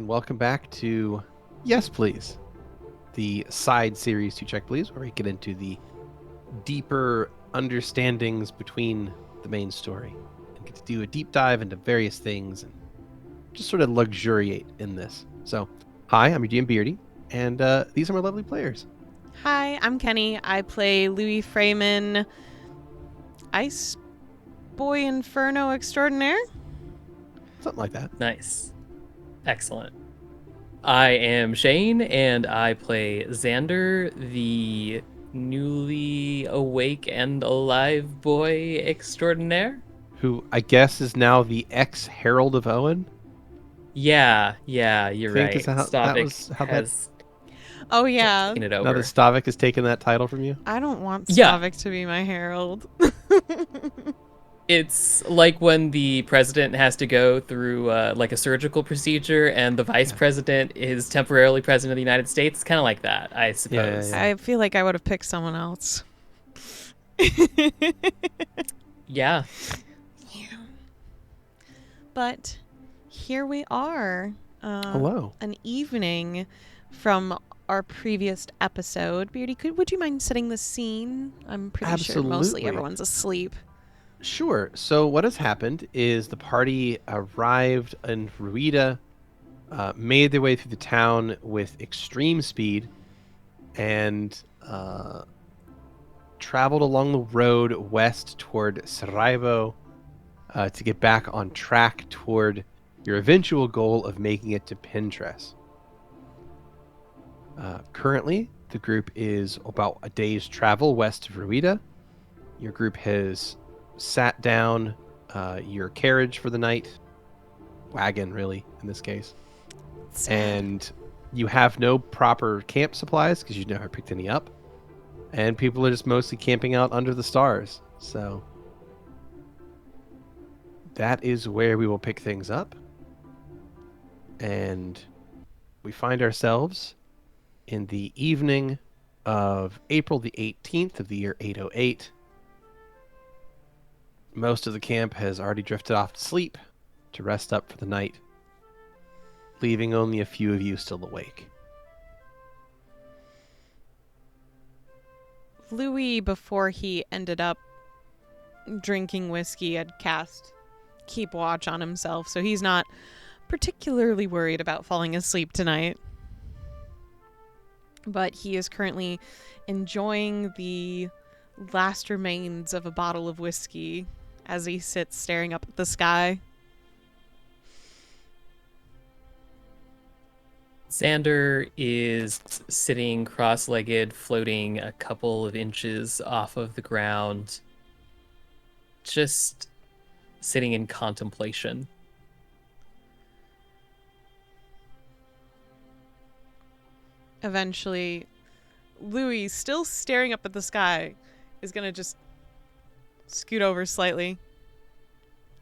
and welcome back to Yes Please, the side series to Check Please, where we get into the deeper understandings between the main story and get to do a deep dive into various things and just sort of luxuriate in this. So, hi, I'm your DM Beardy, and these are my lovely players. Hi, I'm Keni. I play Louie Freeman, Ice Boy Inferno Extraordinaire. Something like that. Nice. Excellent. I am Shane, and I play Xander, the newly awake and alive boy extraordinaire. Who I guess is now the ex-Herald of Owen. Yeah, you're right. Is that Stavik how has Oh, yeah. taken it now over. that Stavik has taken that title from you? I don't want Yeah. Stavik to be my herald. It's like when the president has to go through like a surgical procedure and the vice president is temporarily president of the United States. It's kind of like that, I suppose. Yeah. I feel like I would have picked someone else. Yeah. But here we are. Hello. An evening from our previous episode. Beardy, would you mind setting the scene? I'm pretty sure mostly Absolutely. everyone's asleep. Sure. So what has happened is the party arrived in Ruida, made their way through the town with extreme speed, and traveled along the road west toward Sarajevo to get back on track toward your eventual goal of making it to Pinterest. Currently, the group is about a day's travel west of Ruida. Your group has sat down your carriage for the night, wagon really in this case, and you have no proper camp supplies because you never picked any up, and people are just mostly camping out under the stars. So that is where we will pick things up, and we find ourselves in the evening of April the 18th of the year 808. Most of the camp has already drifted off to sleep to rest up for the night, leaving only a few of you still awake. Louie, before he ended up drinking whiskey, had cast Keep Watch on himself, so he's not particularly worried about falling asleep tonight. But he is currently enjoying the last remains of a bottle of whiskey as he sits staring up at the sky. Xander is sitting cross-legged, floating a couple of inches off of the ground, just sitting in contemplation. Eventually, Louie, still staring up at the sky, is going to just scoot over slightly.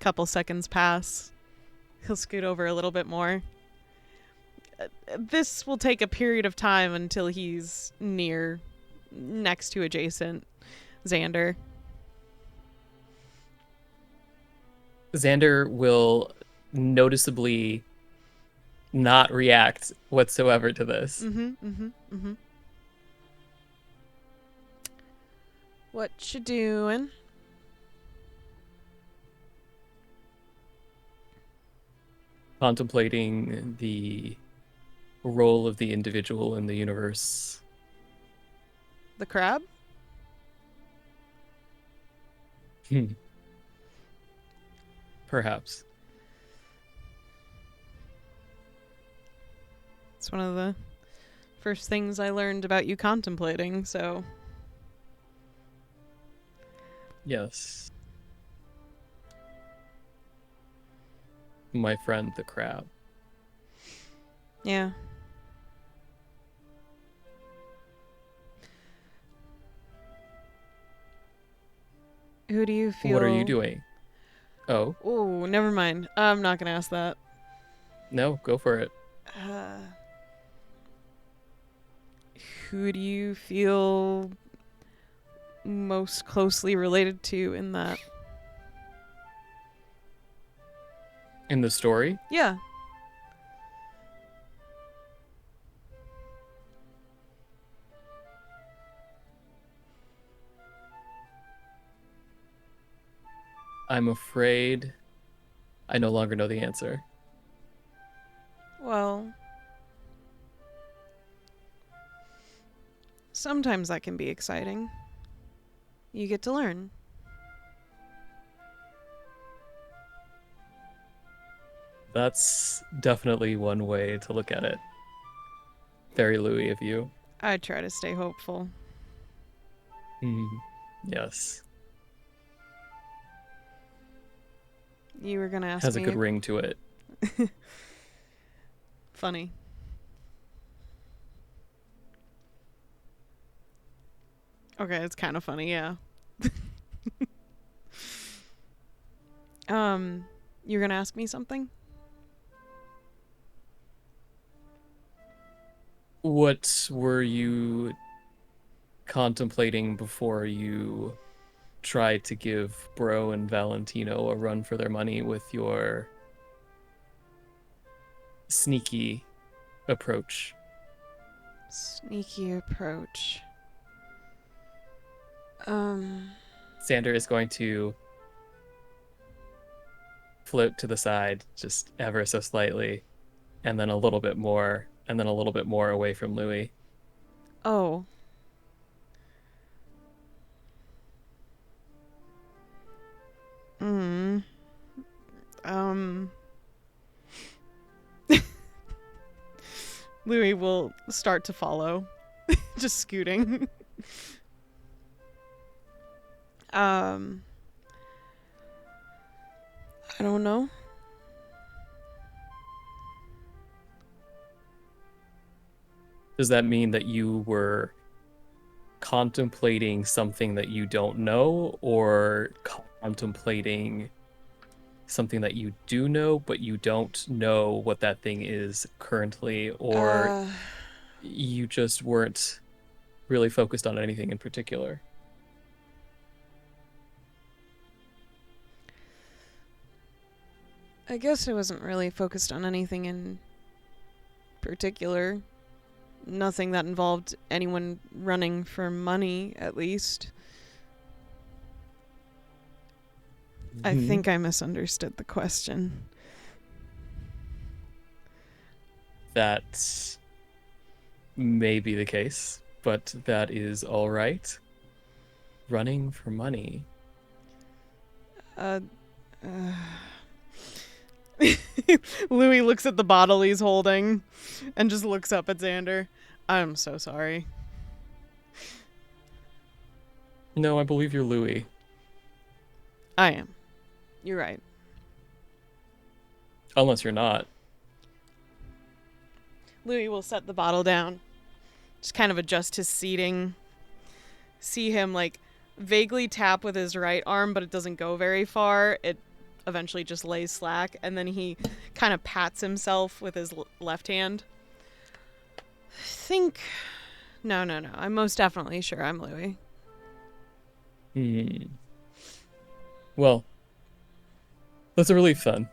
Couple seconds pass. He'll scoot over a little bit more. This will take a period of time until he's next to adjacent Xander. Xander will noticeably not react whatsoever to this. What you doing? Contemplating the role of the individual in the universe. The crab? Perhaps. It's one of the first things I learned about you contemplating, so... Yes. My friend, the crab. Yeah. Who do you feel... What are you doing? Oh. Oh, never mind. I'm not gonna ask that. No, go for it. Who do you feel most closely related to in that? In the story? Yeah. I'm afraid I no longer know the answer. Well, sometimes that can be exciting. You get to learn. That's definitely one way to look at it. Very Louie of you. I try to stay hopeful. Yes. You were gonna ask Has me. a good ring to it. Funny. Okay, it's kind of funny, yeah. You're gonna ask me something? What were you contemplating before you tried to give Bro and Valentino a run for their money with your sneaky approach? Sneaky approach. Xander is going to float to the side just ever so slightly, and then a little bit more, and then a little bit more away from Louie. Oh. Louis will start to follow. Just scooting. I don't know. Does that mean that you were contemplating something that you don't know, or contemplating something that you do know, but you don't know what that thing is currently, or you just weren't really focused on anything in particular? I guess I wasn't really focused on anything in particular. Nothing that involved anyone running for money, at least. I think I misunderstood the question. That may be the case, but that is all right. Running for money. Louis looks at the bottle he's holding and just looks up at Xander. I'm so sorry. No, I believe you're Louie. I am. You're right. Unless you're not. Louis will set the bottle down. Just kind of adjust his seating. See him like vaguely tap with his right arm, but it doesn't go very far. It eventually just lays slack, and then he kind of pats himself with his left hand. No. I'm most definitely sure I'm Louie. Well, that's a relief then.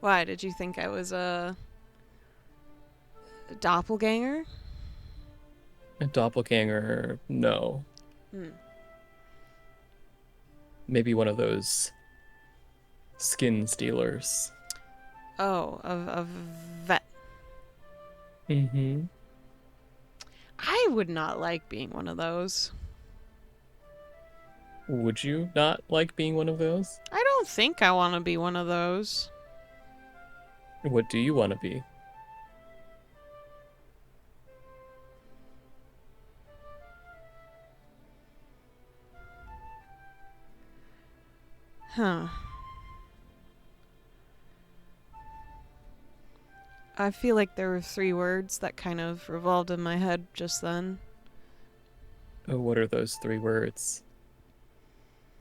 Why, did you think I was a doppelganger? A doppelganger, no. Maybe one of those skin stealers. Oh, a vet. Mm-hmm. I would not like being one of those. Would you not like being one of those? I don't think I want to be one of those. What do you want to be? Huh. I feel like there were 3 words that kind of revolved in my head just then. Oh, what are those 3 words?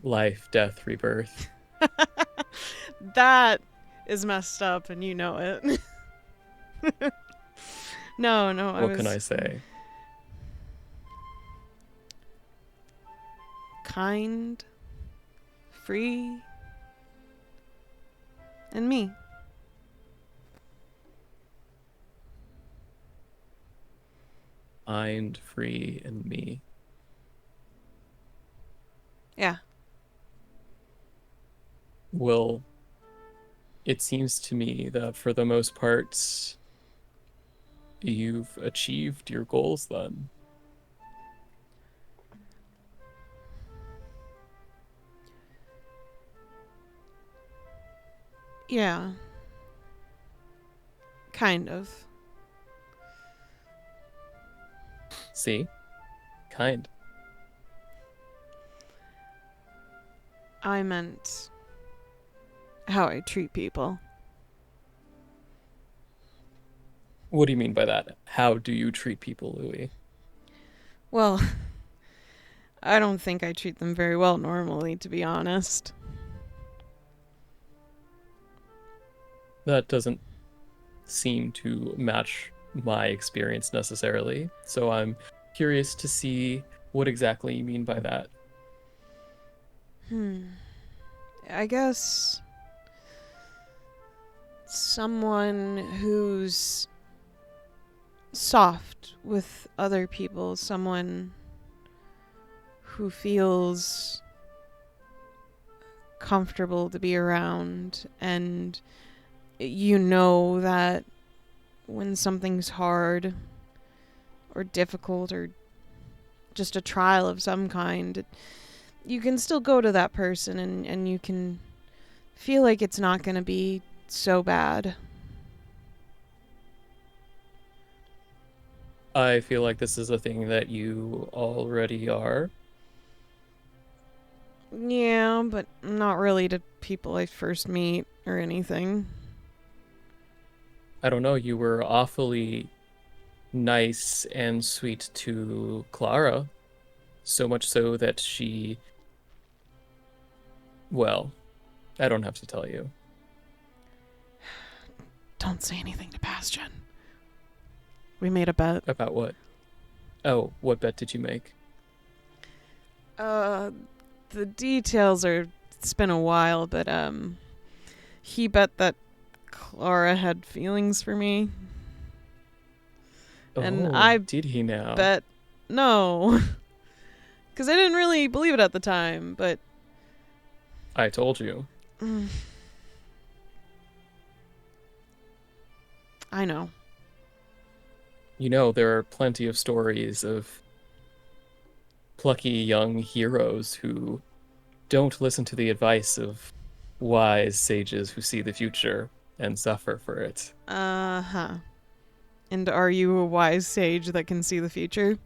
Life, death, rebirth. That is messed up, and you know it. No, What can I say? Kind, free, and me. Mind, free, and me. Yeah. Well, it seems to me that for the most part, you've achieved your goals then. Yeah. Kind of. See? Kind. I meant how I treat people. What do you mean by that? How do you treat people, Louie? Well, I don't think I treat them very well normally, to be honest. That doesn't seem to match my experience necessarily. So I'm curious to see what exactly you mean by that. I guess someone who's soft with other people, someone who feels comfortable to be around, and you know that when something's hard or difficult or just a trial of some kind, you can still go to that person and you can feel like it's not going to be so bad. I feel like this is a thing that you already are. Yeah, but not really to people I first meet or anything. I don't know, you were awfully nice and sweet to Clara, so much so that she, well, I don't have to tell you. Don't say anything to Bastion. We made a bet. About what? Oh, what bet did you make? The details are. It's been a while, but he bet that Clara had feelings for me, and Oh, I did he now? bet no, because I didn't really believe it at the time. But I told you. I know. You know, there are plenty of stories of plucky young heroes who don't listen to the advice of wise sages who see the future and suffer for it. Uh-huh. And are you a wise sage that can see the future?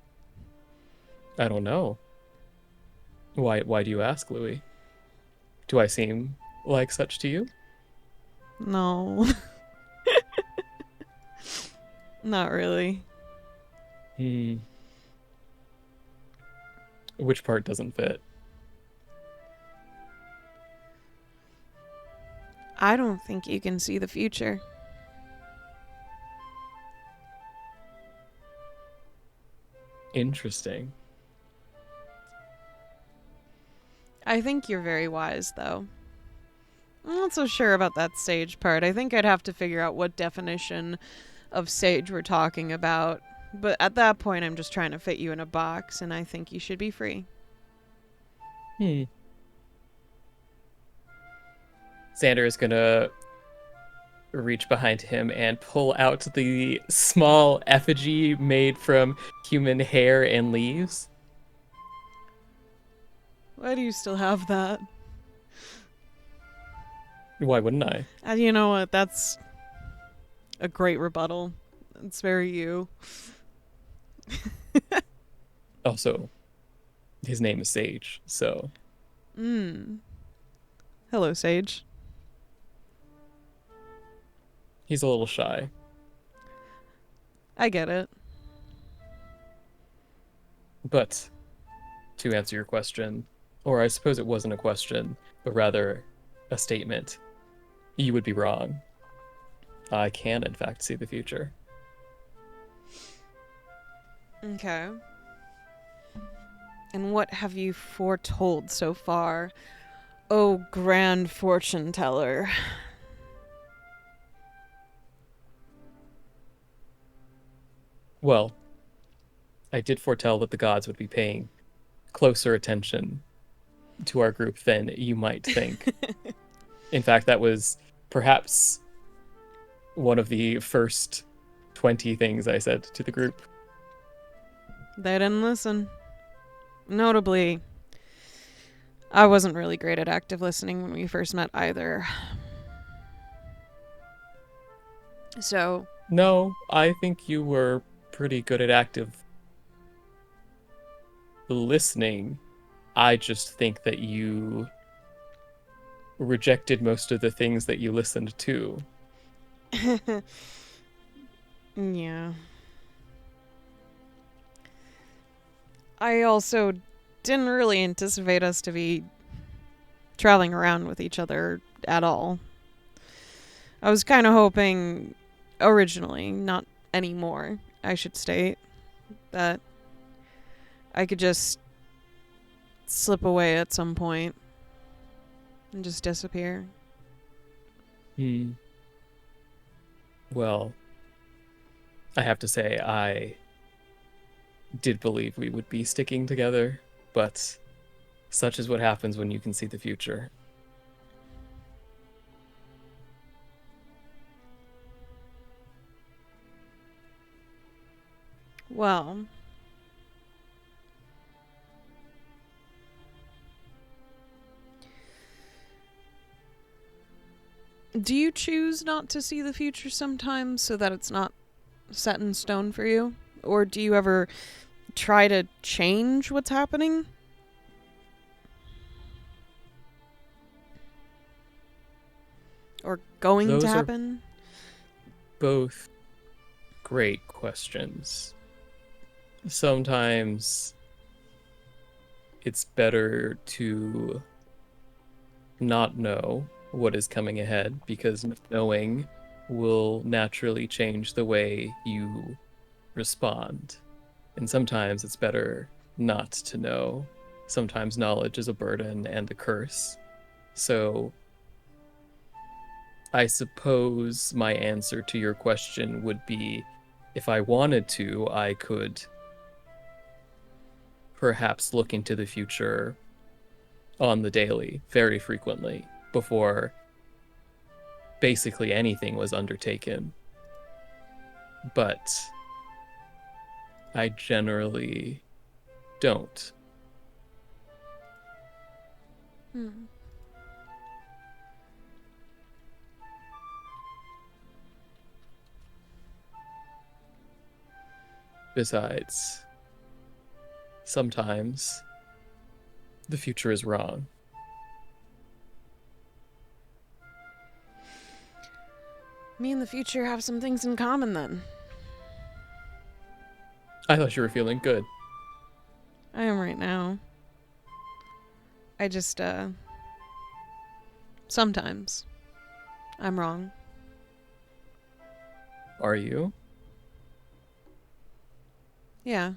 I don't know. Why do you ask, Louis? Do I seem like such to you? No. Not really. Which part doesn't fit? I don't think you can see the future. Interesting. I think you're very wise, though. I'm not so sure about that sage part. I think I'd have to figure out what definition of sage we're talking about. But at that point, I'm just trying to fit you in a box, and I think you should be free. Xander is gonna reach behind him and pull out the small effigy made from human hair and leaves. Why do you still have that? Why wouldn't I? You know what? That's a great rebuttal. It's very you. Also, his name is Sage, so. Hello, Sage. He's a little shy. I get it. But to answer your question, or I suppose it wasn't a question, but rather a statement, you would be wrong. I can, in fact, see the future. Okay. And what have you foretold so far, oh grand fortune teller? Well, I did foretell that the gods would be paying closer attention to our group than you might think. In fact, that was perhaps one of the first 20 things I said to the group. They didn't listen. Notably, I wasn't really great at active listening when we first met either. So, No, I think you were pretty good at active listening. I just think that you rejected most of the things that you listened to. yeah. I also didn't really anticipate us to be traveling around with each other at all. I was kind of hoping, originally, not anymore, I should state, that I could just slip away at some point and just disappear. Well, I have to say, I did believe we would be sticking together, but such is what happens when you can see the future. Well, do you choose not to see the future sometimes so that it's not set in stone for you? Or do you ever try to change what's happening? Or going Those to are happen? both great questions. Sometimes it's better to not know what is coming ahead, because knowing will naturally change the way you respond. And sometimes it's better not to know. Sometimes knowledge is a burden and a curse. So I suppose my answer to your question would be, if I wanted to, I could perhaps look into the future on the daily very frequently before basically anything was undertaken. But I generally don't. Besides, sometimes the future is wrong. Me and the future have some things in common then. I thought you were feeling good. I am right now. I just, sometimes I'm wrong. Are you? Yeah.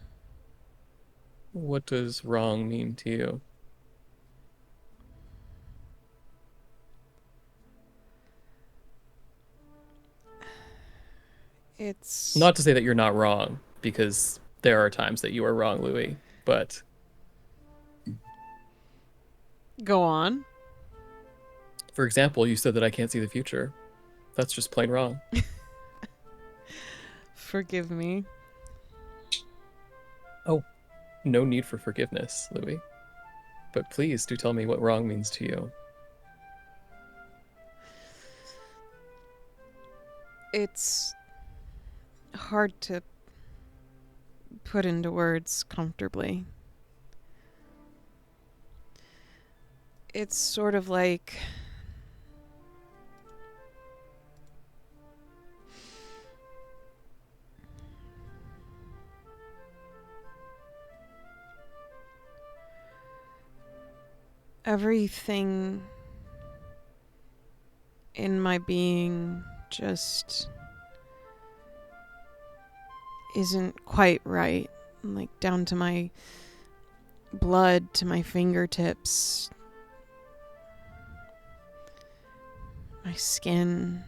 What does wrong mean to you? It's Not to say that you're not wrong, because there are times that you are wrong, Louie, but Go on. for example, you said that I can't see the future. That's just plain wrong. Forgive me. Oh, no need for forgiveness, Louie. But please do tell me what wrong means to you. It's hard to put into words comfortably. It's sort of like everything in my being just isn't quite right. Like down to my blood, to my fingertips, my skin.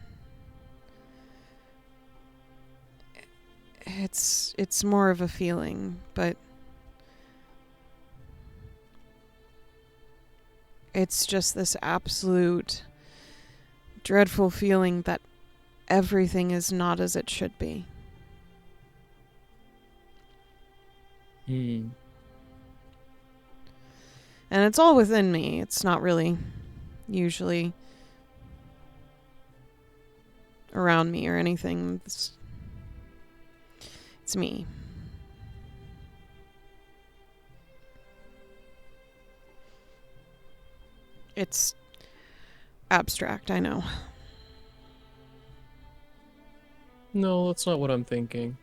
It's more of a feeling, but it's just this absolute dreadful feeling that everything is not as it should be. Hmm. And it's all within me. It's not really usually around me or anything. It's me. It's abstract, I know. No, that's not what I'm thinking.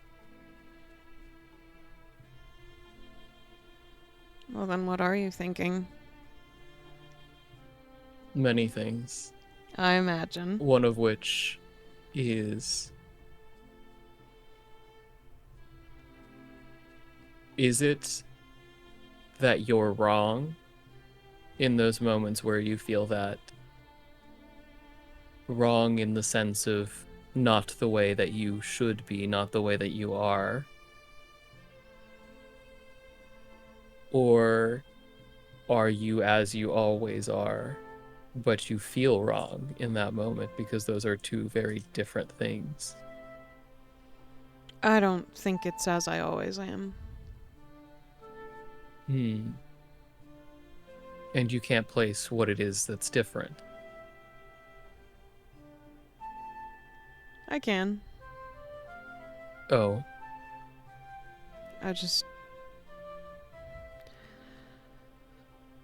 Well, then what are you thinking? Many things. I imagine. One of which is it that you're wrong in those moments where you feel that wrong in the sense of not the way that you should be, not the way that you are? Or are you as you always are, but you feel wrong in that moment because those are two very different things? I don't think it's as I always am. And you can't place what it is that's different. I can. Oh.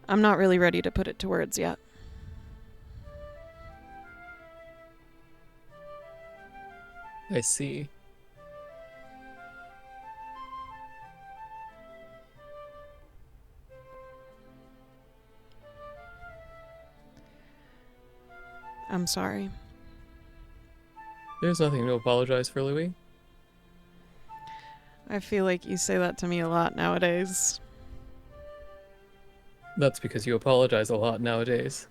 I'm not really ready to put it to words yet. I see. I'm sorry. There's nothing to apologize for, Louie. I feel like you say that to me a lot nowadays. That's because you apologize a lot nowadays.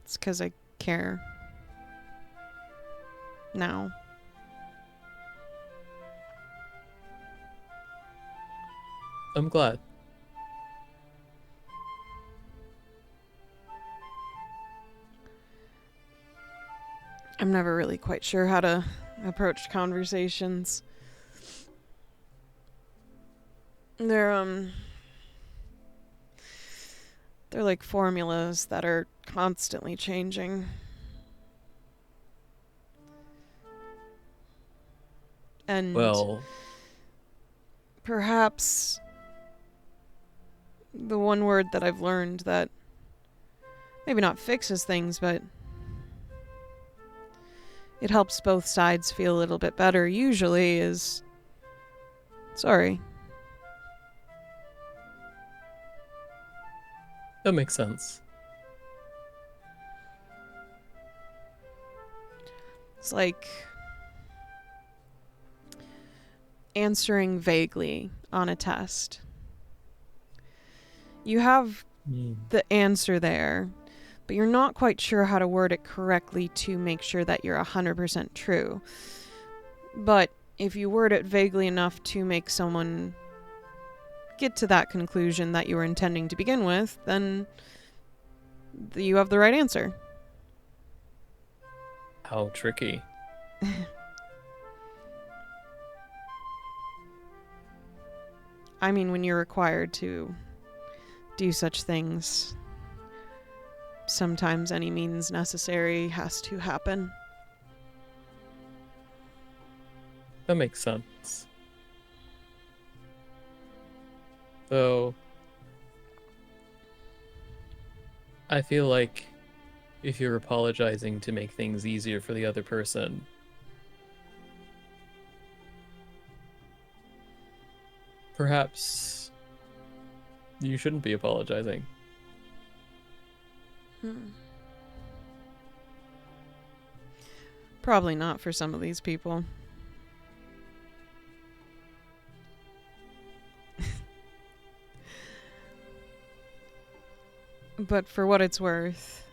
It's because I care. Now. I'm glad. I'm never really quite sure how to approach conversations. They're like formulas that are constantly changing. And Well, perhaps the one word that I've learned that maybe not fixes things, but it helps both sides feel a little bit better usually is sorry. that makes sense. It's like answering vaguely on a test. You have the answer there, but you're not quite sure how to word it correctly to make sure that you're 100% true. But if you word it vaguely enough to make someone get to that conclusion that you were intending to begin with, then you have the right answer. How tricky. I mean, when you're required to do such things, sometimes any means necessary has to happen. That makes sense. Though, I feel like if you're apologizing to make things easier for the other person, perhaps you shouldn't be apologizing. Probably not for some of these people. But for what it's worth,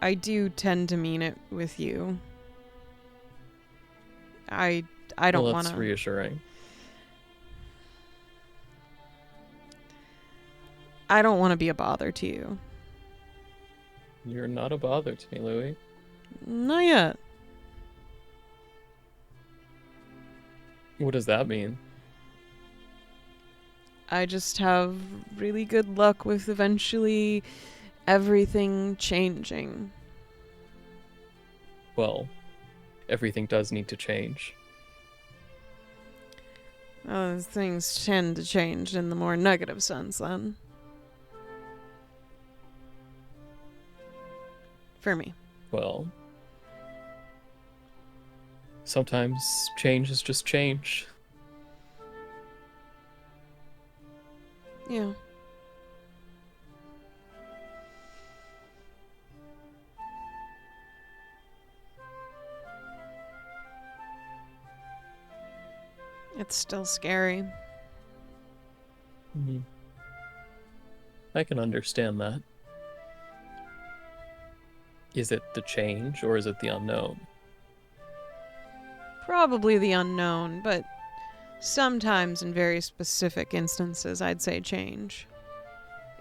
I do tend to mean it with you. I don't Well, want that's to. reassuring. I don't want to be a bother to you. You're not a bother to me, Louie. Not yet. What does that mean? I just have really good luck with eventually everything changing. Well, everything does need to change. Things tend to change in the more negative sense, then. For me. Well, sometimes change is just change. Yeah. It's still scary. Mm-hmm. I can understand that. Is it the change or is it the unknown? Probably the unknown, but sometimes in very specific instances, I'd say change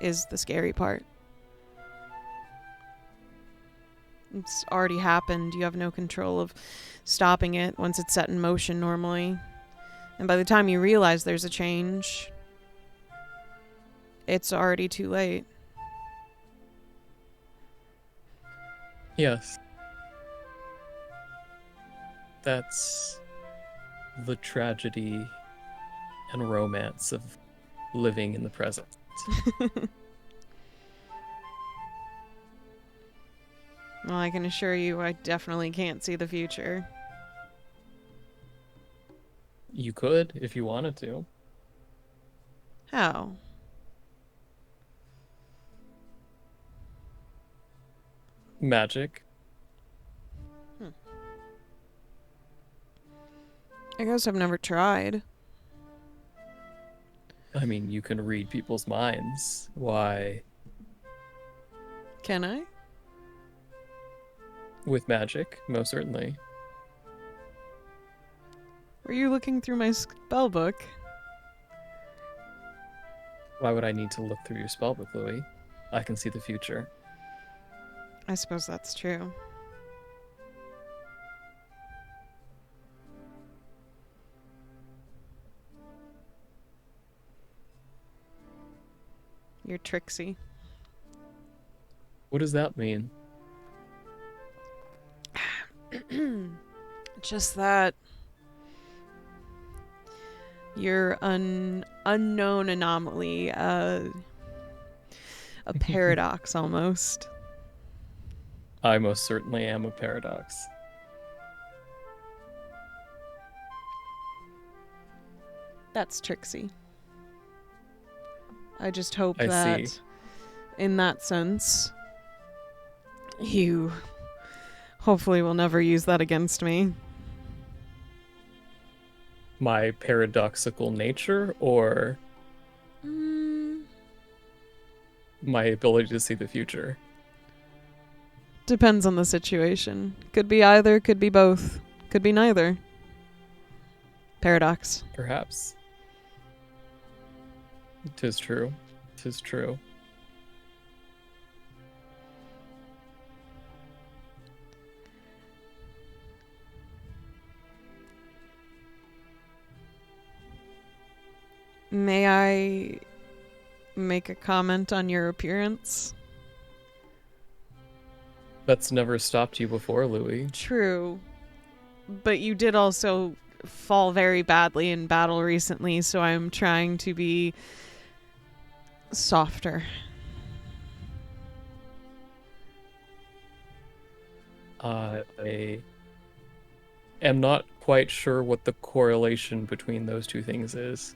is the scary part. It's already happened. You have no control of stopping it once it's set in motion normally. And by the time you realize there's a change, it's already too late. Yes. That's the tragedy and romance of living in the present. Well, I can assure you I definitely can't see the future. You could if you wanted to. How? Magic. I guess I've never tried. I mean, you can read people's minds. Why? Can I? With magic, most certainly. Were you looking through my spell book? Why would I need to look through your spellbook, Louie? I can see the future. I suppose that's true. You're tricksy. What does that mean? Just that you're unknown anomaly, a paradox almost. I most certainly am a paradox. That's tricksy. I just hope I that see. in that sense, you hopefully will never use that against me. My paradoxical nature or my ability to see the future? Depends on the situation. Could be either, could be both, could be neither. Paradox. Perhaps. 'Tis true. 'Tis true. May I make a comment on your appearance? That's never stopped you before, Louie. True. But you did also fall very badly in battle recently, so I'm trying to be softer. I am not quite sure what the correlation between those two things is.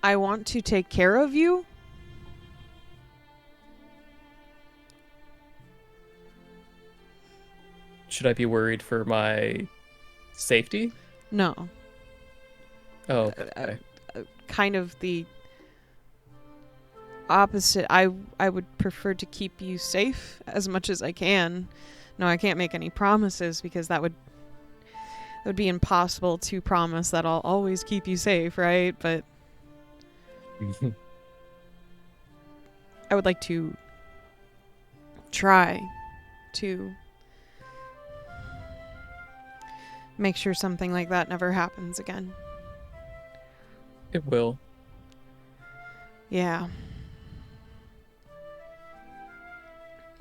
I want to take care of you. Should I be worried for my safety? No. Oh, okay. Kind of the opposite. I would prefer to keep you safe as much as I can. No, I can't make any promises because that would be impossible to promise that I'll always keep you safe, right? But I would like to try to make sure something like that never happens again. It will. Yeah.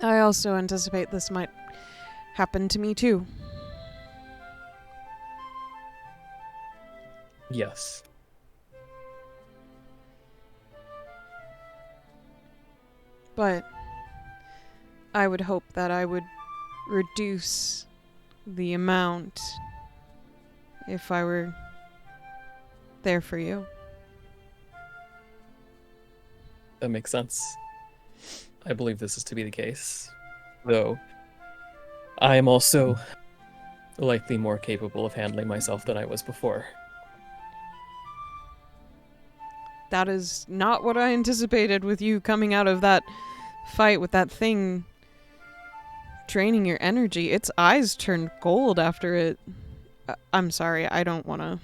I also anticipate this might happen to me too. Yes. But I would hope that I would reduce the amount if I were there for you. That makes sense. I believe this is to be the case. Though, I am also likely more capable of handling myself than I was before. That is not what I anticipated with you coming out of that fight with that thing draining your energy. Its eyes turned gold after it. I'm sorry, I don't want to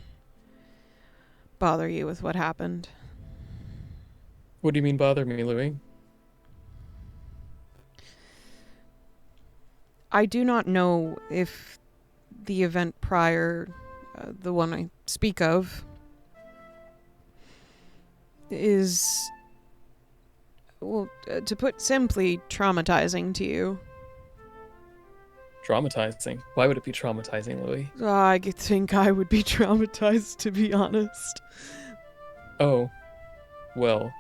bother you with what happened. What do you mean bother me, Louie? I do not know if the event prior, the one I speak of, is, well, to put simply, traumatizing to you. Traumatizing? Why would it be traumatizing, Louie? I think I would be traumatized, to be honest. Oh, well,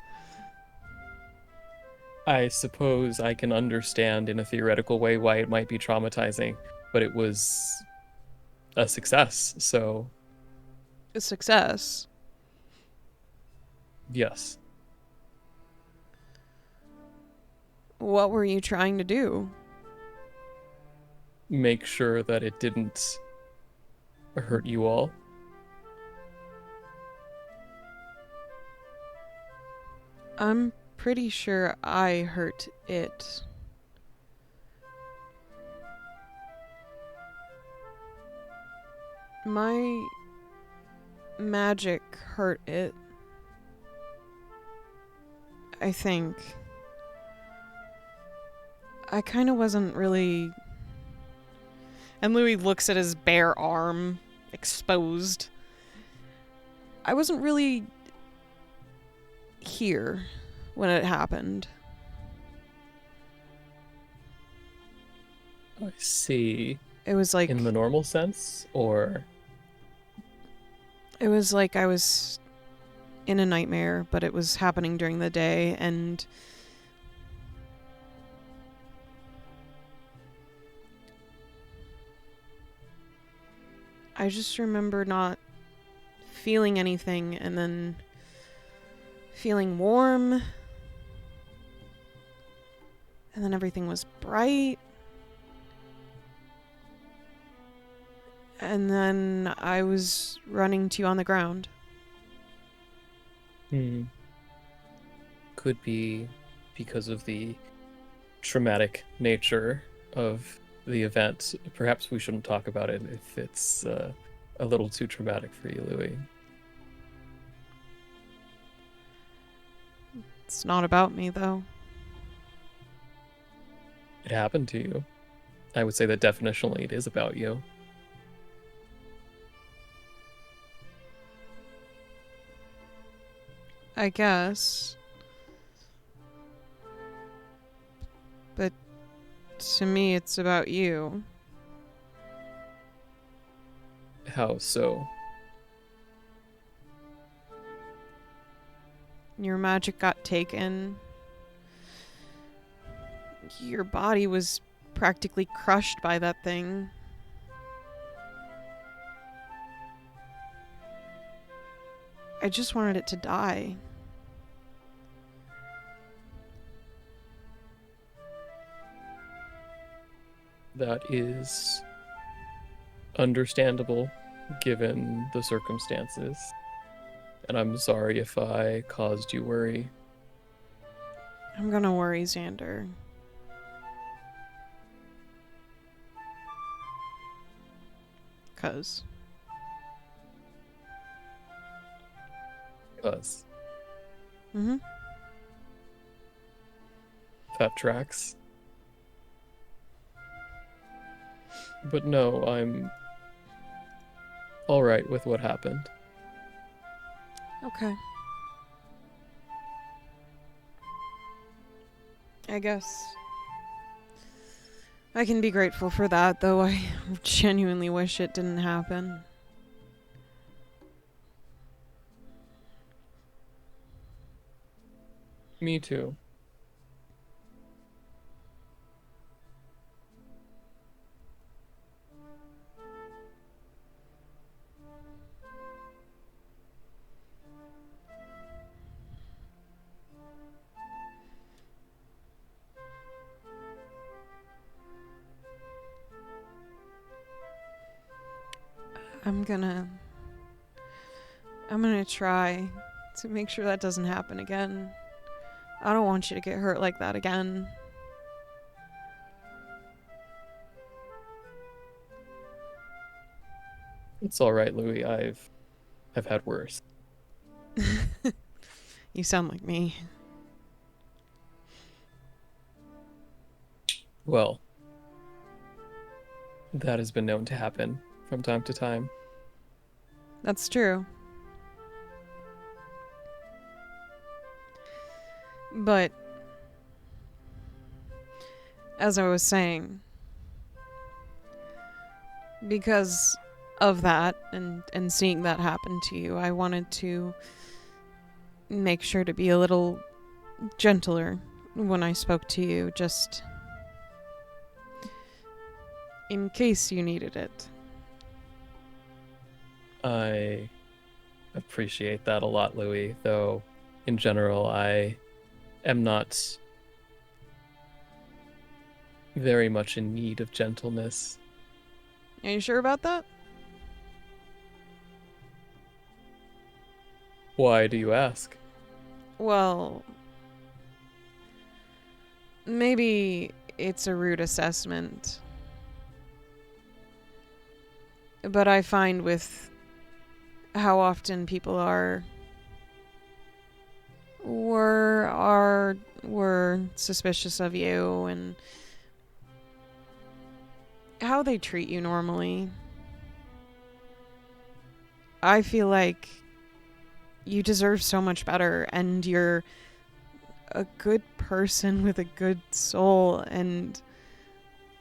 I suppose I can understand in a theoretical way why it might be traumatizing, but it was a success, so A success. yes. What were you trying to do? Make sure that it didn't hurt you all. I'm pretty sure I hurt it. My magic hurt it. I think. I kind of wasn't really... And Louie looks at his bare arm, exposed. I wasn't really here when it happened. I see. It was like... In the normal sense, or... It was like I was in a nightmare, but it was happening during the day, and I just remember not feeling anything and then feeling warm, and then everything was bright, and then I was running to you on the ground. Could be because of the traumatic nature of the event. Perhaps we shouldn't talk about it if it's a little too traumatic for you, Louie. It's not about me, though. It happened to you. I would say that definitionally it is about you. I guess. But to me, it's about you. How so? Your magic got taken. Your body was practically crushed by that thing. I just wanted it to die. That is understandable given the circumstances. And I'm sorry if I caused you worry. I'm gonna worry, Xander. Cause Because mm-hmm. that tracks. But no, I'm all right with what happened. Okay. I guess I can be grateful for that, though I genuinely wish it didn't happen. Me too. I'm gonna try to make sure that doesn't happen again. I don't want you to get hurt like that again. It's all right, Louie. I've had worse. You sound like me. Well, that has been known to happen from time to time. That's true. But as I was saying, because of that and seeing that happen to you, I wanted to make sure to be a little gentler when I spoke to you, just in case you needed it. I appreciate that a lot, Louie, though in general I am not very much in need of gentleness. Are you sure about that? Why do you ask? Well, maybe it's a rude assessment. But I find with how often people were suspicious of you and how they treat you normally, I feel like you deserve so much better, and you're a good person with a good soul and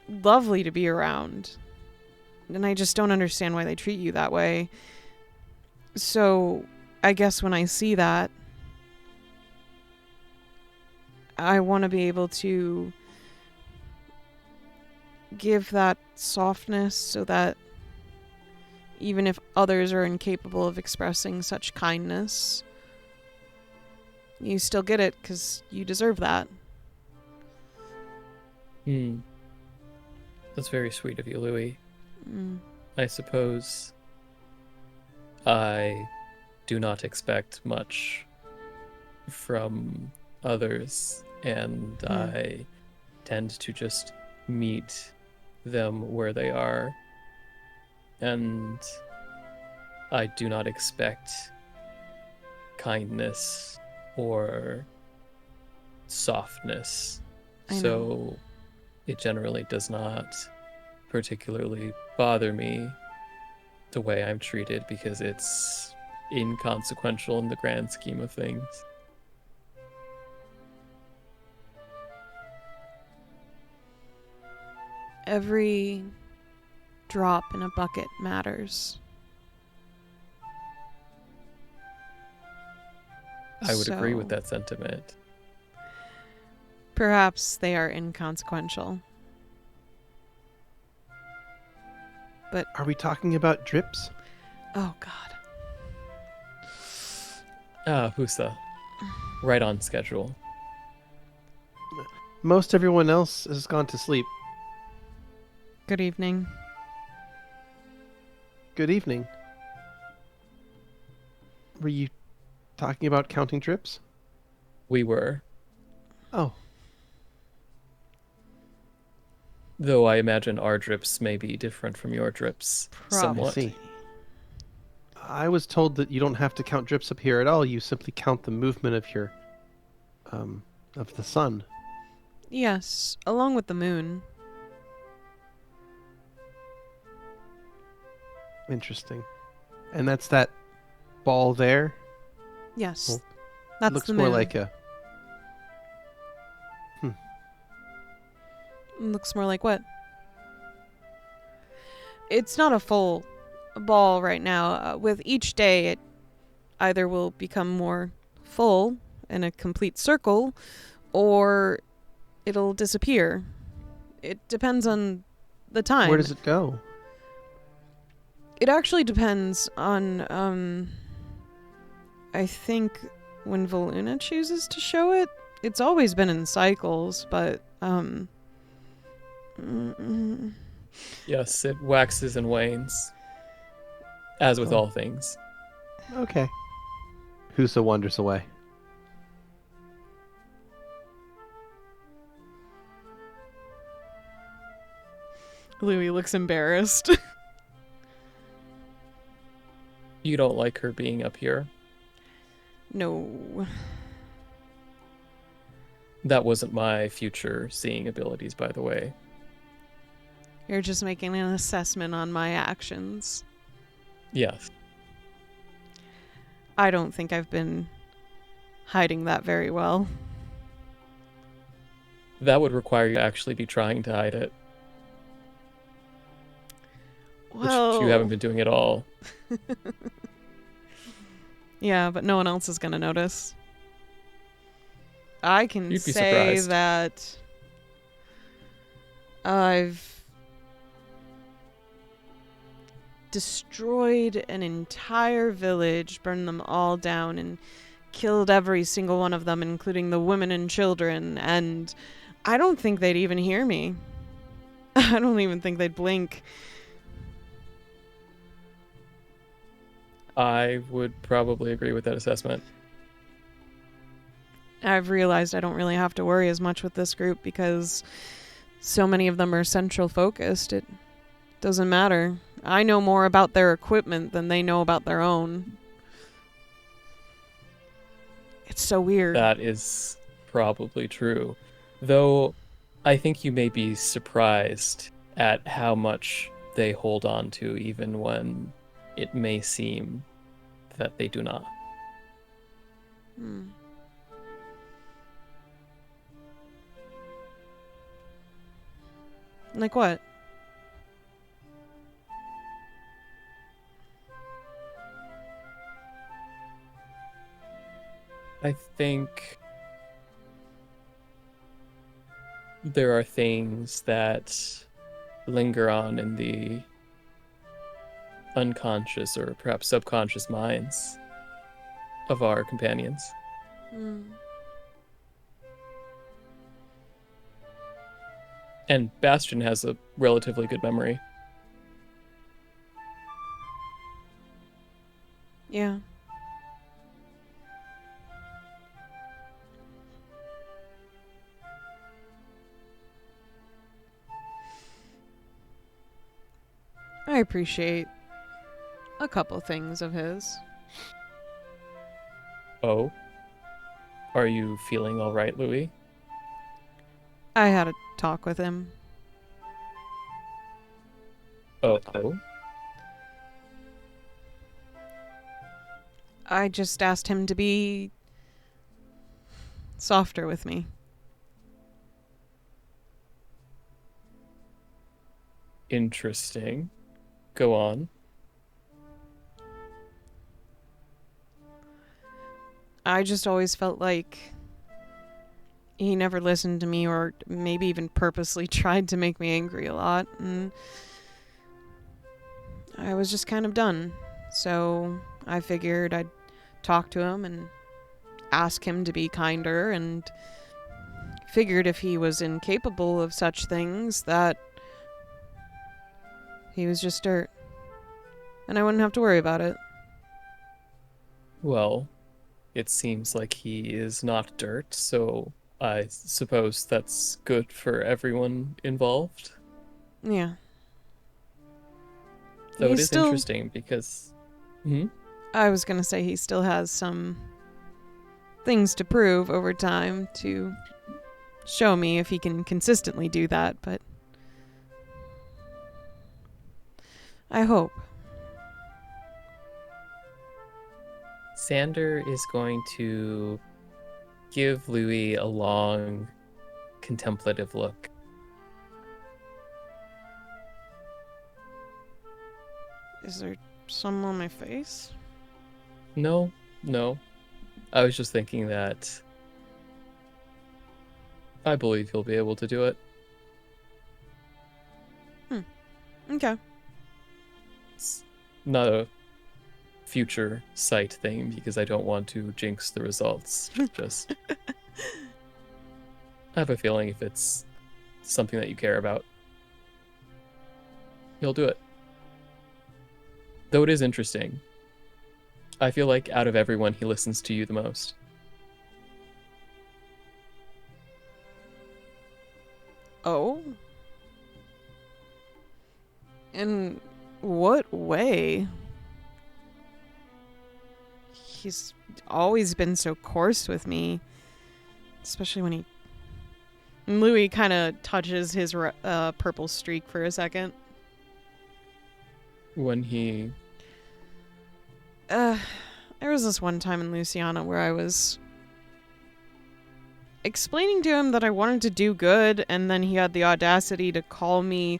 lovely to be around. And I just don't understand why they treat you that way. So I guess when I see that, I want to be able to give that softness so that even if others are incapable of expressing such kindness, you still get it because you deserve that. That's very sweet of you, Louie. Mm. I suppose I do not expect much from others, and I tend to just meet them where they are. And I do not expect kindness or softness. So it generally does not particularly bother me the way I'm treated because it's inconsequential in the grand scheme of things. Every drop in a bucket matters. I would agree with that sentiment. Perhaps they are inconsequential. But Are we talking about drips? oh god. Husa. Right on schedule. Most everyone else has gone to sleep. Good evening. Good evening. Were you talking about counting drips? We were. Oh, Though I imagine our drips may be different from your drips I somewhat. see. I was told that you don't have to count drips up here at all. You simply count the movement of your, of the sun. Yes, along with the moon. Interesting. And that's that ball there? Yes. Well, That's looks the more moon. like a... Looks more like what? It's not a full ball right now. With each day, it either will become more full in a complete circle, or it'll disappear. It depends on the time. Where does it go? It actually depends on, I think when Voluna chooses to show it. It's always been in cycles, but, Yes, it waxes and wanes, as with Oh. all things. Okay. Husa wanders away. Louie looks embarrassed. You don't like her being up here. No. That wasn't my future seeing abilities, by the way. You're just making an assessment on my actions. Yes. I don't think I've been hiding that very well. That would require you to actually be trying to hide it, which you haven't been doing at all. Yeah, but no one else is going to notice. I can You'd be say surprised. that I've destroyed an entire village, burned them all down, and killed every single one of them, including the women and children, and I don't think they'd even hear me. I don't even think they'd blink. I would probably agree with that assessment. I've realized I don't really have to worry as much with this group because so many of them are central focused. It doesn't matter. I know more about their equipment than they know about their own. It's so weird. That is probably true. Though, I think you may be surprised at how much they hold on to, even when it may seem that they do not. Like what? I think there are things that linger on in the unconscious or perhaps subconscious minds of our companions. And Bastion has a relatively good memory. Yeah. I appreciate a couple things of his. Oh? Are you feeling all right, Louie? I had a talk with him. Oh? I just asked him to be softer with me. Interesting. Go on. I just always felt like he never listened to me, or maybe even purposely tried to make me angry a lot, and I was just kind of done. So I figured I'd talk to him and ask him to be kinder, and figured if he was incapable of such things, that he was just dirt, and I wouldn't have to worry about it. Well, it seems like he is not dirt, so I suppose that's good for everyone involved. Yeah. Though it He's is still- interesting because... I was going to say he still has some things to prove over time to show me if he can consistently do that, but I hope. Xander is going to give Louie a long, contemplative look. Is there some on my face? No. I was just thinking that I believe he'll be able to do it. Okay. It's not a future sight thing because I don't want to jinx the results. Just I have a feeling if it's something that you care about, he'll do it. Though it is interesting. I feel like out of everyone, he listens to you the most. Oh? In what way? He's always been so coarse with me. Especially when he... And Louie kind of touches his purple streak for a second. When he... There was this one time in Luciana where I was explaining to him that I wanted to do good, and then he had the audacity to call me,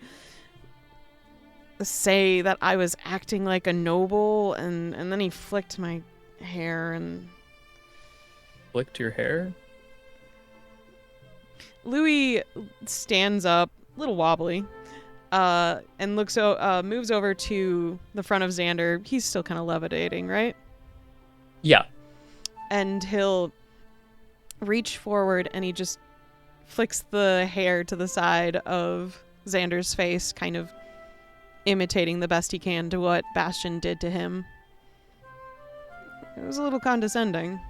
say that I was acting like a noble, and then he flicked my hair and... Flicked your hair? Louie stands up, a little wobbly, and moves over to the front of Xander. He's still kind of levitating, right? Yeah. And he'll reach forward and he just flicks the hair to the side of Xander's face, kind of imitating the best he can to what Bastion did to him. It was a little condescending.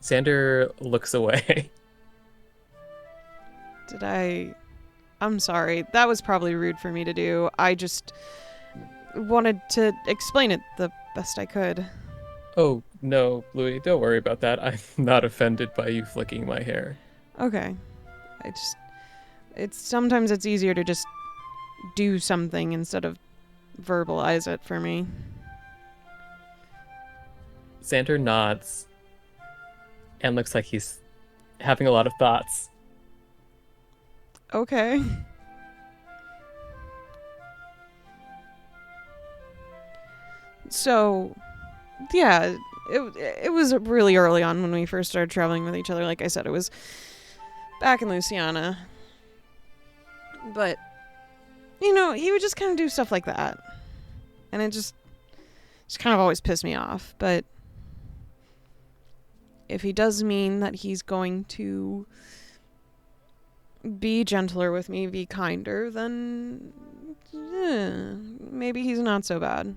Xander looks away. I'm sorry. That was probably rude for me to do. I just wanted to explain it the best I could. Oh, no, Louie, don't worry about that. I'm not offended by you flicking my hair. Okay. Sometimes it's easier to just do something instead of verbalize it for me. Xander nods and looks like he's having a lot of thoughts. Okay. So, yeah, it was really early on when we first started traveling with each other. Like I said, it was back in Luciana. But, he would just kind of do stuff like that. And it just kind of always pissed me off. But if he does mean that he's going to be gentler with me, be kinder, then maybe he's not so bad.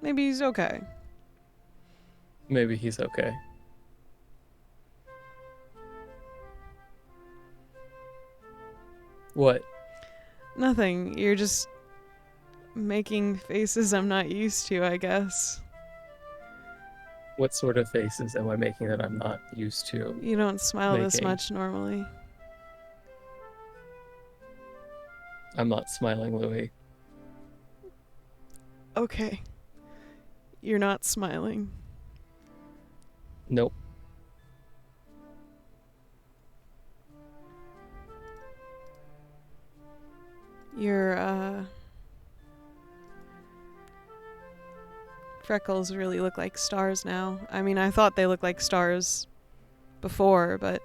Maybe he's okay. Maybe he's okay. What? Nothing. You're just making faces I'm not used to, I guess. What sort of faces am I making that I'm not used to? You don't smile this making? much normally. I'm not smiling, Louie. Okay. You're not smiling. Nope. Your freckles really look like stars now. I mean, I thought they looked like stars before, but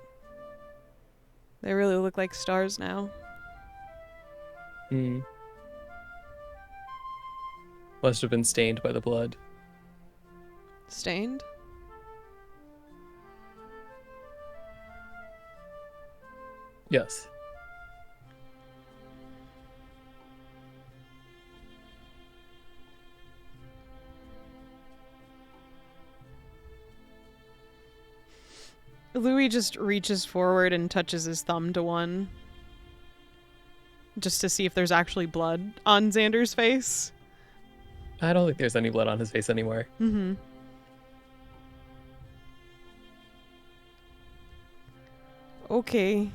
they really look like stars now. Must have been stained by the blood. Stained? Yes. Louie just reaches forward and touches his thumb to one. Just to see if there's actually blood on Xander's face. I don't think there's any blood on his face anymore. Mm-hmm. Okay.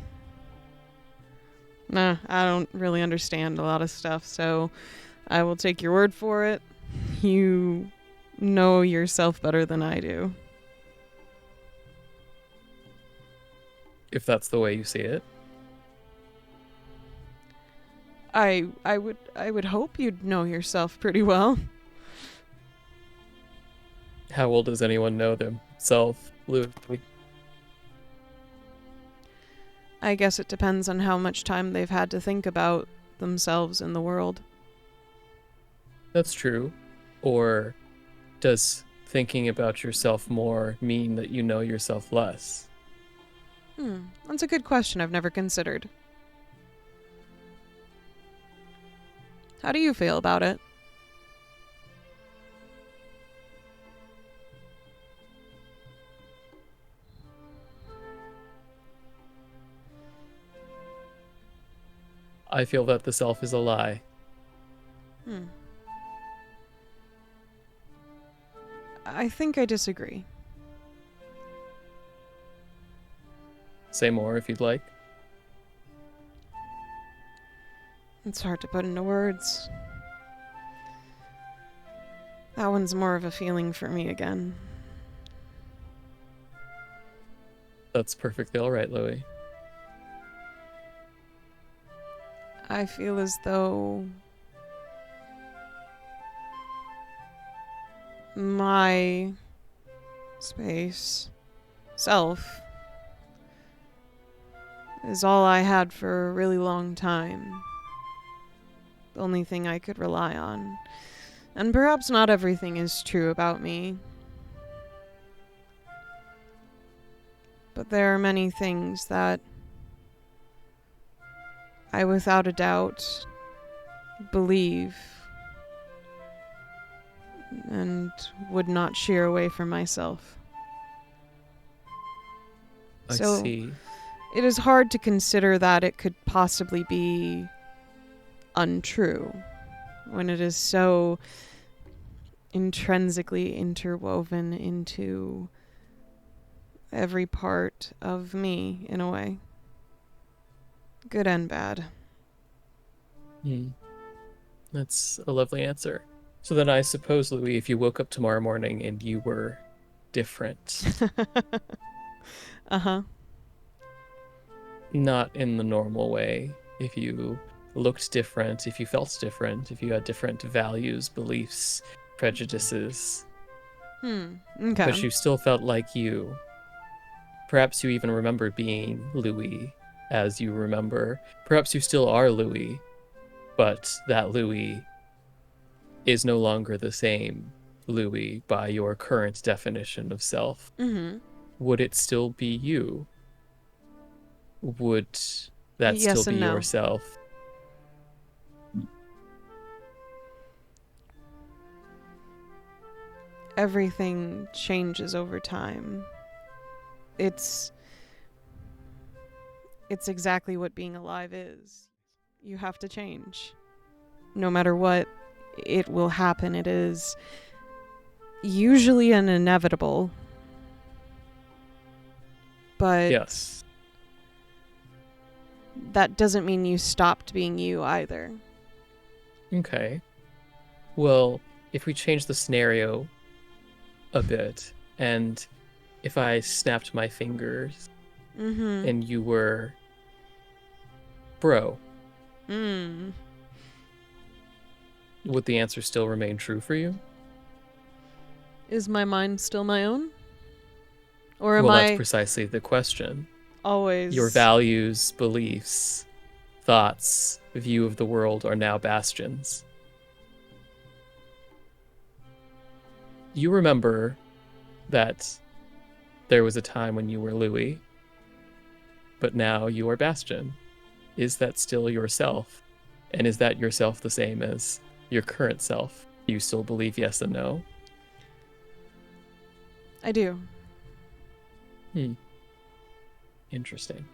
Nah, I don't really understand a lot of stuff, so I will take your word for it. You know yourself better than I do. If that's the way you see it. I would hope you'd know yourself pretty well. How well does anyone know themselves, Louie? I guess it depends on how much time they've had to think about themselves in the world. That's true. Or does thinking about yourself more mean that you know yourself less? That's a good question I've never considered. How do you feel about it? I feel that the self is a lie. I think I disagree. Say more if you'd like. It's hard to put into words. That one's more of a feeling for me again. That's perfectly all right, Louie. I feel as though my space, self, is all I had for a really long time. The only thing I could rely on. And perhaps not everything is true about me. But there are many things that I without a doubt believe and would not shear away from myself. I So see. it is hard to consider that it could possibly be untrue when it is so intrinsically interwoven into every part of me in a way. Good and bad. That's a lovely answer. So then I suppose, Louie, if you woke up tomorrow morning and you were different, Uh-huh. not in the normal way, if you looked different, if you felt different, if you had different values, beliefs, prejudices, Okay. but you still felt like you. Perhaps you even remember being Louie as you remember. Perhaps you still are Louie, but that Louie is no longer the same Louie by your current definition of self. Would it still be you? Would that Yes still and be no. yourself? Everything changes over time. It's exactly what being alive is. You have to change. No matter what, it will happen. It is usually an inevitable. But Yes. that doesn't mean you stopped being you either. Okay. Well, if we change the scenario a bit, and if I snapped my fingers and you were bro, would the answer still remain true for you? Is my mind still my own? Or am Well, I that's precisely the question. always... Your values, beliefs, thoughts, view of the world are now bastions. You remember that there was a time when you were Louie, but now you are Bastion. Is that still yourself? And is that yourself the same as your current self? Do you still believe yes and no? I do. Interesting.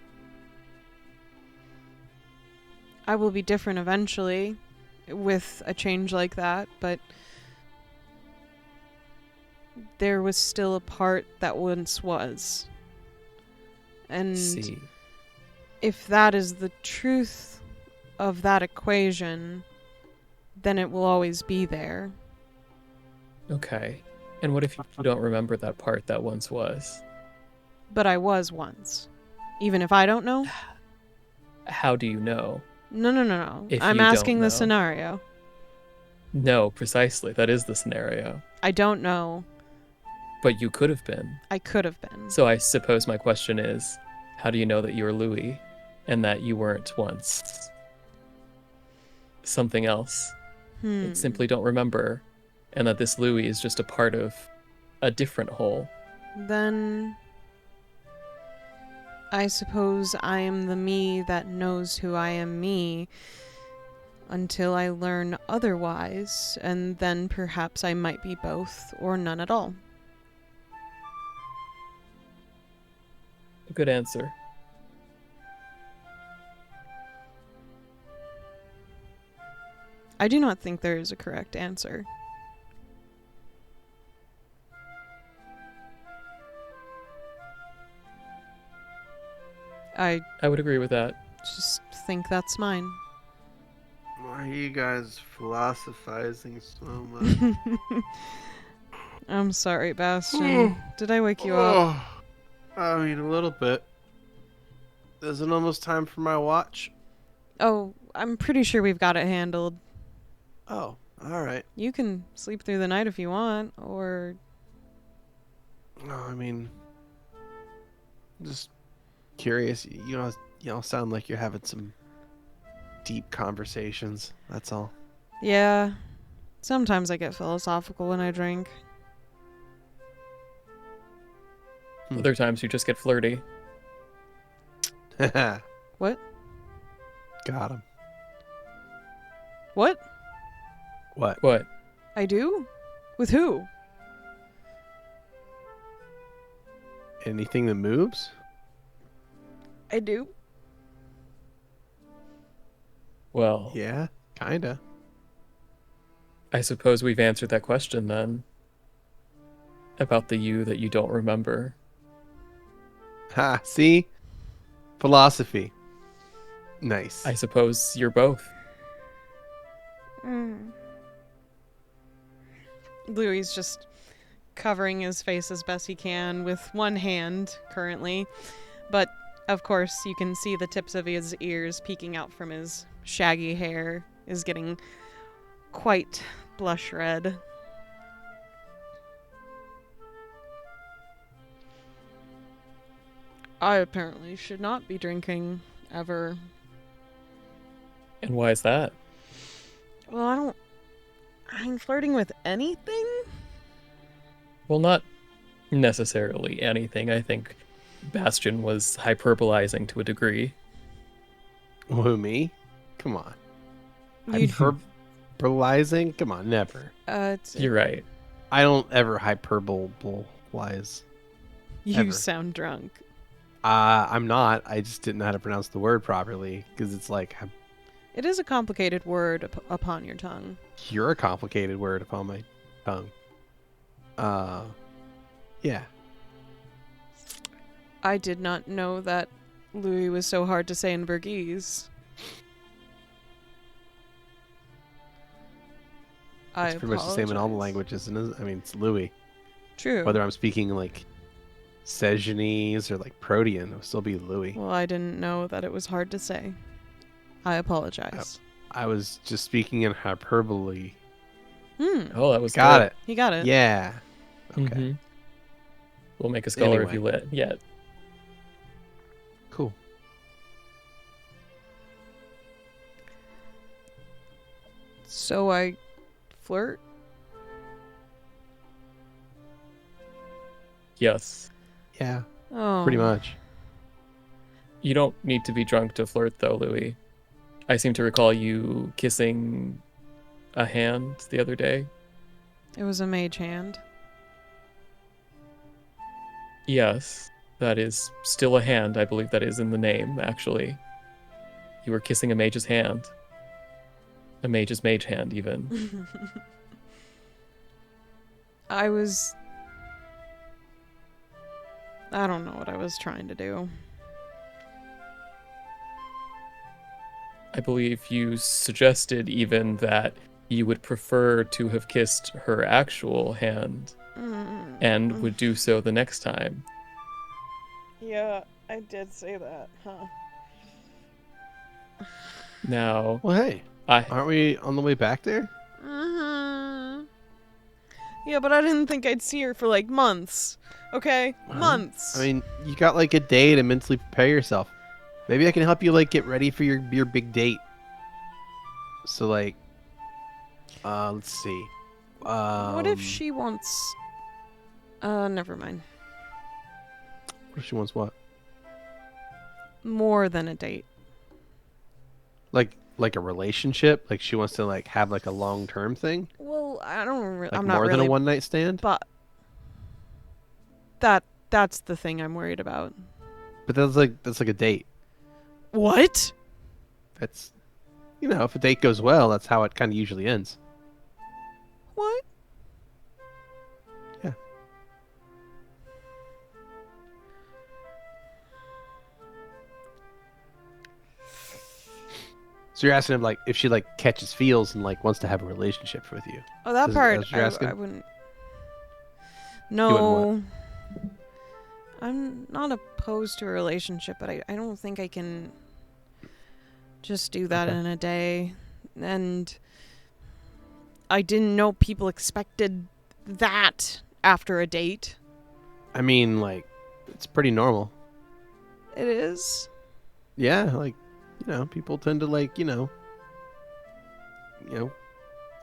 I will be different eventually with a change like that, but there was still a part that once was. And See. if that is the truth of that equation, then it will always be there. Okay. And what if you don't remember that part that once was? But I was once. Even if I don't know? How do you know? No. If I'm you don't asking the know. scenario. No, precisely. That is the scenario. I don't know. But you could have been. I could have been. So I suppose my question is, how do you know that you're Louie and that you weren't once something else? You simply don't remember, and that this Louie is just a part of a different whole. Then I suppose I am the me that knows who I am me until I learn otherwise, and then perhaps I might be both or none at all. A good answer. I do not think there is a correct answer. I I would agree with that. just think that's mine. Why are you guys philosophizing so much? I'm sorry, Bastion. Did I wake you up? I mean, a little bit. Is it almost time for my watch? Oh, I'm pretty sure we've got it handled. Oh, alright. You can sleep through the night if you want, or... Oh, I mean, just curious. You all sound like you're having some deep conversations. That's all. Yeah. Sometimes I get philosophical when I drink. Other times you just get flirty. What? Got him. What? What? What? I do? With who? Anything that moves? I do. Well, Yeah, kinda. I suppose we've answered that question then. About the you that you don't remember. Ha, see? Philosophy. Nice. I suppose you're both. Louie's just covering his face as best he can with one hand currently. But, of course, you can see the tips of his ears peeking out from his shaggy hair is getting quite blush red. I apparently should not be drinking ever. And why is that? Well, I'm flirting with anything? Well, not necessarily anything. I think Bastion was hyperbolizing to a degree. Who, me? Come on. You- Hyperbolizing? Come on, never. You're right. I don't ever hyperbolize. You ever. sound drunk. I'm not. I just didn't know how to pronounce the word properly because it's like It is a complicated word upon your tongue. you're a complicated word upon my tongue. Yeah. I did not know that Louie was so hard to say in Burgese. It's pretty much the same in all the languages, isn't it? I mean, it's Louis. True. Whether I'm speaking like Sejanese or like Protean, it'll still be Louis. Well, I didn't know that it was hard to say. I apologize. I was just speaking in hyperbole. Oh, that was Got good. it. He got it. Yeah. Okay. Mhm. We'll make a scholar if Anyway. you let yet. Cool. So I flirt? Yes. Yeah. Oh. Pretty much. You don't need to be drunk to flirt, though, Louis. I seem to recall you kissing a hand the other day. It was a mage hand. Yes, that is still a hand. I believe that is in the name, actually. You were kissing a mage's hand. A mage's mage hand, even. I don't know what I was trying to do. I believe you suggested even that you would prefer to have kissed her actual hand and would do so the next time. Yeah, I did say that, huh? Now, Well, hey, I aren't we on the way back there? Yeah, but I didn't think I'd see her for like months. Okay? Well, Months. I mean, you got like a day to mentally prepare yourself. Maybe I can help you like get ready for your big date. So like, let's see. What if she wants... never mind. What if she wants what? More than a date. Like a relationship? Like she wants to like have like a long-term thing? Well, I don't really... Like I'm not more than really... a one-night stand? But... That's the thing I'm worried about. But that's like a date. What? That's, if a date goes well, that's how it kind of usually ends. What? Yeah. So you're asking him like if she like catches feels and like wants to have a relationship with you. Oh, that Is- part, that's what you're asking? I wouldn't... wouldn't No. I'm not opposed to a relationship, but I don't think I can just do that Okay. in a day. And I didn't know people expected that after a date. I mean, like, it's pretty normal. It is. Yeah, like, people tend to like,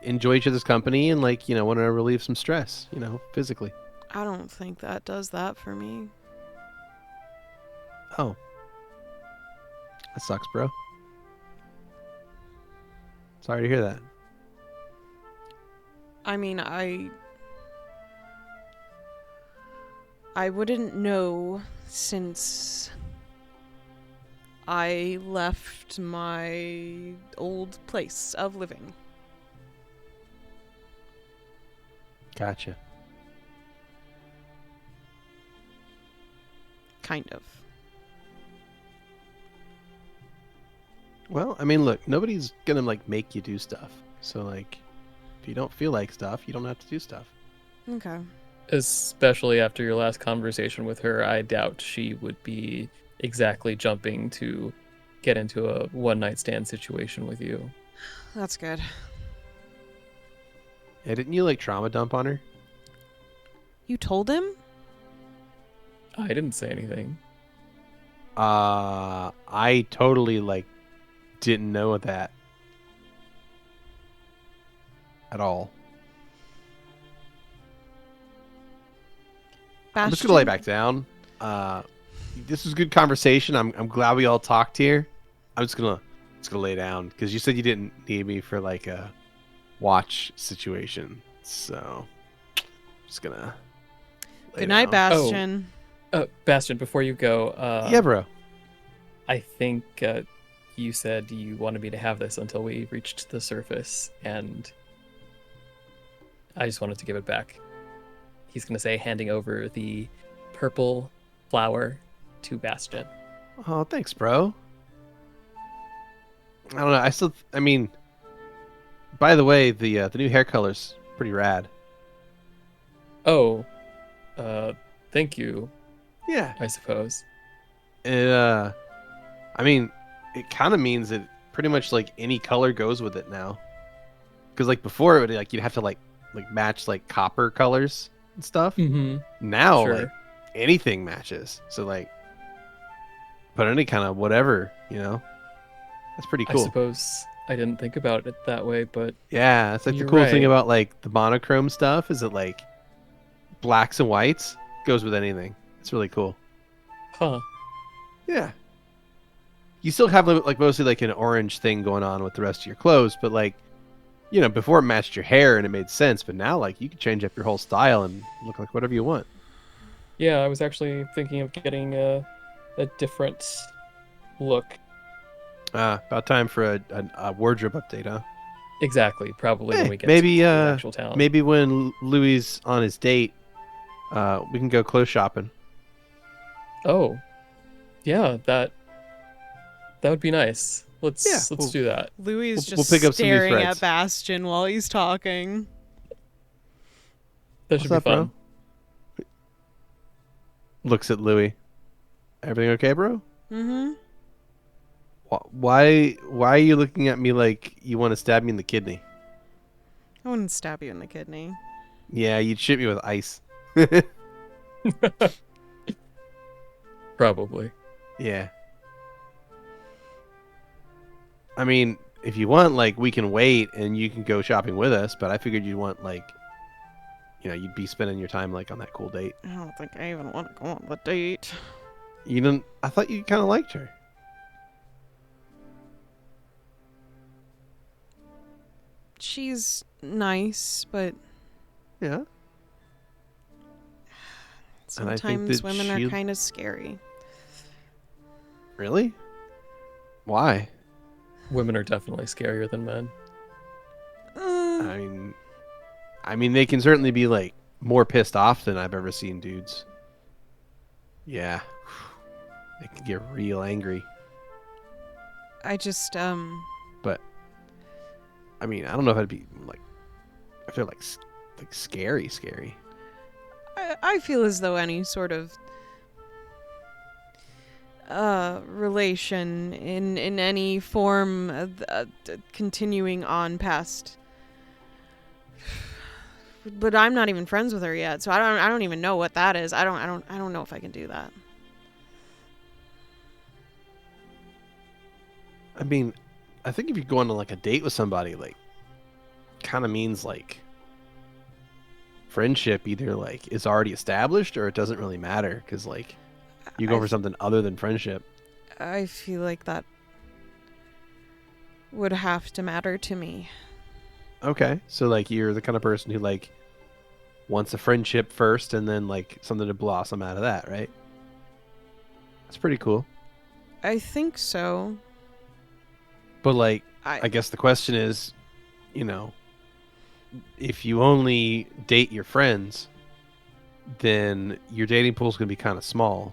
enjoy each other's company and like, want to relieve some stress, physically. I don't think that does that for me. Oh. That sucks, bro. Sorry to hear that. I mean, I wouldn't know since I left my old place of living. Gotcha. Kind of. Well, I mean, look, nobody's gonna like make you do stuff. So like, if you don't feel like stuff, you don't have to do stuff. Okay. especially after your last conversation with her, I doubt she would be exactly jumping to get into a one-night stand situation with you. That's good. Yeah, didn't you like trauma dump on her? You told him? I didn't say anything. I totally like didn't know that at all. I'm just gonna lay back down. This was good conversation. I'm glad we all talked here. I'm just gonna lay down because you said you didn't need me for like a watch situation. So just gonna lay Good night, down. Bastion. Bastion, before you go, Yeah, bro. I think you said you wanted me to have this until we reached the surface, and I just wanted to give it back. He's going to say, handing over the purple flower to Bastion. Oh, thanks, bro. I don't know. I mean, by the way, the new hair color's pretty rad. Oh, thank you, Yeah. I suppose. I mean, it kind of means that pretty much like any color goes with it now. Because like before, it would like you'd have to like match like copper colors and stuff. Mm-hmm. Now Sure. like anything matches. So like, put any kind of whatever, That's pretty I cool. suppose I didn't think about it that way, but Yeah, it's like You're the cool thing right. about like the monochrome stuff is that like blacks and whites goes with anything. It's really cool. huh. Yeah. You still have like mostly like an orange thing going on with the rest of your clothes, but like, before it matched your hair and it made sense, but now like you can change up your whole style and look like whatever you want. Yeah, I was actually thinking of getting a different look. About time for a wardrobe update, huh? Exactly, probably Hey, when we get maybe, to the actual town. Maybe when Louie's on his date, we can go clothes shopping. Oh, yeah, that would be nice. Let's we'll- do that. Louis is We'll just pick up some new staring threads. at Bastion while he's talking. That What's should be up, fun. bro? Looks at Louis. Everything okay, bro? Mm-hmm. Why are you looking at me like you want to stab me in the kidney? I wouldn't stab you in the kidney. Yeah, you'd shoot me with ice. Probably. Yeah. I mean, if you want, like, we can wait and you can go shopping with us, but I figured you'd want, like, you'd be spending your time, like, on that cool date. I don't think I even want to go on the date. You didn't... I thought you kind of liked her. She's nice, but Yeah. And I think sometimes that women she- are kind of scary. Really? Why? Women are definitely scarier than men. I mean, they can certainly be, like, more pissed off than I've ever seen dudes. Yeah. They can get real angry. I just, But, I mean, I don't know if I'd be, like... I feel like scary. I feel as though any sort of relation in any form continuing on past, but I'm not even friends with her yet, so I don't even know what that is. I don't know if I can do that. I mean, I think if you go on like a date with somebody, like, kind of means like friendship either like is already established or it doesn't really matter because like you go for something other than friendship. I feel like that would have to matter to me. Okay, so like you're the kind of person who like wants a friendship first and then like something to blossom out of that, right? That's pretty cool. I think so. But like, I guess the question is, if you only date your friends, then your dating pool's gonna be kind of small.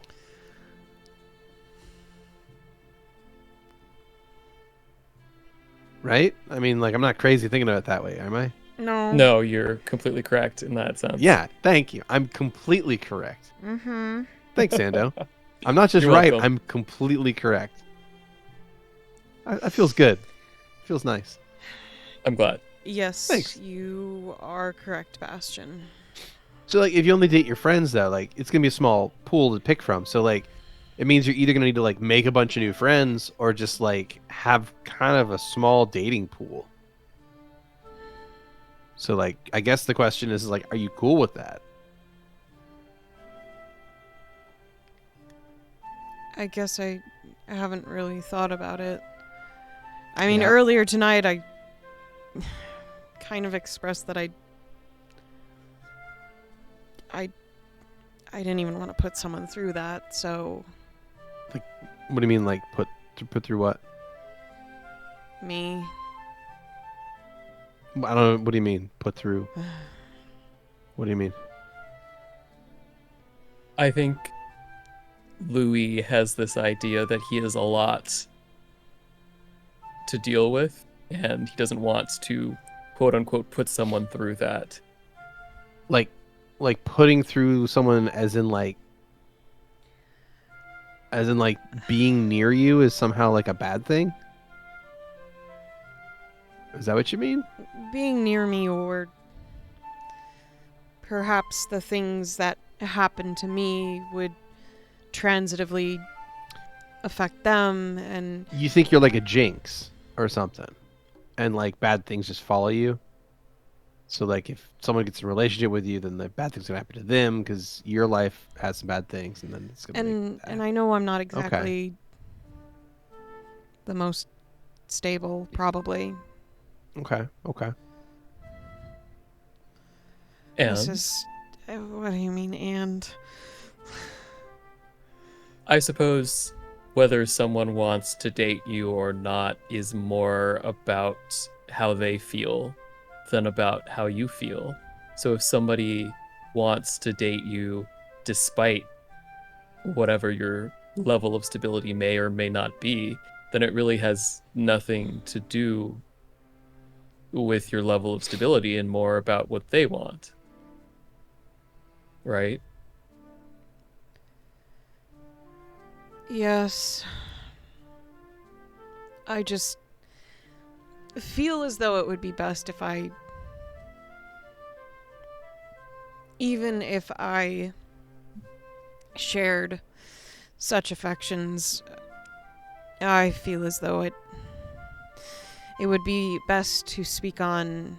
Right? I mean, like, I'm not crazy thinking of it that way, am I? No, you're completely correct in that sense. Yeah, thank you. I'm completely correct. Mm-hmm. Thanks, Sando. I'm not just You're right, welcome. I'm completely correct. That feels good. Feels nice. I'm glad. Yes, Thanks. you are correct, Bastion. So, like, if you only date your friends, though, like, it's going to be a small pool to pick from. So, like, it means you're either going to need to, like, make a bunch of new friends or just, like, have kind of a small dating pool. So, like, I guess the question is, like, are you cool with that? I guess I haven't really thought about it. I mean, Yeah. earlier tonight I kind of expressed that I didn't even want to put someone through that, so What do you mean, like, put through what? me. I don't know. What do you mean, put through? What do you mean? I think Louie has this idea that he has a lot to deal with, and he doesn't want to, quote unquote, put someone through that. Like putting through someone as in like being near you is somehow like a bad thing? Is that what you mean? Being near me, or perhaps the things that happen to me would transitively affect them, and You think you're like a jinx or something, and like bad things just follow you? So like if someone gets in a relationship with you, then the bad things gonna happen to them because your life has some bad things, and then it's gonna make and I know I'm not exactly the most stable, probably. Okay. This And is what do you mean, and I suppose whether someone wants to date you or not is more about how they feel than about how you feel. So if somebody wants to date you despite whatever your level of stability may or may not be, then it really has nothing to do with your level of stability and more about what they want. Right? Yes. I just feel as though it would be best if even if I shared such affections, I feel as though it would be best to speak on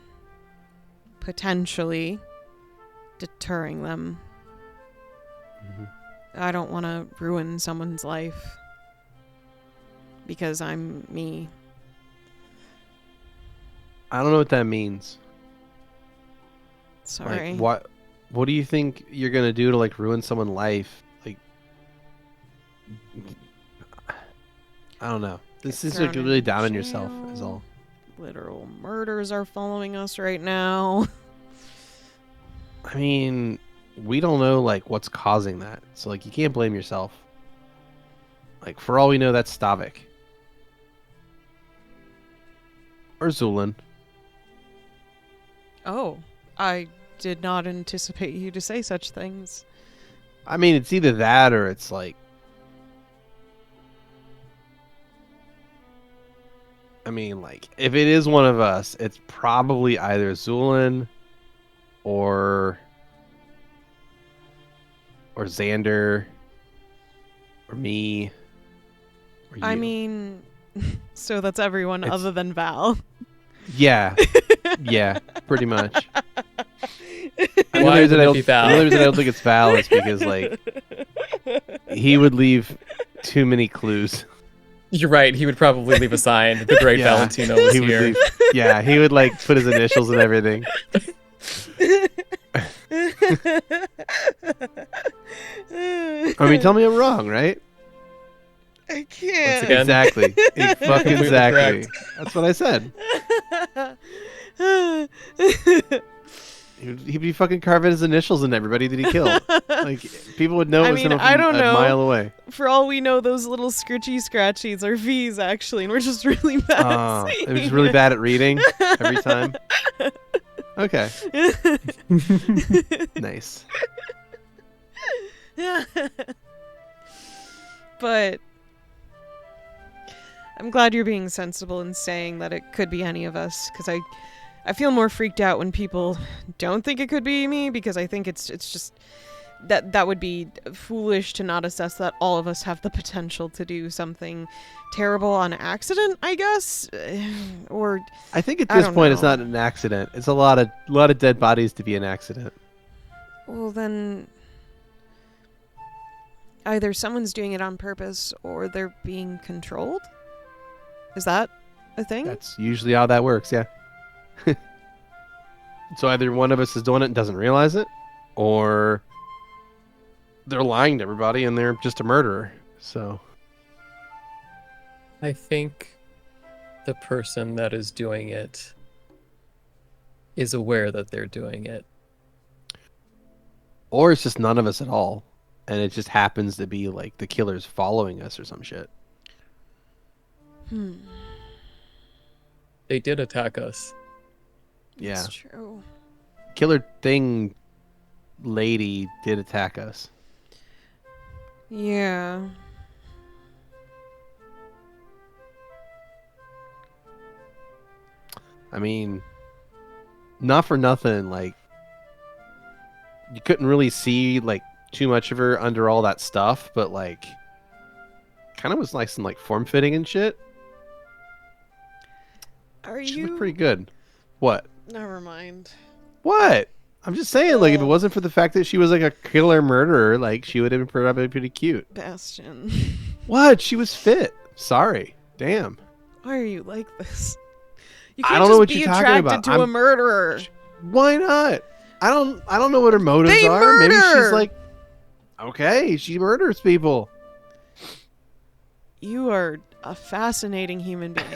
potentially deterring them. Mm-hmm. I don't want to ruin someone's life because I'm me. I don't know what that means. Sorry. Like, what do you think you're gonna do to like ruin someone's life? Like, I don't know. This is like thrown really in down on yourself, is jail. all. Literal murders are following us right now. I mean, we don't know like what's causing that, so like you can't blame yourself. Like for all we know, that's Stavik or Zulin. Oh, I did not anticipate you to say such things. I mean, it's either that or it's like. I mean, like, if it is one of us, it's probably either Zulin or Xander or me or you. I mean, so that's everyone It's- other than Val. Yeah. Yeah, pretty much. Why would it be Val? The only reason I don't think it's Val is because, like, he would leave too many clues. You're right. He would probably leave a sign. The great Yeah, Valentino was he would here. leave, yeah, he would, like, put his initials and everything. I mean, tell me I'm wrong, right? I can't. Once again. Exactly. Fucking Completely exactly. correct. That's what I said. He'd be fucking carving his initials in everybody that he killed. Like, people would know it I was mean, him I from don't a know. mile away. For all we know, those little scratchies are V's actually, and we're just really bad at It seeing was just really bad at reading every time. Okay. Nice. But I'm glad you're being sensible and saying that it could be any of us, because I feel more freaked out when people don't think it could be me, because I think it's just that would be foolish to not assess that all of us have the potential to do something terrible on accident, I guess. Or I think at I this don't point it's know. not an accident. It's a lot of dead bodies to be an accident. well, then either someone's doing it on purpose or they're being controlled. Is that a thing? That's usually how that works, yeah. So either one of us is doing it and doesn't realize it, or they're lying to everybody and they're just a murderer. So I think the person that is doing it is aware that they're doing it. or it's just none of us at all, and it just happens to be like the killer's following us or some shit. They did attack us. Yeah. That's true. Killer thing lady did attack us. Yeah. I mean, not for nothing, like, you couldn't really see, like, too much of her under all that stuff, but, like, kind of was nice and, like, form-fitting and shit. Are She you? looked pretty good. What? Never mind. What? I'm just saying, like, if it wasn't for the fact that she was, like, a killer murderer, like, she would have been probably pretty cute. Bastion. What? She was fit. Sorry. Damn. Why are you like this? You I can't don't know just what be you're talking attracted about. to a murderer. Why not? I don't know what her motives They are. Maybe she's murder! like, okay, she murders people. You are a fascinating human being.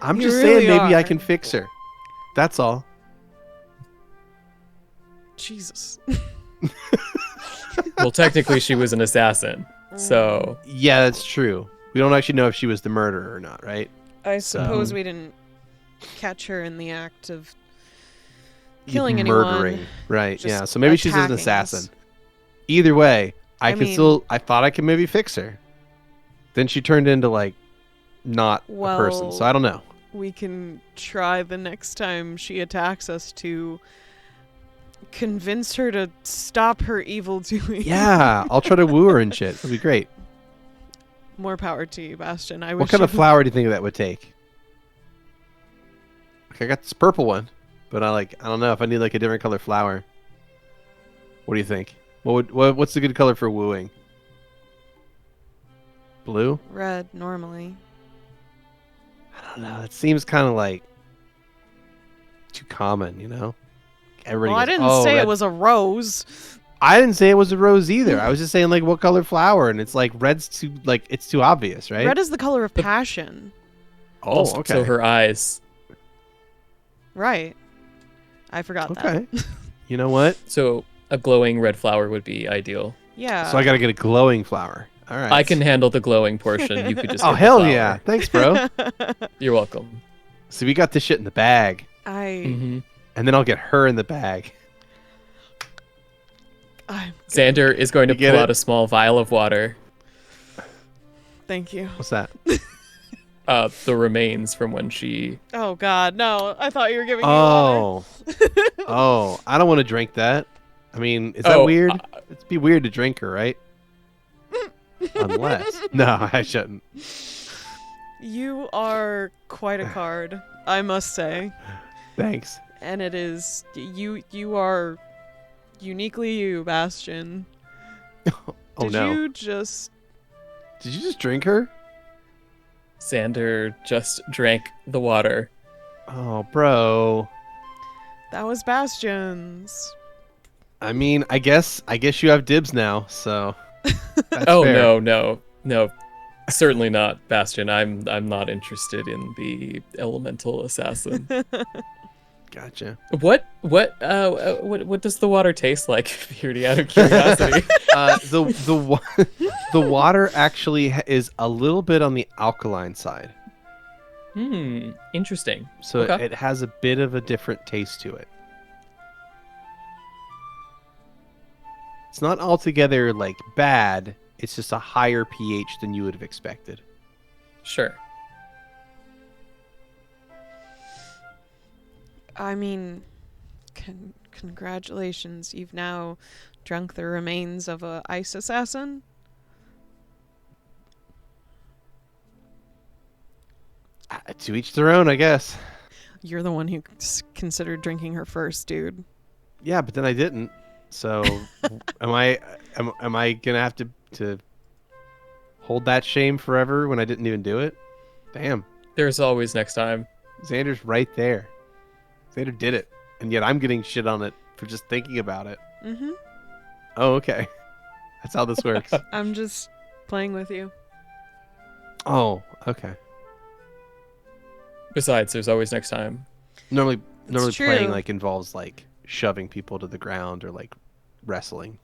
I'm You just really saying maybe I are. can fix her. That's all. Jesus. Well, technically, she was an assassin. So Yeah, that's true. We don't actually know if she was the murderer or not, right? I So- suppose we didn't catch her in the act of killing anyone. Murdering, right? just Yeah. So maybe she's an attacking us. assassin. Either way, I mean- I thought I could maybe fix her. Then she turned into like not a person. So I don't know. We can try the next time she attacks us to convince her to stop her evil doing. Yeah, I'll try to woo her and shit. It'll be great. More power to you, Bastion. I What wish kind you- of flower do you think that would take? Like, I got this purple one, but I don't know if I need like a different color flower. What do you think? What's the good color for wooing? Blue? red normally. I don't know. It seems kind of like too common, you know? Everybody Well, I goes, didn't "Oh, say red." it was a rose. I didn't say it was a rose either. I was just saying like what color flower, and it's like red's too it's too obvious, right? Red is the color of passion. Oh, Also, okay. so her eyes. Right. I forgot that. Okay. You know what? So a glowing red flower would be ideal. Yeah. So I got to get a glowing flower. All right. I can handle the glowing portion. You could just. Oh get the hell flower. yeah! Thanks, bro. You're welcome. So we got this shit in the bag, hmm and then I'll get her in the bag. I'm Xander is going to You get pull it? out a small vial of water. Thank you. What's that? The remains from when she. Oh God, no! I thought you were giving me water. Oh, oh! I don't want to drink that. I mean, is that Oh, weird? It'd be weird to drink her, right? Unless, no, I shouldn't. You are quite a card, I must say. Thanks. And it is you are uniquely you, Bastion. Oh Did no! you just Did you just drink her? Xander just drank the water. Oh, bro. that was Bastion's. I mean, I guess you have dibs now, so. That's Oh fair. no, certainly not, Bastion. I'm not interested in the elemental assassin. Gotcha. What does the water taste like, Beardy? Out of curiosity. The water actually is a little bit on the alkaline side, Interesting. so Okay. it has a bit of a different taste to it. It's not altogether like bad. It's just a higher pH than you would have expected. Sure. I mean, congratulations. You've now drunk the remains of a ice assassin. To each their own, I guess. You're the one who considered drinking her first, dude. Yeah, but then I didn't. So, am I gonna have to hold that shame forever when I didn't even do it? Damn, There's always next time. Xander's right there. Xander did it, and yet I'm getting shit on it for just thinking about it. Mm-hmm. Oh, okay. That's how this works. I'm just playing with you. Oh, okay. Besides, there's always next time. Normally true. playing like involves like shoving people to the ground or like wrestling.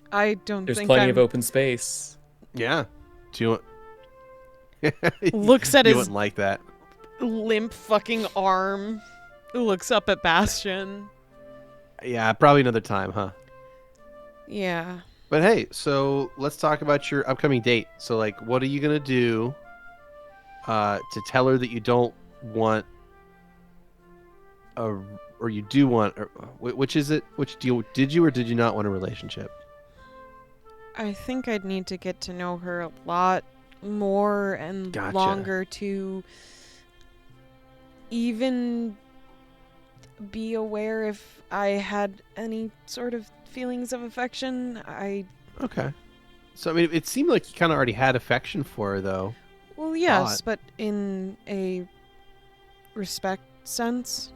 I don't There's think plenty I'm... of open space. Yeah. Do you want? Looks at you his wouldn't like that. limp fucking arm. Looks up at Bastion. Yeah, probably another time, huh? Yeah. But hey, so let's talk about your upcoming date. So like, what are you gonna do to tell her that you don't want a, or you do want, or, which is it? Which do you, did you or did you not want a relationship? I think I'd need to get to know her a lot more and Gotcha. longer to even be aware if I had any sort of feelings of affection. Okay. So I mean, it seemed like you kind of already had affection for her, though. Well, yes, Thought. but in a respect sense.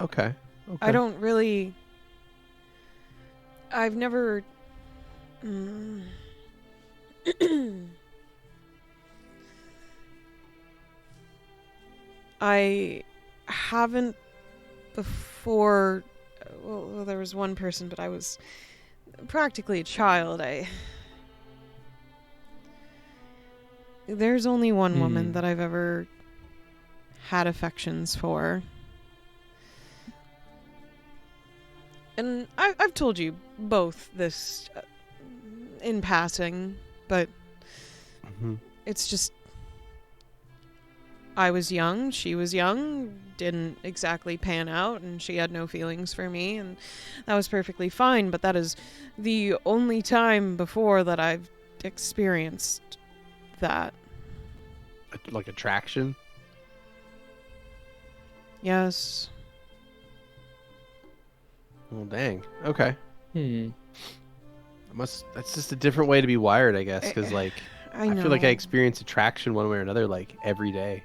Okay. I don't really... I've never... I haven't before... Well, there was one person, but I was practically a child. There's only one woman that I've ever had affections for. And I've told you both this in passing, but it's just, I was young, she was young, didn't exactly pan out, and she had no feelings for me, and that was perfectly fine, but that is the only time before that I've experienced that. Like attraction? Yes. Well, dang. Okay. Hmm. That's just a different way to be wired, I guess, because like I I know. feel like I experience attraction one way or another like every day.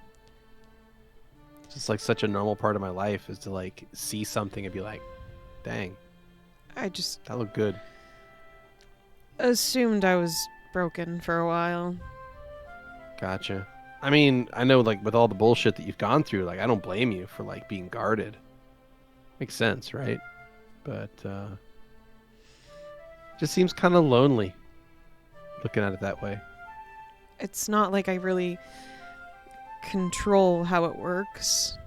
It's just like such a normal part of my life is to like see something and be like, dang, I just that looked good. assumed I was broken for a while. Gotcha. I mean, I know like with all the bullshit that you've gone through, like I don't blame you for like being guarded. Makes sense, right? But just seems kind of lonely looking at it that way. It's not like I really control how it works.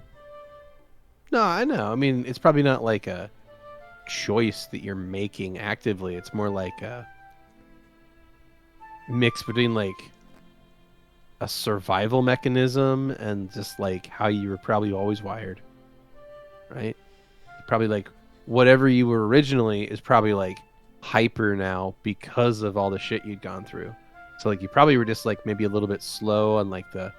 No, I know. I mean, it's probably not like a choice that you're making actively. It's more like a mix between like a survival mechanism and just like how you were probably always wired, right? Probably like whatever you were originally is probably like hyper now because of all the shit you'd gone through. So like you probably were just like maybe a little bit slow on like the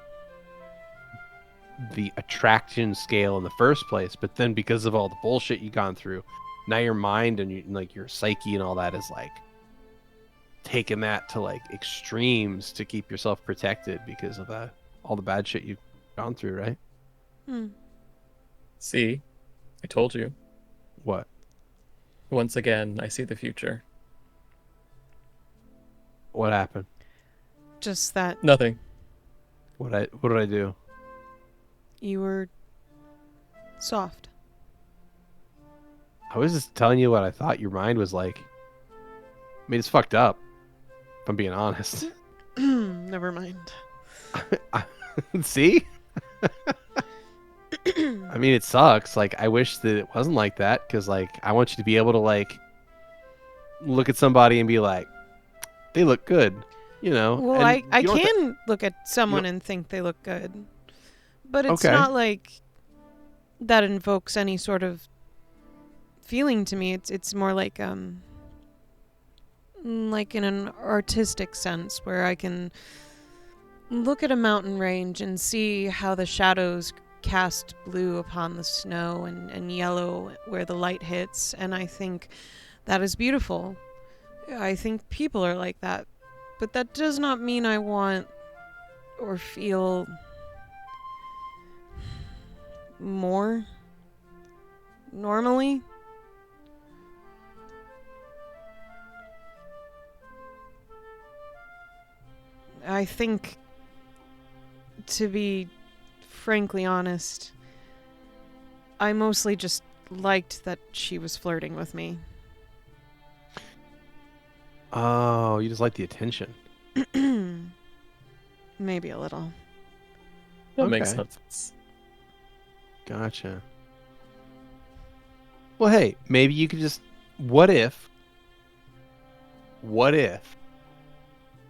attraction scale in the first place, but then because of all the bullshit you've gone through, now your mind and like your psyche and all that is like taking that to like extremes to keep yourself protected because of all the bad shit you've gone through, right? See, I told you. What? Once again, I see the future. What happened? Just that Nothing. What did I do? you were soft. I was just telling you what I thought your mind was like. I mean, it's fucked up, if I'm being honest. Never mind. See? I mean, it sucks. Like, I wish that it wasn't like that, because, like, I want you to be able to, like, look at somebody and be like, they look good, you know? Well, And I you don't have to- can look at someone and think they look good. But it's Okay. not like that invokes any sort of feeling to me. It's more like in an artistic sense where I can look at a mountain range and see how the shadows cast blue upon the snow and yellow where the light hits, and I think that is beautiful. I think people are like that, but that does not mean I want or feel more normally. I think, to be frankly honest, I mostly just liked that she was flirting with me. Oh, you just like the attention. Maybe a little. That makes Okay. sense. Gotcha. Well, hey, maybe you could just... What if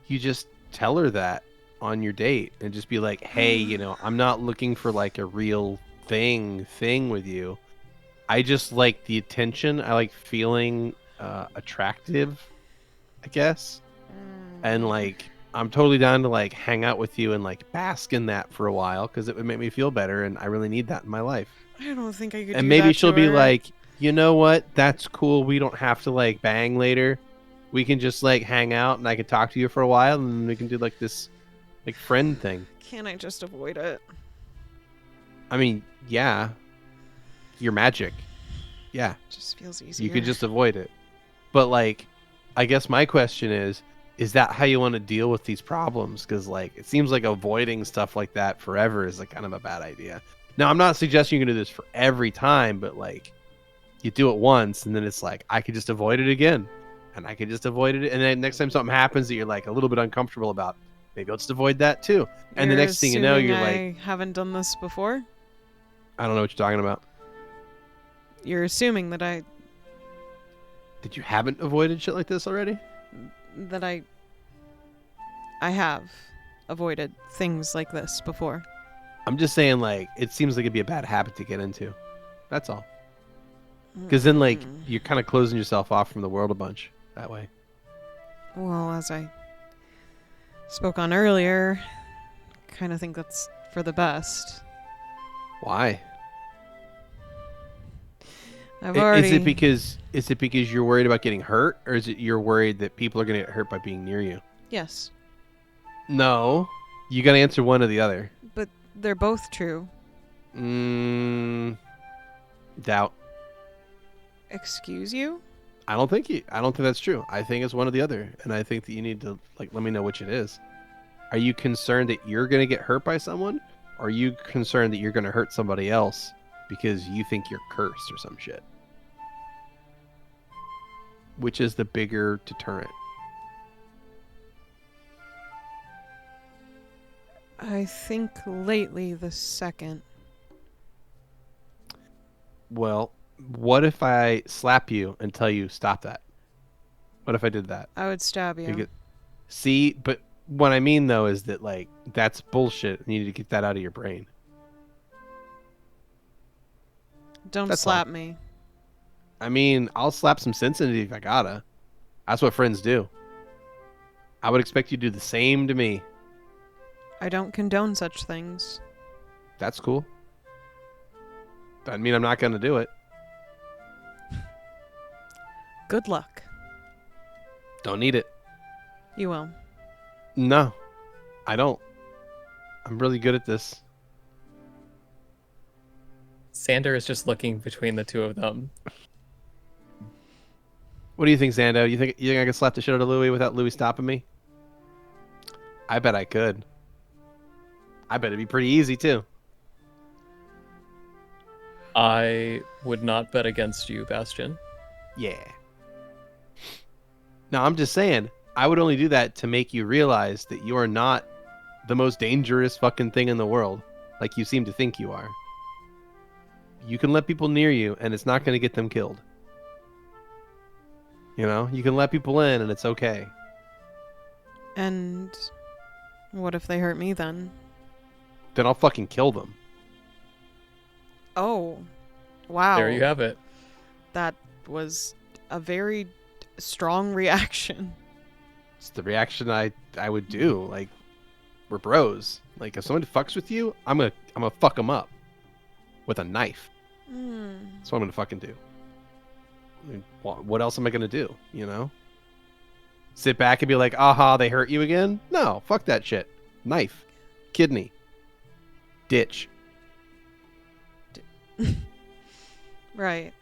you just tell her that on your date and just be like, hey, you know, I'm not looking for like a real thing with you. I just like the attention. I like feeling attractive, I guess. And like, I'm totally down to like hang out with you and like bask in that for a while because it would make me feel better, and I really need that in my life. I don't think I could. And do maybe that she'll to be her. like, you know what? That's cool. We don't have to like bang later. We can just like hang out, and I can talk to you for a while, and then we can do like this like friend thing. Can't I just avoid it? I mean, yeah, you're magic. Yeah, It just feels easier. you could just avoid it. But like, I guess my question is that how you want to deal with these problems? Because like, it seems like avoiding stuff like that forever is like kind of a bad idea. Now, I'm not suggesting you can do this for every time, but like, you do it once, and then it's like I could just avoid it again, and I could just avoid it. And then next time something happens that you're like a little bit uncomfortable about, maybe I'll just avoid that too. And the You're next thing you know, assuming you're I like, haven't done this before. I don't know what you're talking about. You're assuming that Did you haven't avoided shit like this already? I have avoided things like this before. I'm just saying, like, it seems like it'd be a bad habit to get into. That's all. Because then, like, you're kind of closing yourself off from the world a bunch that way. Well, as I spoke on earlier, kind of think that's for the best. Why? I've already. Is it because you're worried about getting hurt, or is it you're worried that people are gonna get hurt by being near you? Yes, No, you gotta answer one or the other. but they're both true. Doubt. Excuse you? I don't think that's true. I think it's one or the other, and I think that you need to let me know which it is. Are you concerned that you're gonna get hurt by someone, or are you concerned that you're gonna hurt somebody else because you think you're cursed or some shit? Which is the bigger deterrent? I think lately the second. Well, what if I slap you and tell you stop that? What if I did that? I would stab you. See, but what I mean though is that like that's bullshit. You need to get that out of your brain. Don't That's slap all. me. I mean, I'll slap some sense into you if I gotta. That's what friends do. I would expect you to do the same to me. I don't condone such things. That's cool. Doesn't mean I'm not gonna do it. Good luck. Don't need it. You will. No, I don't. I'm really good at this. Xander is just looking between the two of them. What do you think, Xando? You think I could slap the shit out of Louie without Louie stopping me? I bet I could. I bet it'd be pretty easy too. I would not bet against you, Bastion. Yeah. No, I'm just saying, I would only do that to make you realize that you are not the most dangerous fucking thing in the world, like you seem to think you are. You can let people near you, and it's not going to get them killed. You know, you can let people in, and it's okay. And what if they hurt me then? Then I'll fucking kill them. Oh. Wow. There you have it. That was a very strong reaction. It's the reaction I would do. Like, we're bros. Like, if somebody fucks with you, I'm gonna fuck them up with a knife. That's what I'm gonna fucking do. I mean, what else am I gonna do? You know? Sit back and be like, aha, they hurt you again? No, fuck that shit. Knife, kidney, ditch. Right.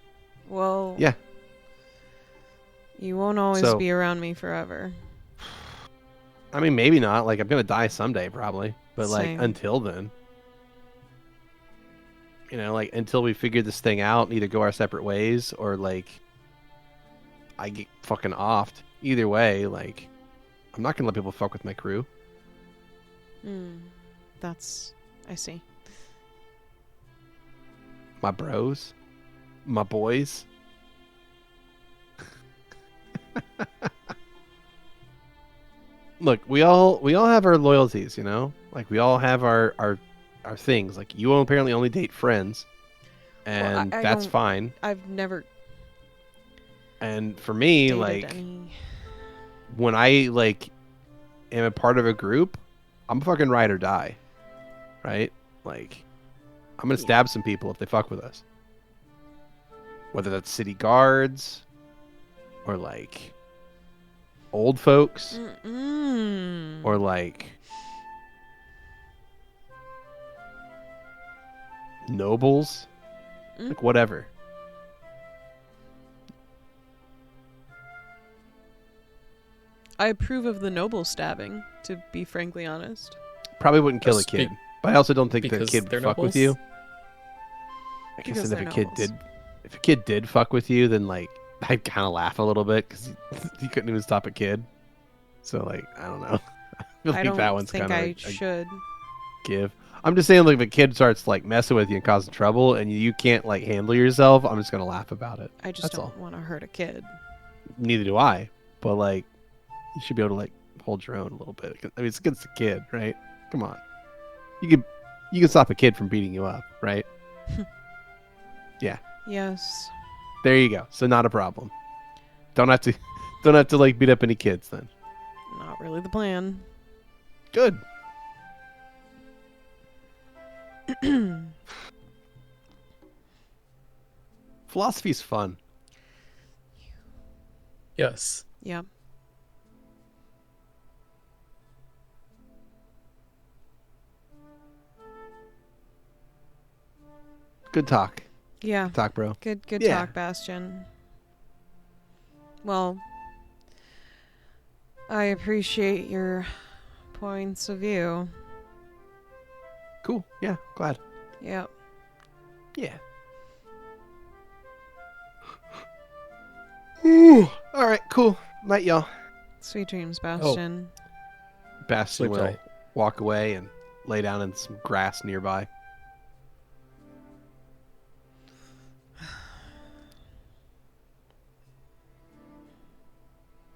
Well. Yeah. You won't always So- be around me forever. I mean, maybe not. Like, I'm gonna die someday, probably. But like, Same. until then, you know, like until we figure this thing out and either go our separate ways or like I get fucking offed. Either way, like, I'm not gonna let people fuck with my crew. That's. I see. My bros, my boys. Look, we all have our loyalties, you know? Like we all have our things. Like you apparently only date friends. And I that's don't- fine. I've never And for me, dated like any. when I like am a part of a group, I'm fucking ride or die. Right? Like I'm gonna stab some people if they fuck with us. Whether that's city guards or like old folks or like nobles, like whatever. I approve of the noble stabbing, to be frankly honest. Probably wouldn't kill a Just kid, but I also don't think the because kid they're would fuck with nobles? you. I guess Because that they're if nobles. a kid did fuck with you, then like I'd kind of laugh a little bit because he couldn't even stop a kid. So like, I don't know. I feel I like don't that one's think kind of I should. give. I'm just saying, like, if a kid starts like messing with you and causing trouble, and you can't like handle yourself, I'm just gonna laugh about it. I just That's don't all. want to hurt a kid. Neither do I. But like, you should be able to like hold your own a little bit. I mean, it's against a kid, right? Come on. You can stop a kid from beating you up, right? Yeah. Yes. There you go. So not a problem. Don't have to don't have to like beat up any kids then. Not really the plan. Good. Philosophy's fun. Yes. Yeah. Good talk. Yeah. Good talk, bro. Good Yeah. talk, Bastion. Well, I appreciate your points of view. Cool. Yeah, glad. Yep. Yeah. Ooh. All right, cool. Night, y'all. Sweet dreams, Bastion. Bastion Sleep will tight. walk away and lay down in some grass nearby.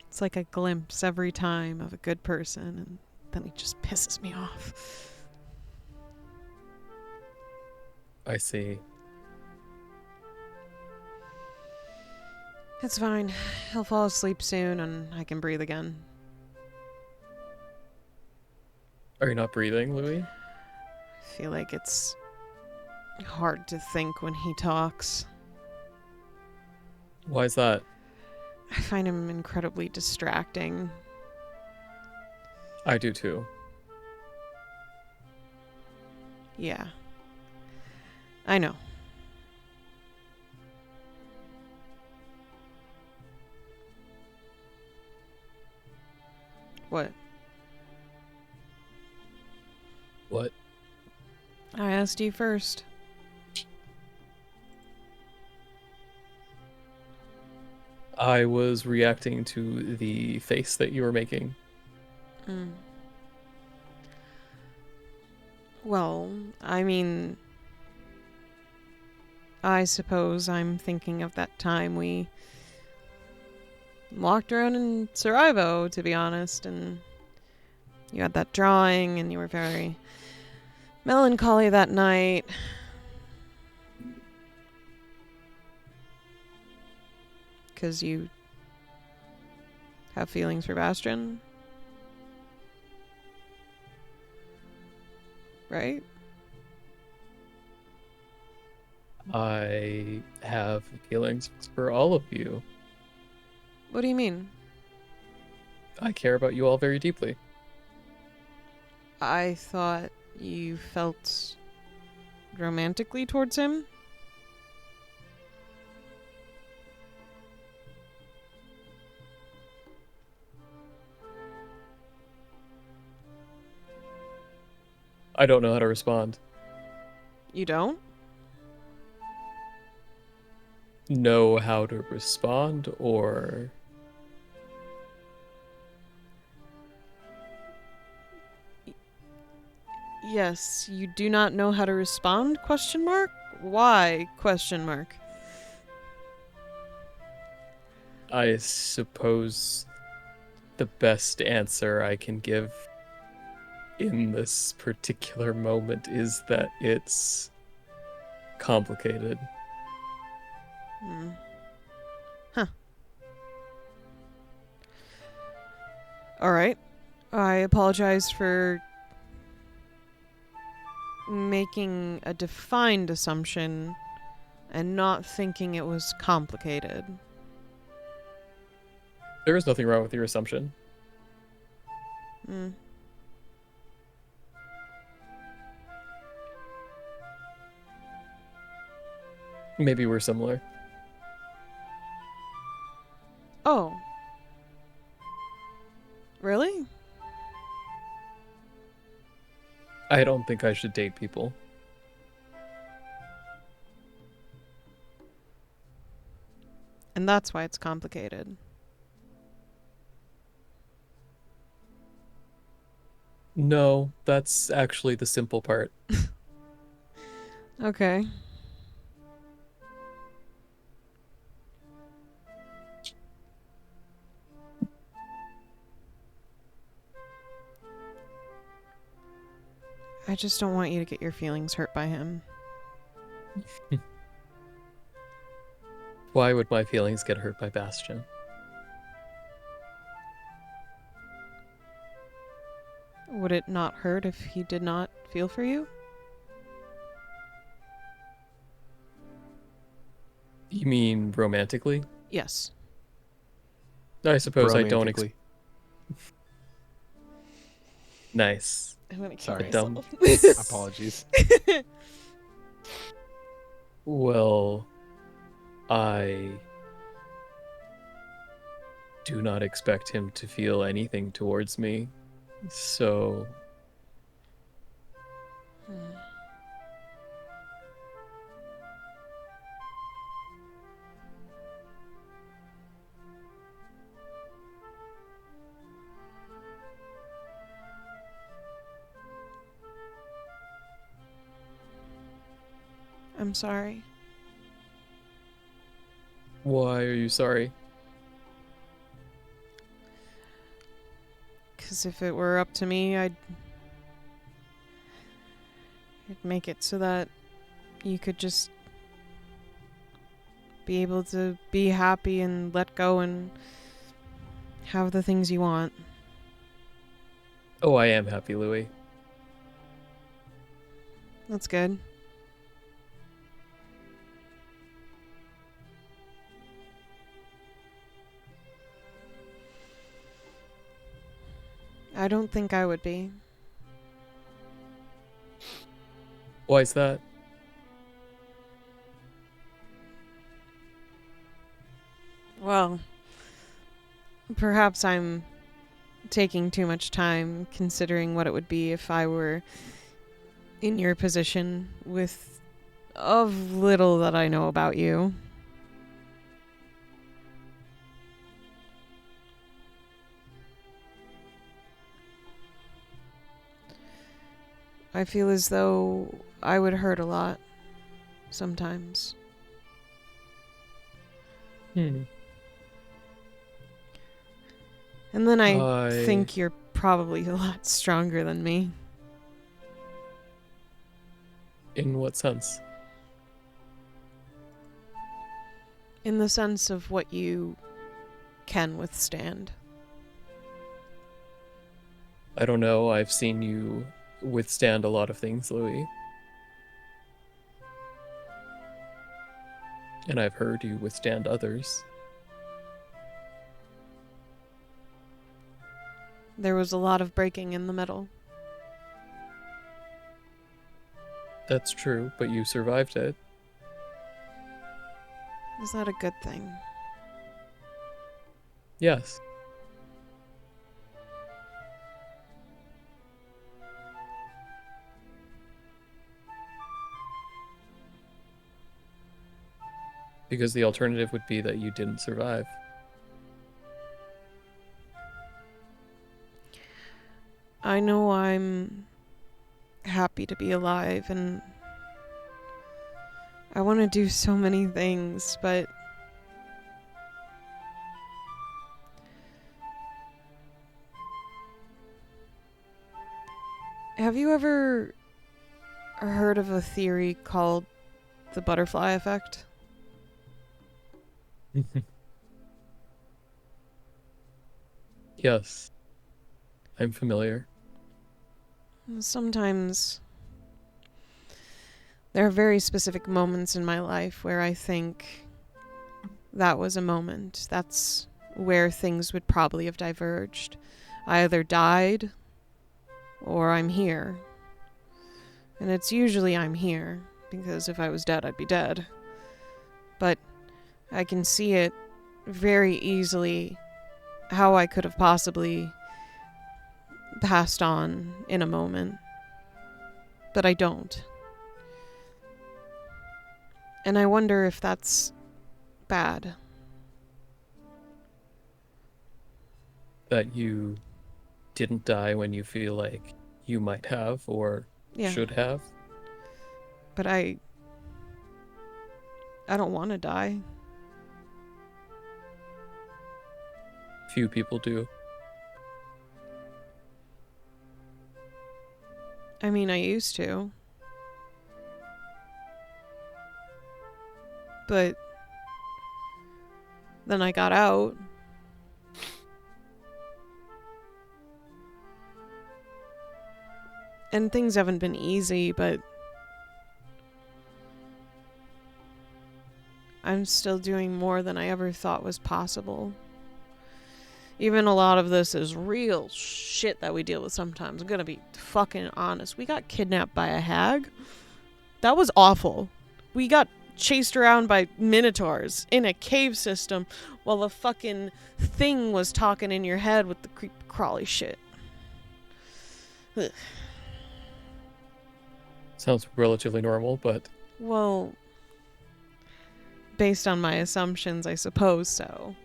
It's like a glimpse every time of a good person, and then he just pisses me off. I see. It's fine. He'll fall asleep soon, and I can breathe again. Are you not breathing, Louie? I feel like it's hard to think when he talks. Why is that? I find him incredibly distracting. I do too. Yeah. I know. What? What? I asked you first. I was reacting to the face that you were making. Mm. Well, I mean, I suppose I'm thinking of that time we walked around in Sarajevo, to be honest, and you had that drawing and you were very melancholy that night. Because you have feelings for Bastion? Right? I have feelings for all of you. What do you mean? I care about you all very deeply. I thought you felt romantically towards him? I don't know how to respond. You don't? Know how to respond, or Yes, you do not know how to respond? Question mark? Why? Question mark. I suppose the best answer I can give in this particular moment is that it's complicated. Hmm. Huh. Alright. I apologize for making a defined assumption and not thinking it was complicated. There is nothing wrong with your assumption. Hmm. Maybe we're similar. Oh. Really? I don't think I should date people. And And that's why it's complicated. No, that's actually the simple part. Okay. I just don't want you to get your feelings hurt by him. Why would my feelings get hurt by Bastion? Would it not hurt if he did not feel for you? You mean romantically? Yes. I suppose I don't. Bromantically. Nice. I'm gonna kill Sorry. Dumb. myself. Apologies. Well, I do not expect him to feel anything towards me, so I'm sorry. why are you sorry? Because if it were up to me, I'd make it so that you could just be able to be happy and let go and have the things you want. Oh, I am happy, Louie. That's good. I don't think I would be. Why is that? Well, perhaps I'm taking too much time considering what it would be if I were in your position with of little that I know about you. I feel as though I would hurt a lot sometimes. And then I think you're probably a lot stronger than me. In what sense? In the sense of what you can withstand. I don't know. I've seen you withstand a lot of things, Louie. And I've heard you withstand others. There was a lot of breaking in the middle. That's true, but you survived it. Is that a good thing? Yes. Because the alternative would be that you didn't survive. I know I'm happy to be alive and I want to do so many things, but have you ever heard of a theory called the butterfly effect? Yes. I'm familiar. Sometimes there are very specific moments in my life where I think that was a moment. That's where things would probably have diverged. I either died or I'm here. And it's usually I'm here, because if I was dead, I'd be dead. But I can see it very easily how I could have possibly passed on in a moment. But I don't. And I wonder if that's bad. that you didn't die when you feel like you might have or Yeah. should have. But I don't want to die. Few people do. I mean, I used to. But then I got out. And things haven't been easy, but I'm still doing more than I ever thought was possible. Even a lot of this is real shit that we deal with sometimes. I'm gonna be fucking honest. We got kidnapped by a hag. That was awful. We got chased around by minotaurs in a cave system while the fucking thing was talking in your head with the creepy crawly shit. Ugh. Sounds relatively normal, but Well, based on my assumptions, I suppose so.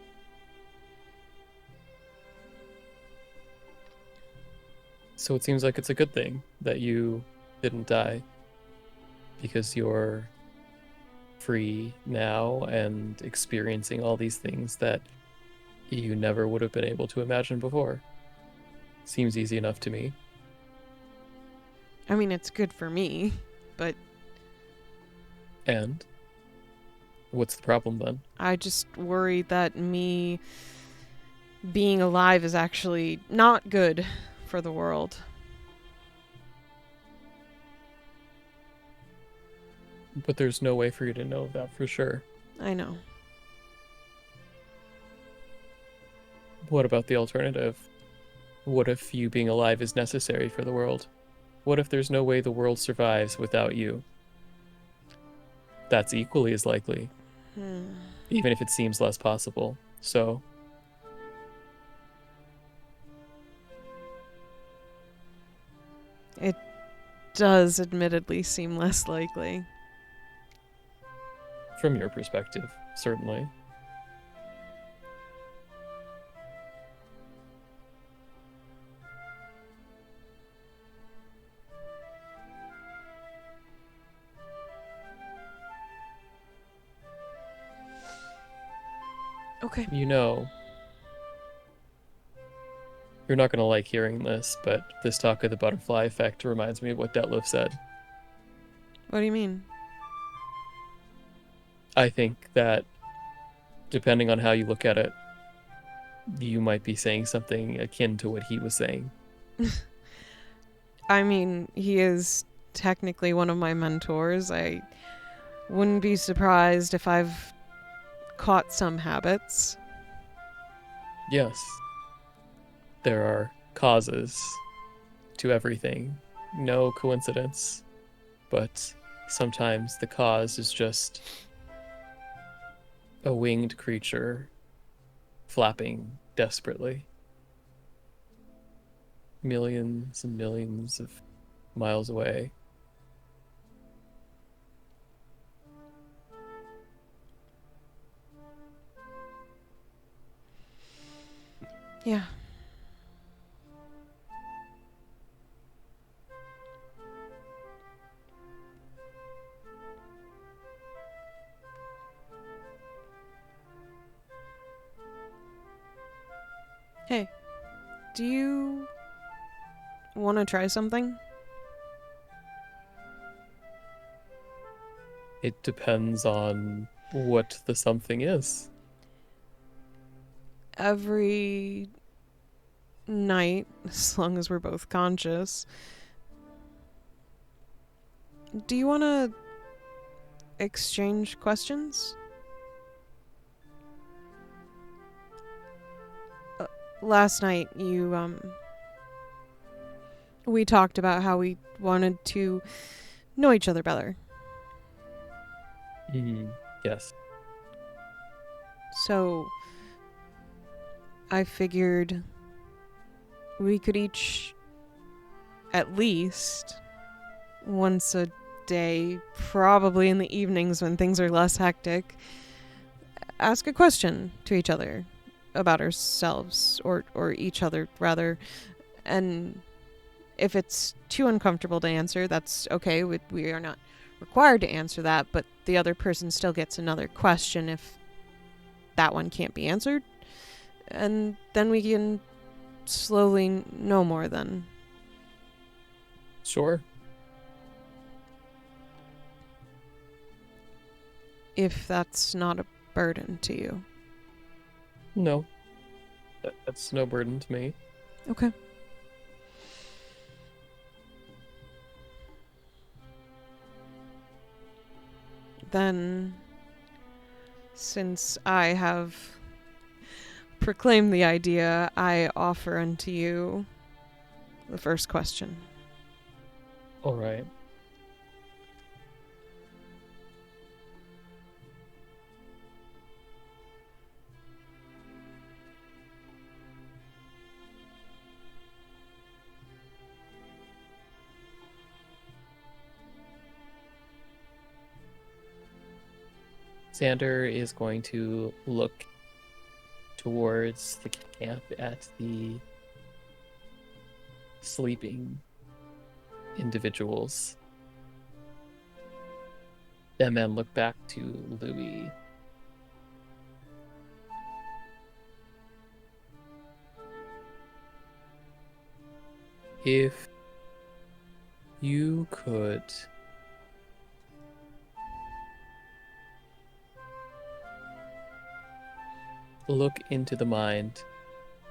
so it seems like it's a good thing that you didn't die because you're free now and experiencing all these things that you never would have been able to imagine before. Seems easy enough to me. I mean, it's good for me, but And what's the problem then? I just worry that me being alive is actually not good for the world. But there's no way for you to know that for sure. I know. What about the alternative? What if you being alive is necessary for the world? What if there's no way the world survives without you? That's equally as likely, even if it seems less possible. So, It does admittedly seem less likely. from your perspective, certainly. Okay. You know, you're not going to like hearing this, but this talk of the butterfly effect reminds me of what Detlef said. What do you mean? I think that depending on how you look at it, you might be saying something akin to what he was saying. I mean, he is technically one of my mentors. I wouldn't be surprised if I've caught some habits. Yes. There are causes to everything. No coincidence. But sometimes the cause is just a winged creature flapping desperately. Millions and millions of miles away. Yeah. Hey, do you want to try something? It depends on what the something is. Every night, as long as we're both conscious, do you want to exchange questions? Last night, we talked about how we wanted to know each other better. Yes. So, I figured we could each, at least once a day, probably in the evenings when things are less hectic, ask a question to each other. about ourselves, or each other, rather. And if it's too uncomfortable to answer, that's okay. We are not required to answer that, but the other person still gets another question if that one can't be answered. And then we can slowly know more then. Sure. If that's not a burden to you. No. That's no burden to me. Okay. Then, since I have proclaimed the idea, I offer unto you the first question. All right. Xander is going to look towards the camp at the sleeping individuals, and then look back to Louie. If you could look into the mind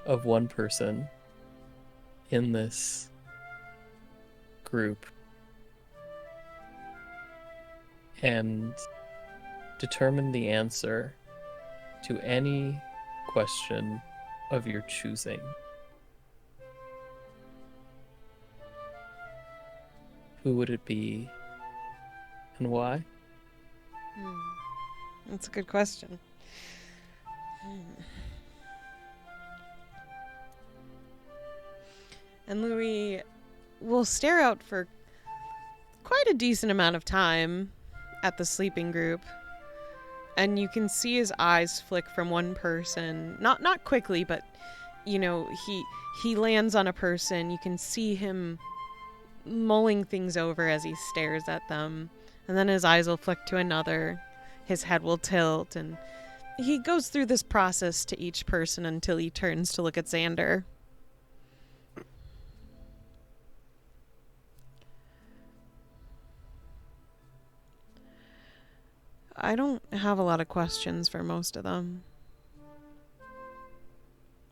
of one person in this group and determine the answer to any question of your choosing, who would it be and why? That's a good question. And Louis will stare out for quite a decent amount of time at the sleeping group. And you can see his eyes flick from one person, not quickly, but you know, he lands on a person. You can see him mulling things over as he stares at them. And then his eyes will flick to another. His head will tilt, and he goes through this process to each person until he turns to look at Xander. I don't have a lot of questions for most of them.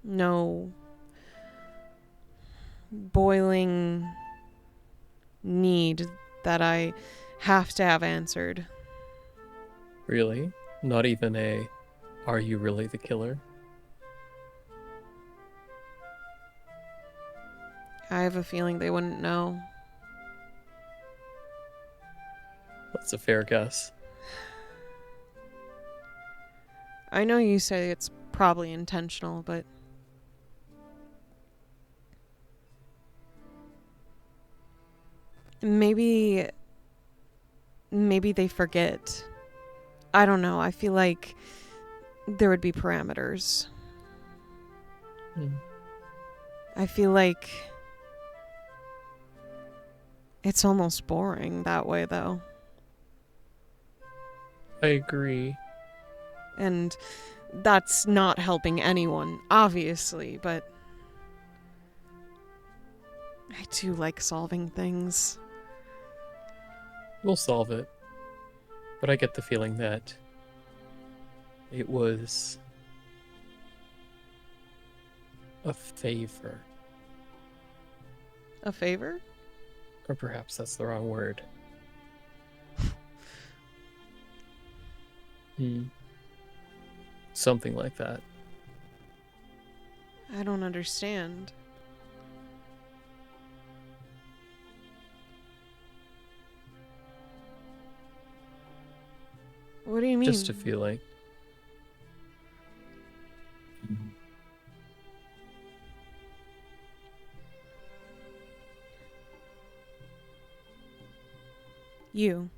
No boiling need that I have to have answered. Really? Not even a, are you really the killer? I have a feeling they wouldn't know. That's a fair guess. I know you say it's probably intentional, but maybe they forget. I don't know. I feel like there would be parameters. I feel like it's almost boring that way, though. I agree. And that's not helping anyone, obviously, but I do like solving things. We'll solve it. But I get the feeling that it was a favor. A favor? Or perhaps that's the wrong word. Something like that. I don't understand. What do you mean? Just a feeling. You.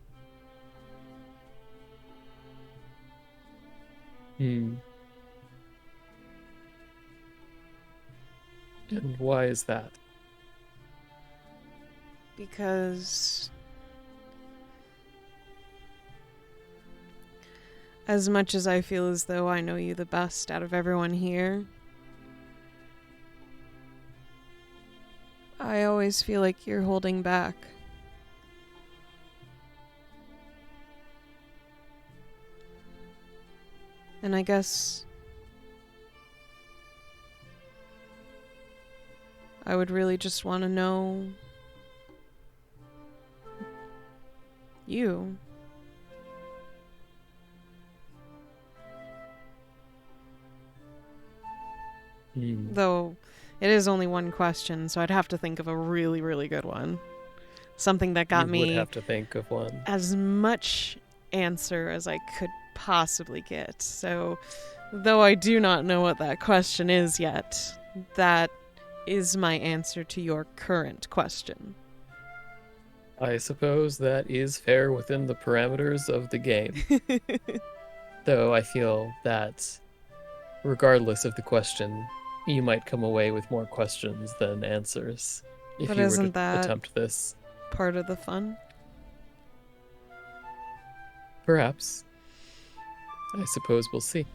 And why is that? Because as much as I feel as though I know you the best out of everyone here, I always feel like you're holding back. And I guess I would really just want to know you. Though it is only one question, so I'd have to think of a really, really good one. Something that got You me would have to think of one. as much answer as I could possibly get. So, though I do not know what that question is yet, that is my answer to your current question. I suppose that is fair within the parameters of the game. Though I feel that, regardless of the question, you might come away with more questions than answers if But you were isn't to that attempt this. part of the fun? Perhaps. I suppose we'll see.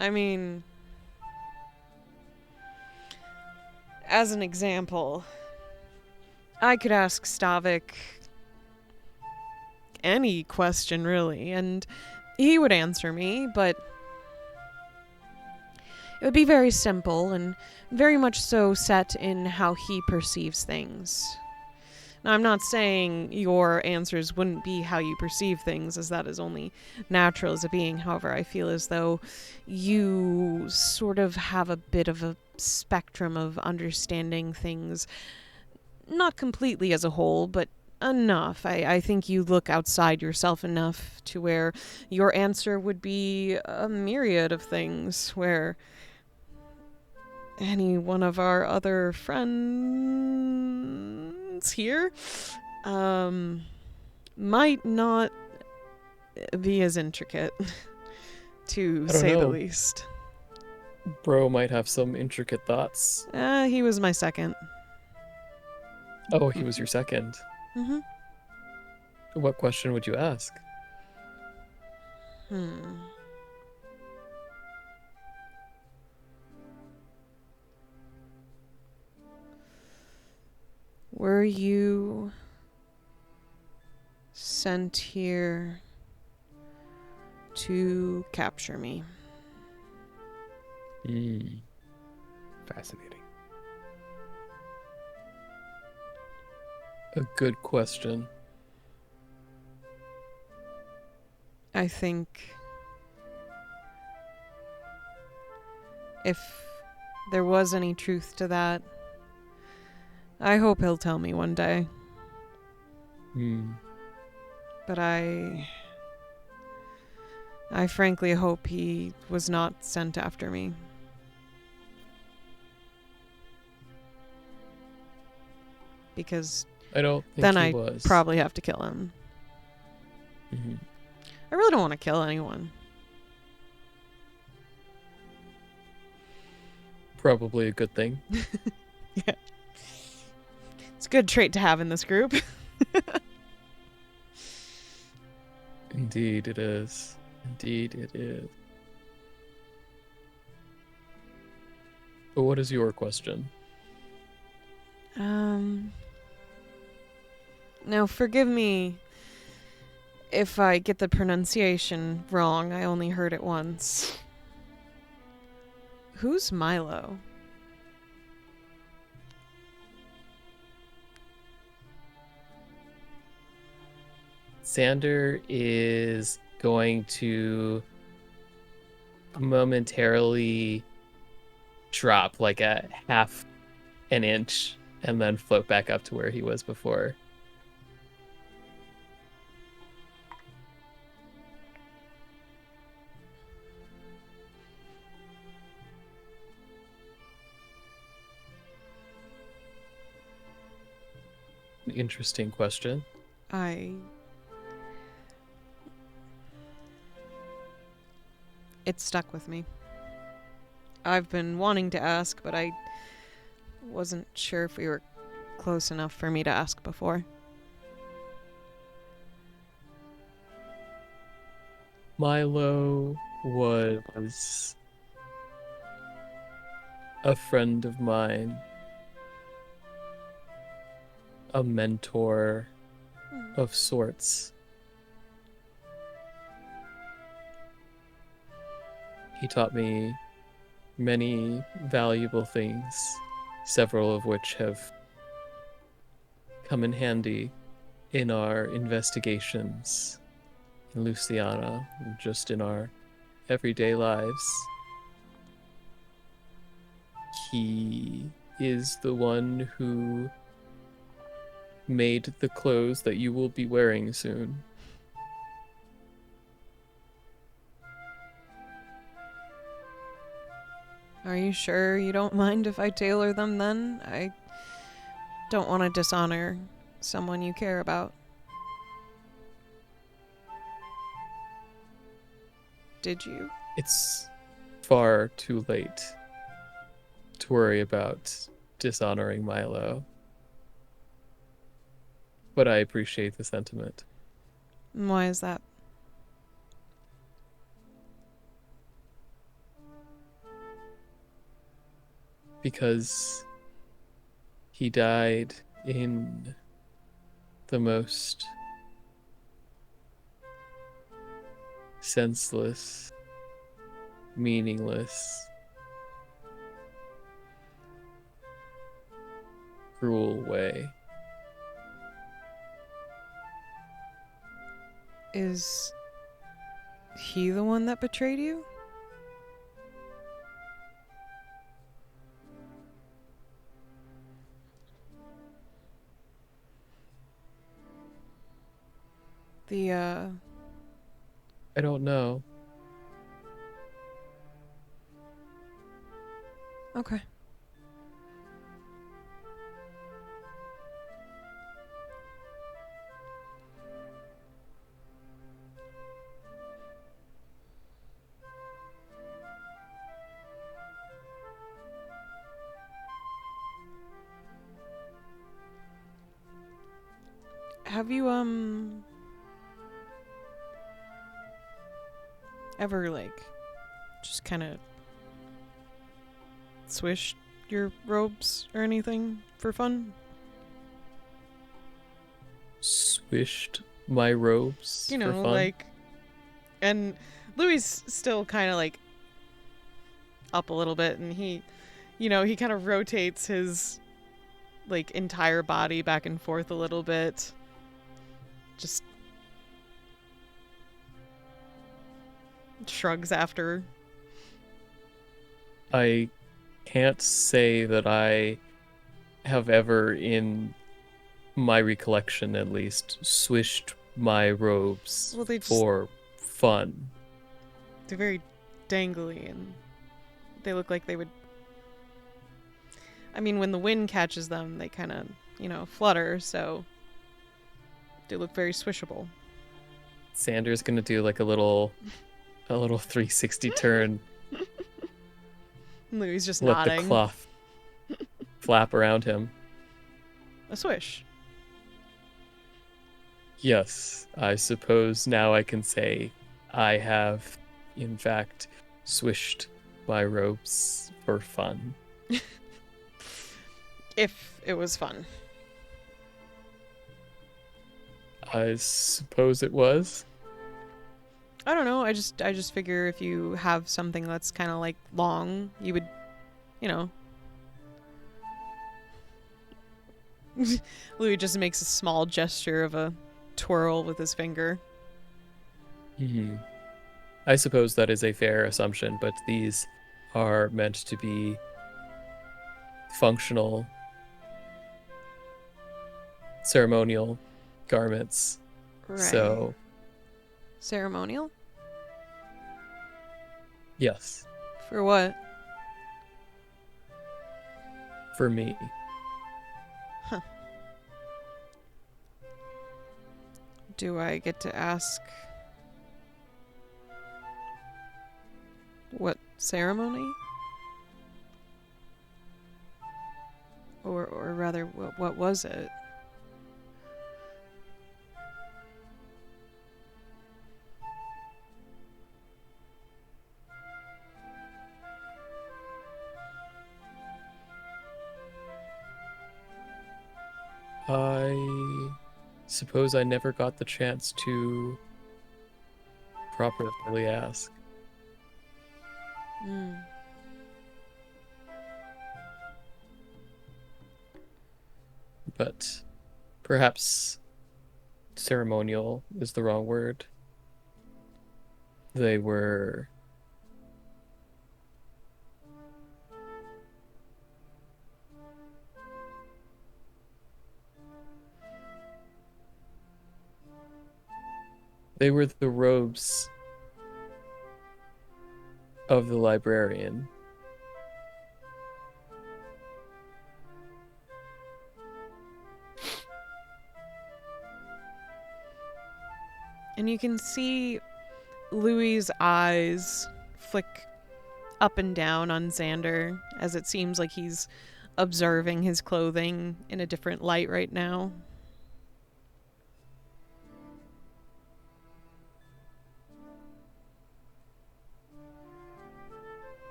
I mean, as an example, I could ask Stavik any question, really, and he would answer me, but it would be very simple and very much so set in how he perceives things. Now, I'm not saying your answers wouldn't be how you perceive things, as that is only natural as a being. However, I feel as though you sort of have a bit of a spectrum of understanding things, not completely as a whole, but enough. I think you look outside yourself enough to where your answer would be a myriad of things, where any one of our other friends here might not be as intricate, to I don't say the know. least. Bro might have some intricate thoughts. He was my second. Oh, he was your second. Mm-hmm. What question would you ask? Were you sent here to capture me? Fascinating. A good question. I think if there was any truth to that, I hope he'll tell me one day. But I frankly hope he was not sent after me. Because I don't think then he I was. probably have to kill him. Mhm. I really don't want to kill anyone. Probably a good thing. Yeah. It's a good trait to have in this group. Indeed it is. Indeed it is. But what is your question? Now forgive me if I get the pronunciation wrong. I only heard it once. Who's Milo? Xander is going to momentarily drop like a half an inch and then float back up to where he was before. Interesting question. It stuck with me. I've been wanting to ask, but I Wasn't sure if we were close enough for me to ask before. Milo was a friend of mine, a mentor of sorts. He taught me many valuable things, several of which have come in handy in our investigations in Luciana, and just in our everyday lives. He is the one who made the clothes that you will be wearing soon. Are you sure you don't mind if I tailor them then? I don't want to dishonor someone you care about. Did you? It's far too late to worry about dishonoring Milo. But I appreciate the sentiment. Why is that? Because he died in the most senseless, meaningless, cruel way. Is he the one that betrayed you? I don't know. Okay. Have you, ever, like, just kind of swish your robes or anything for fun? Swished my robes You for know, fun. like, and Louis still kind of, like, up a little bit, and he kind of rotates his, like, entire body back and forth a little bit. Just shrugs after. I can't say that I have ever, in my recollection at least, swished my robes Well, they just- for fun. They're very dangly, and they look like they would... I mean, when the wind catches them, they kind of, flutter, so they look very swishable. Xander's gonna do like a little 360 turn, Louis just let nodding. the cloth flap around him. A swish. Yes, I suppose now I can say I have, in fact, swished my robes for fun. If it was fun. I suppose it was. I don't know. I just figure if you have something that's kind of like long, you would, Louis just makes a small gesture of a twirl with his finger. Mm-hmm. I suppose that is a fair assumption, but these are meant to be functional, ceremonial garments. Right. So, Ceremonial? yes, For what? for me. Do I get to ask what ceremony? Or rather, what was it? I suppose I never got the chance to properly ask. Hmm. But perhaps ceremonial is the wrong word. They were the robes of the librarian. And you can see Louie's eyes flick up and down on Xander as it seems like he's observing his clothing in a different light right now.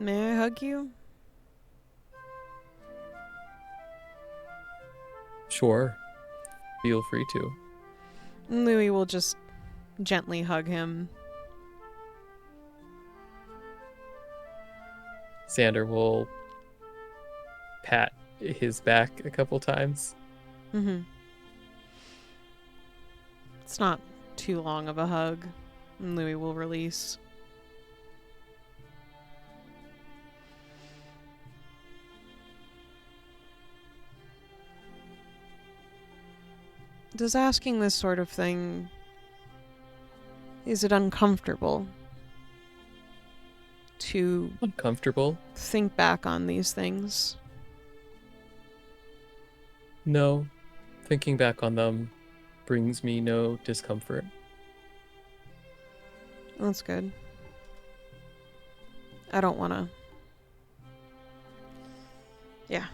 May I hug you? Sure. Feel free to. Louie will just gently hug him. Xander will pat his back a couple times. Mm-hmm. It's not too long of a hug. And Louie will release. Does asking this sort of thing... is it uncomfortable to Uncomfortable? think back on these things? No. Thinking back on them brings me no discomfort. That's good. I don't want to... Yeah.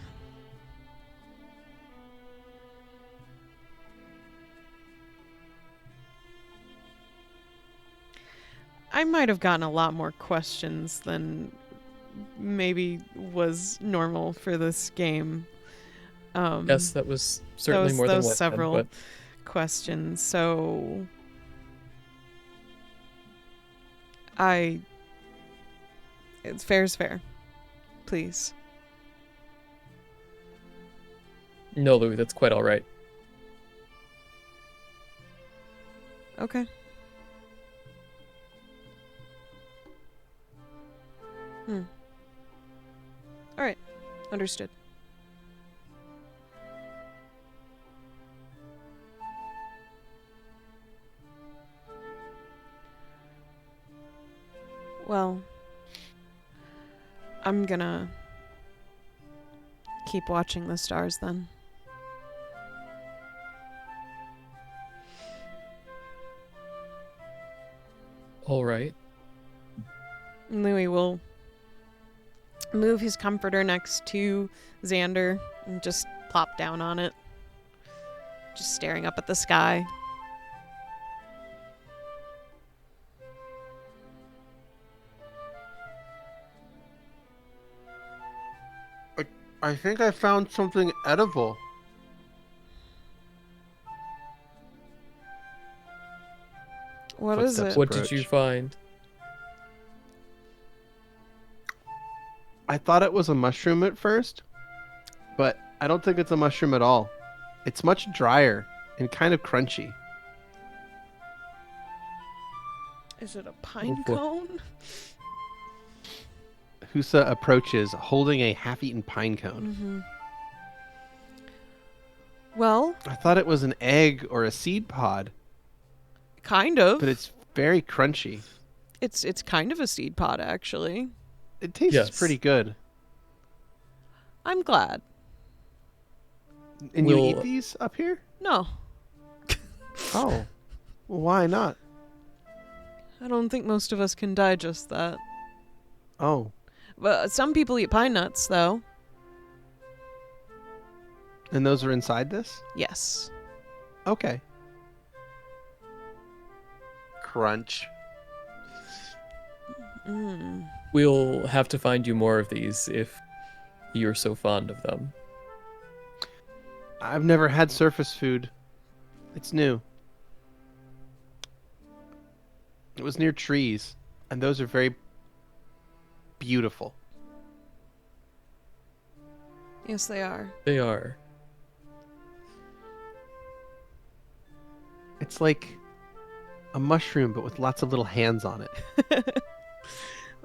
I might have gotten a lot more questions than maybe was normal for this game. Yes, that was certainly more than those one. several But questions. So it's fair is fair. Please. no, Louie, that's quite all right. Okay. All right. Understood. Well, I'm gonna keep watching the stars then. All right. Louie will move his comforter next to Xander and just plop down on it, just staring up at the sky. I think I found something edible. What is Footsteps. it? What did you find? I thought it was a mushroom at first, but I don't think it's a mushroom at all. It's much drier and kind of crunchy. Is it a pine Wha- cone? Husa approaches, holding a half-eaten pine cone. Mm-hmm. Well, I thought it was an egg or a seed pod, kind of. but it's very crunchy. It's kind of a seed pod, actually. It tastes Yes. pretty good. I'm glad. And you Will- eat these up here? No, Oh, why not? I don't think most of us can digest that. Oh, But some people eat pine nuts, though. and those are inside this? Yes. Okay. Crunch. Mm. We'll have to find you more of these if you're so fond of them. I've never had surface food. It's new. It was near trees, and those are very beautiful. Yes, they are. They are. It's like a mushroom, but with lots of little hands on it.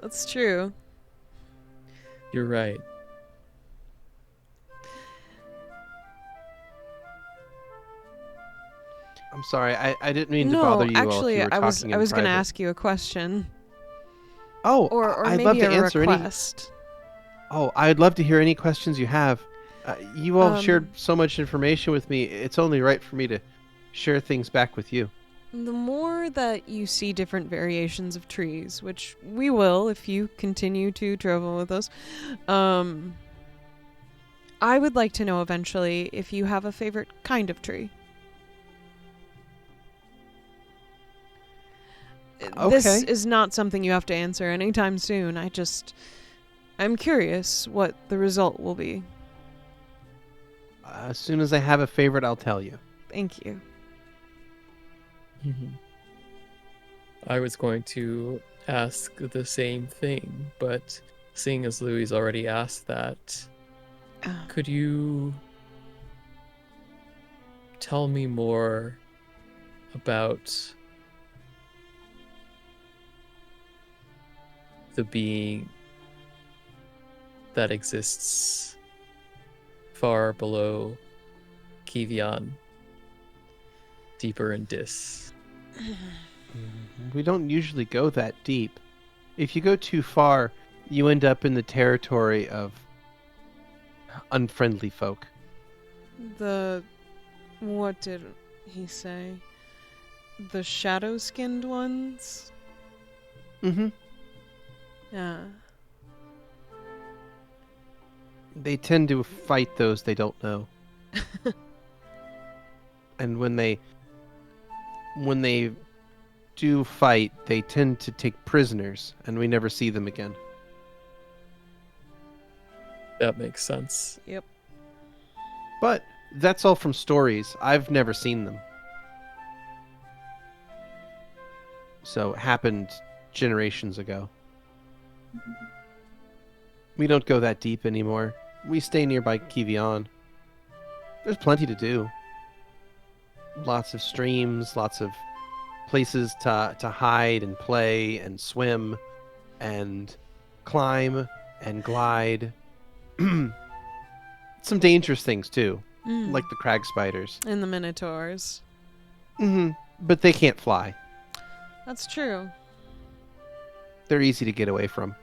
That's true. You're right. I'm sorry, I didn't mean to No, bother you while actually, you were I was talking I in was going to private. ask you a question, Oh, or I'd maybe love to a answer any. request. Oh, I'd love to hear any questions you have. You all shared Um, so much information with me. It's only right for me to share things back with you. The more that you see different variations of trees, which we will if you continue to travel with us, I would like to know eventually if you have a favorite kind of tree. This Okay. is not something you have to answer anytime soon. I'm curious what the result will be. As soon as I have a favorite, I'll tell you. Thank you. I was going to ask the same thing, but seeing as Louie's already asked that, could you tell me more about the being that exists far below Kivian, deeper in Dis? We don't usually go that deep. If you go too far, you end up in the territory of unfriendly folk. What did he say? The shadow-skinned ones? Mm-hmm. Yeah. They tend to fight those they don't know. And when they do fight, they tend to take prisoners, and we never see them again. That makes sense. Yep. But that's all from stories. I've never seen them. So it happened generations ago. We don't go that deep anymore. We stay nearby Kivian. There's plenty to do. Lots of streams, lots of places to hide and play and swim and climb and glide. Some dangerous things too, like the crag spiders. And the minotaurs. But they can't fly. That's true. They're easy to get away from.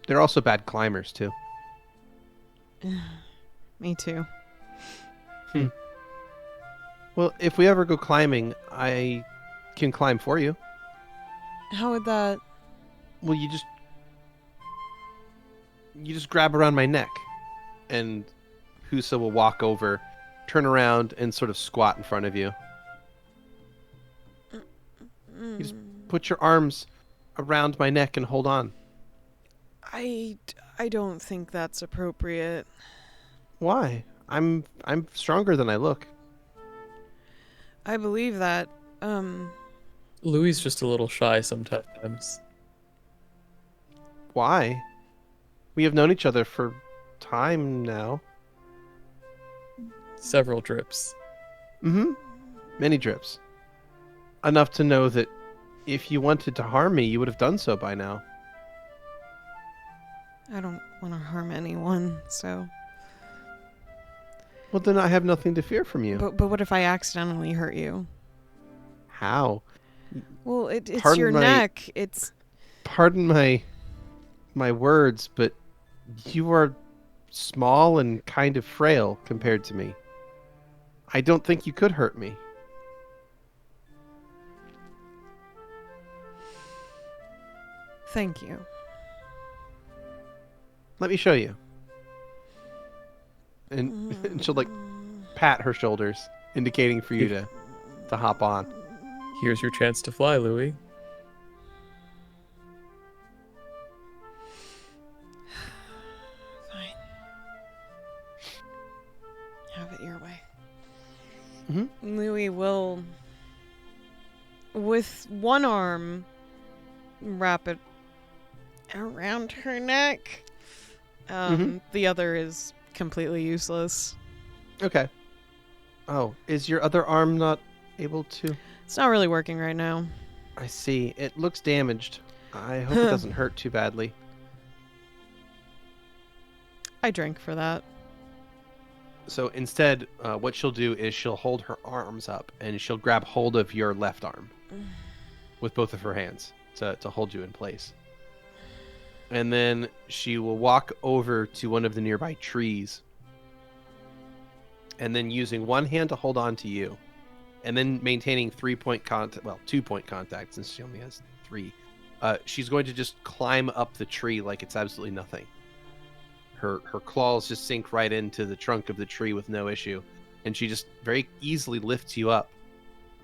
They're also bad climbers too. Me too. Well, if we ever go climbing, I can climb for you. How would that... Well, you just grab around my neck, and Husa will walk over, turn around, and sort of squat in front of you. You just put your arms around my neck and hold on. I don't think that's appropriate. Why? I'm stronger than I look. I believe that. Louie's just a little shy sometimes. Why? We have known each other for time now. Several drips. Many drips. Enough to know that if you wanted to harm me, you would have done so by now. I don't want to harm anyone, so... Well, then I have nothing to fear from you. But what if I accidentally hurt you? How? Well, it's Pardon your my- neck. It's... Pardon my words, but you are small and kind of frail compared to me. I don't think you could hurt me. Thank you. Let me show you. And, and she'll like pat her shoulders, indicating for you to hop on. Here's your chance to fly, Louie. Fine. Have it your way. Mm-hmm. Louie will, with one arm, wrap it around her neck. The other is completely useless. Okay. Oh, is your other arm not able to? It's not really working right now. I see. It looks damaged. I hope it doesn't hurt too badly. I drank for that. So instead, what she'll do is she'll hold her arms up and she'll grab hold of your left arm with both of her hands to hold you in place. And then she will walk over to one of the nearby trees. And then using one hand to hold on to you. And then maintaining 3-point contact, well, 2-point contact since she only has 3. She's going to just climb up the tree like it's absolutely nothing. Her claws just sink right into the trunk of the tree with no issue. And she just very easily lifts you up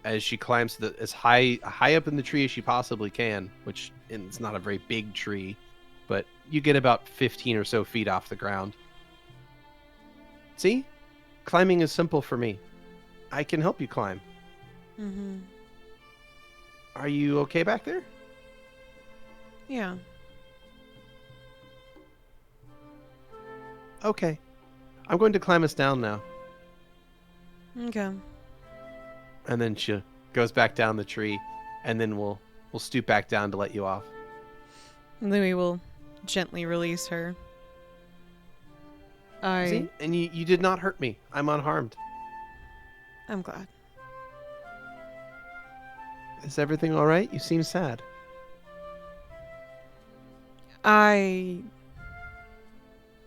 as she climbs as high up in the tree as she possibly can, which it's not a very big tree. But you get about 15 or so feet off the ground. See? Climbing is simple for me. I can help you climb. Mm-hmm. Are you okay back there? Yeah. Okay. I'm going to climb us down now. Okay. And then she goes back down the tree, and then we'll stoop back down to let you off. Louie will gently release her. See? And you did not hurt me. I'm unharmed. I'm glad. Is everything all right? You seem sad. I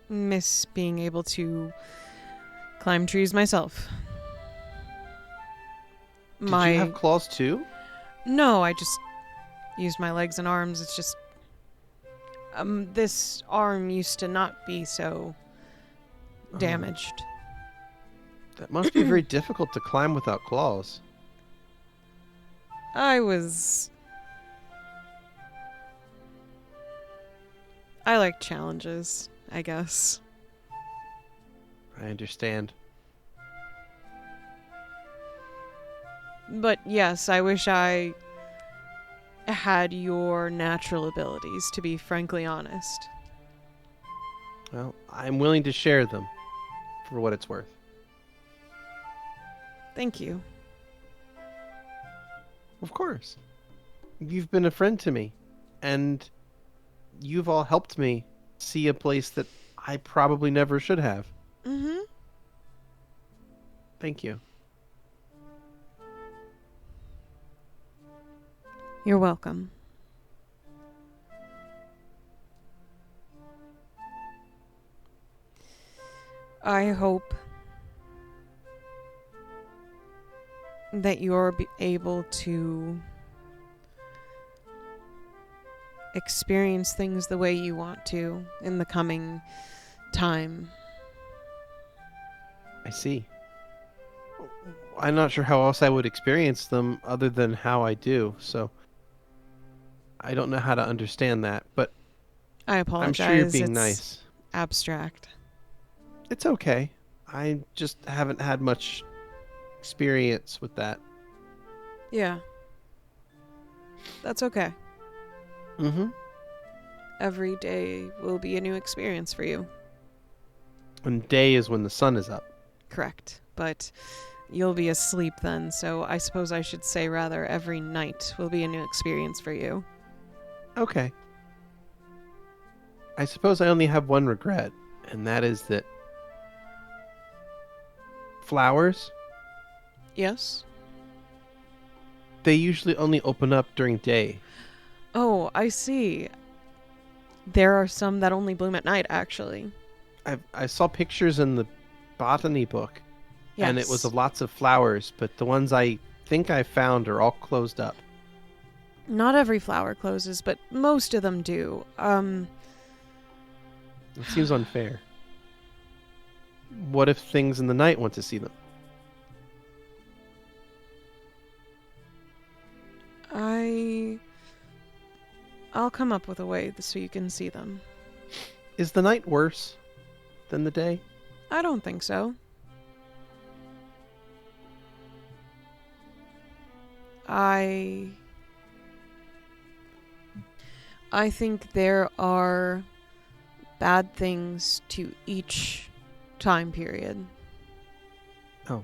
miss being able to climb trees myself. Did you have claws too? No, I just used my legs and arms. It's just this arm used to not be so damaged. That must be very difficult to climb without claws. I like challenges, I guess. I understand. But yes, I wish I had your natural abilities, to be frankly honest. Well, I'm willing to share them for what it's worth. Thank you. Of course. You've been a friend to me, and you've all helped me see a place that I probably never should have. Mm-hmm. Thank you. You're welcome. I hope that you're able to experience things the way you want to in the coming time. I see. I'm not sure how else I would experience them other than how I do, so I don't know how to understand that, but I apologize. I'm sure you're being it's nice. abstract. It's okay. I just haven't had much experience with that. Yeah. That's okay. Mm-hmm. Every day will be a new experience for you. And day is when the sun is up. Correct. But you'll be asleep then, so I suppose I should say rather every night will be a new experience for you. Okay. I suppose I only have one regret, and that is that flowers, Yes? they usually only open up during day. Oh, I see. There are some that only bloom at night, actually. I saw pictures in the botany book, Yes. and it was of lots of flowers, but the ones I think I found are all closed up. Not every flower closes, but most of them do. It seems unfair. What if things in the night want to see them? I'll come up with a way so you can see them. Is the night worse than the day? I don't think so. I think there are bad things to each time period. Oh,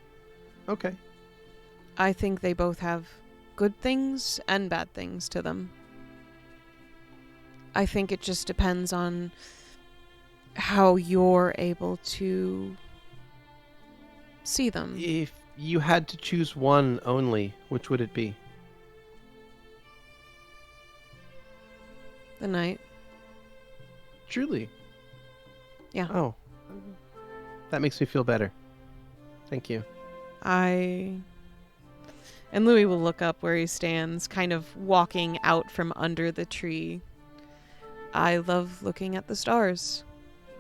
okay. I think they both have good things and bad things to them. I think it just depends on how you're able to see them. If you had to choose one only, which would it be? The night. Truly? Yeah. Oh, that makes me feel better. Thank you. And Louie will look up where he stands, kind of walking out from under the tree. I love looking at the stars.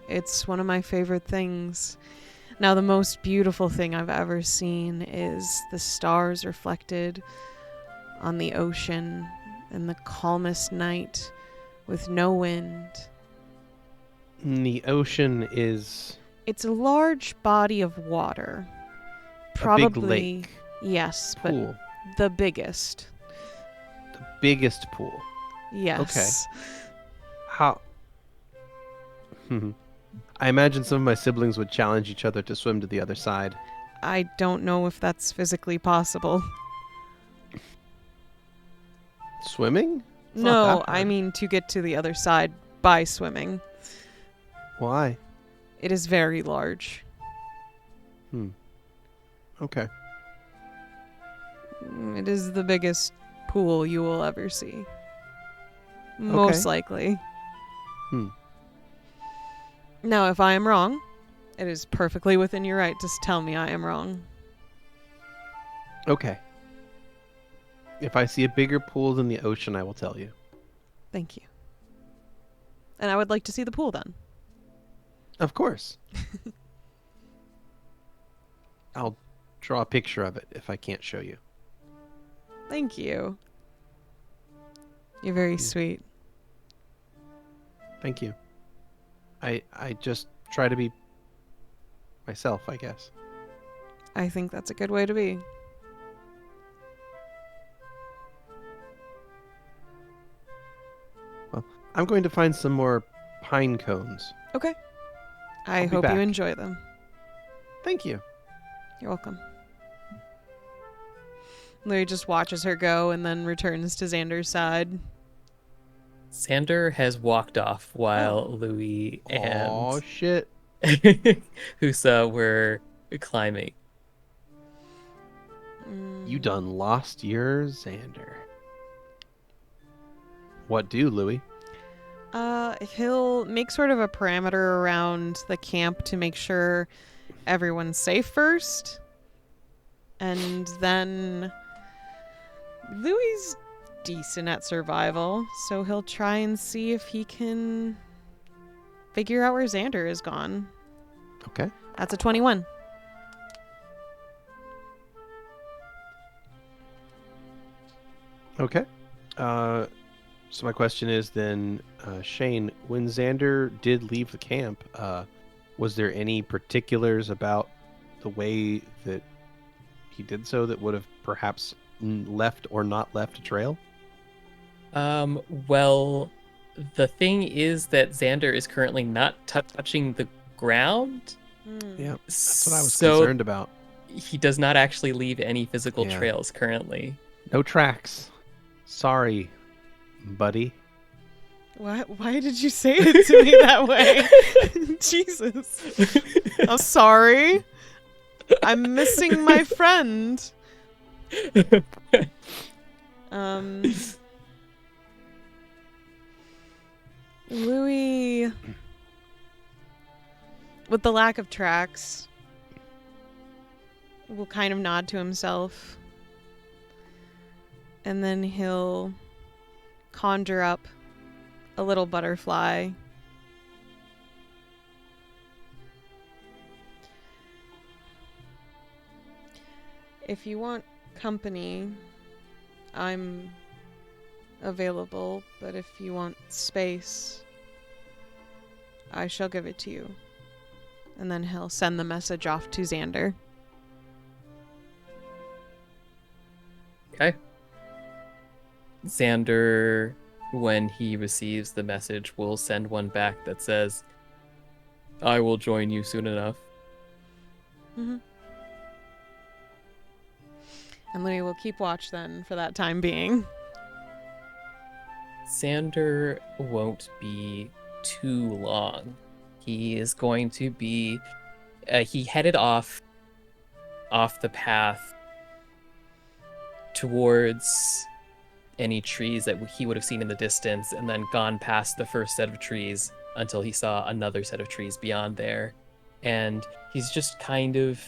It's one of my favorite things. Now, the most beautiful thing I've ever seen is the stars reflected on the ocean in the calmest night with no wind. The ocean is It's a large body of water. a Probably, big lake, yes, but pool. the biggest. The biggest pool. Yes. How? I imagine some of my siblings would challenge each other to swim to the other side. I don't know if that's physically possible. Swimming? It's not No, that I hard. mean to get to the other side by swimming. Why? It is very large. Okay. It is the biggest pool you will ever see. Most likely. Now, if I am wrong, it is perfectly within your right to tell me I am wrong. Okay. If I see a bigger pool than the ocean, I will tell you. Thank you. And I would like to see the pool then. Of course. I'll draw a picture of it if I can't show you. Thank you. You're very sweet. Thank you. I just try to be myself, I guess. I think that's a good way to be. Well, I'm going to find some more pine cones. Okay. I I'll be hope back. you enjoy them. Thank you. You're welcome. Louie just watches her go and then returns to Xander's side. Xander has walked off while Louie Oh and shit. Husa were climbing. You done lost your Xander. What do, Louie? He'll make sort of a parameter around the camp to make sure everyone's safe first. And then Louie's decent at survival, so he'll try and see if he can figure out where Xander is gone. Okay. That's a 21. Okay. So my question is then, Shane, when Xander did leave the camp, was there any particulars about the way that he did so that would have perhaps left or not left a trail? Well, the thing is that Xander is currently not touching the ground. Yeah, that's what I was So concerned about. he does not actually leave any physical Yeah. trails currently. No tracks. Sorry, buddy. Why did you say it to me that way? Jesus. I'm sorry. I'm missing my friend. Louie, with the lack of tracks, will kind of nod to himself. And then he'll conjure up a little butterfly. If you want company, I'm available, but if you want space, I shall give it to you. And then he'll send the message off to Xander. Okay. Xander, when he receives the message, will send one back that says, I will join you soon enough. Mm-hmm. And Louie will keep watch then for that time being. Xander won't be too long. He is going to be... he headed off the path towards any trees that he would have seen in the distance, and then gone past the first set of trees until he saw another set of trees beyond there. And he's just kind of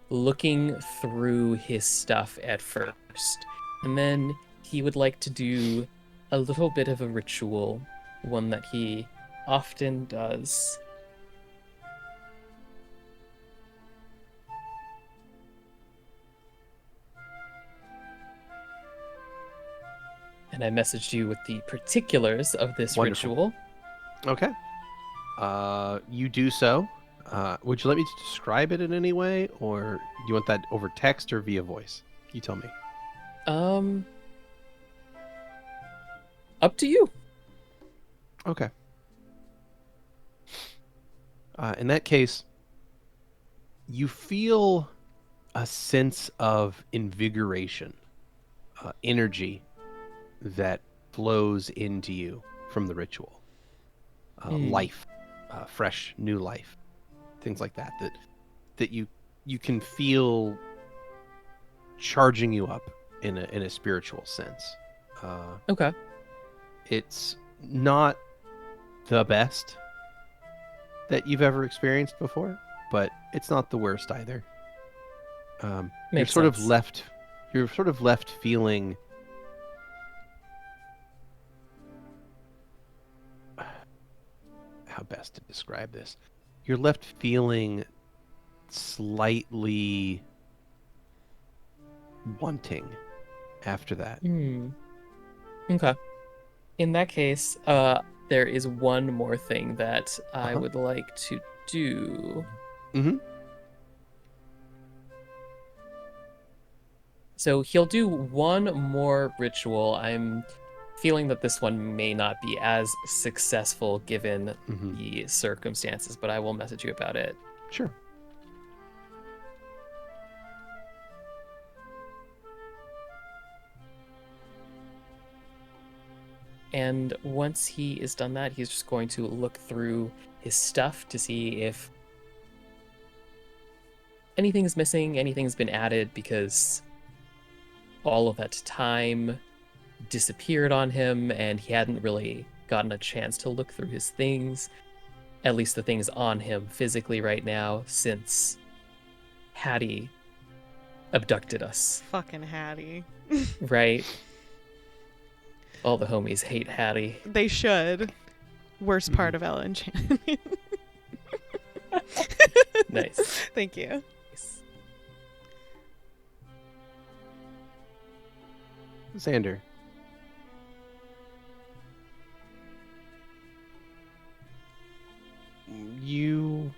looking through his stuff at first. And then he would like to do a little bit of a ritual, one that he often does. And I messaged you with the particulars of this Wonderful. ritual. Okay. You do so. Would you let me describe it in any way, or do you want that over text or via voice? You tell me. Up to you. Okay. In that case, you feel a sense of invigoration, energy that flows into you from the ritual. Life, fresh, new life, things like that. That you can feel charging you up in a spiritual sense. Okay. It's not the best that you've ever experienced before, but it's not the worst either. You're Makes sort sense. of left feeling how best to describe this. You're left feeling slightly wanting after that. Okay. In that case, there is one more thing that I would like to do. Mm-hmm. So he'll do one more ritual. I'm feeling that this one may not be as successful given the circumstances, but I will message you about it. Sure. And once he is done that, he's just going to look through his stuff to see if anything's missing, anything's been added, because all of that time disappeared on him and he hadn't really gotten a chance to look through his things, at least the things on him physically right now, since Hattie abducted us. Fucking Hattie. Right? All the homies hate Hattie. They should. Worst part of Ellen Chan. Nice. Thank you. Xander. You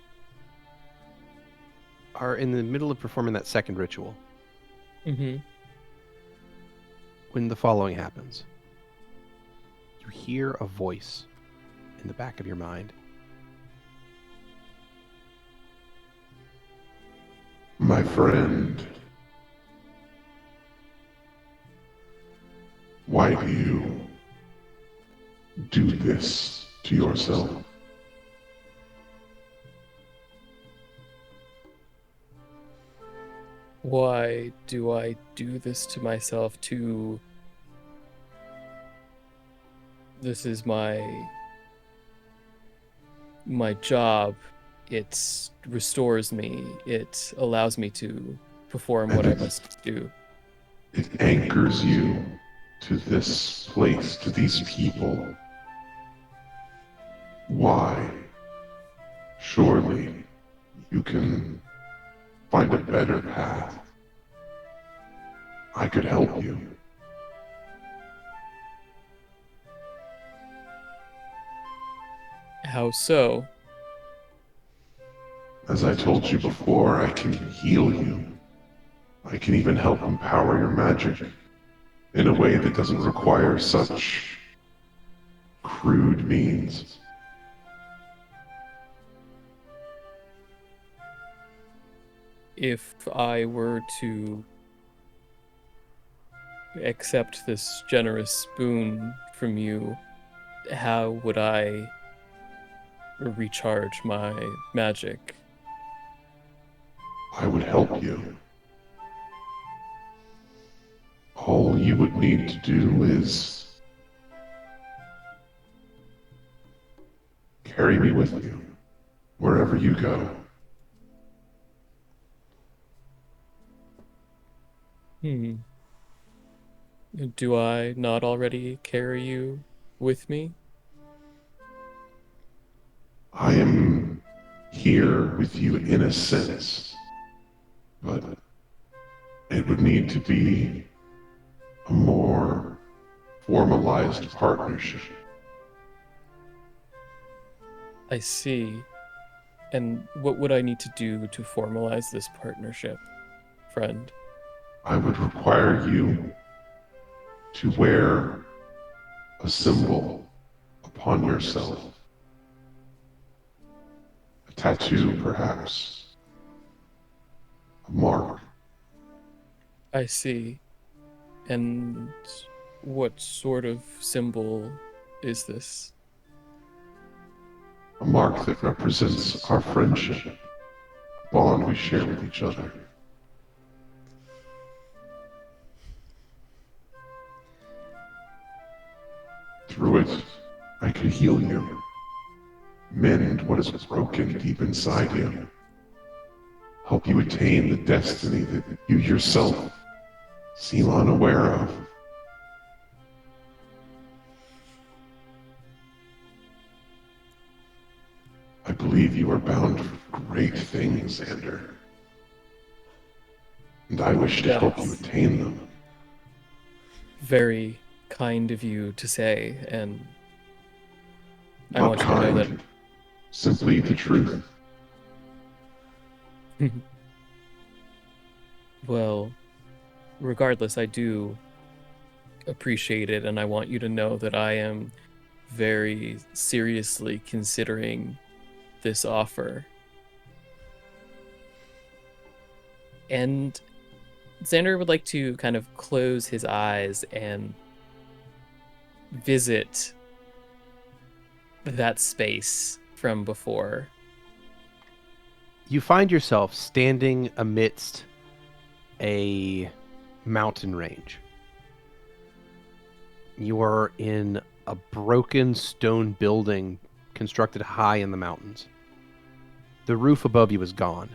are in the middle of performing that second ritual when the following happens. You hear a voice in the back of your mind. My friend, why do you do this to yourself? Why do I do this to myself to... This is my job. It restores me. It allows me to perform what I must do. It anchors you to this place, to these people. Why? Surely you can find a better path. I could help you. How so? As I told you before, I can heal you. I can even help empower your magic in a way that doesn't require such crude means. If I were to accept this generous boon from you, how would I recharge my magic? I would help you. All you would need to do is carry me with you wherever you go. Do I not already carry you with me? I am here with you in a sense, but it would need to be a more formalized partnership. I see. And what would I need to do to formalize this partnership, friend? I would require you to wear a symbol upon yourself. A tattoo, perhaps. A mark. I see. And what sort of symbol is this? A mark that represents our friendship, a bond we share with each other. Through it, I could heal you, mend what is broken deep inside you, help you attain the destiny that you yourself seem unaware of. I believe you are bound for great things, Xander. And I wish to help you attain them. Very kind of you to say, and I Not want you to know that kind, simply the truth. well, regardless, I do appreciate it, and I want you to know that I am very seriously considering this offer. And Xander would like to kind of close his eyes and visit that space from before. You find yourself standing amidst a mountain range. You are in a broken stone building constructed high in the mountains. The roof above you is gone.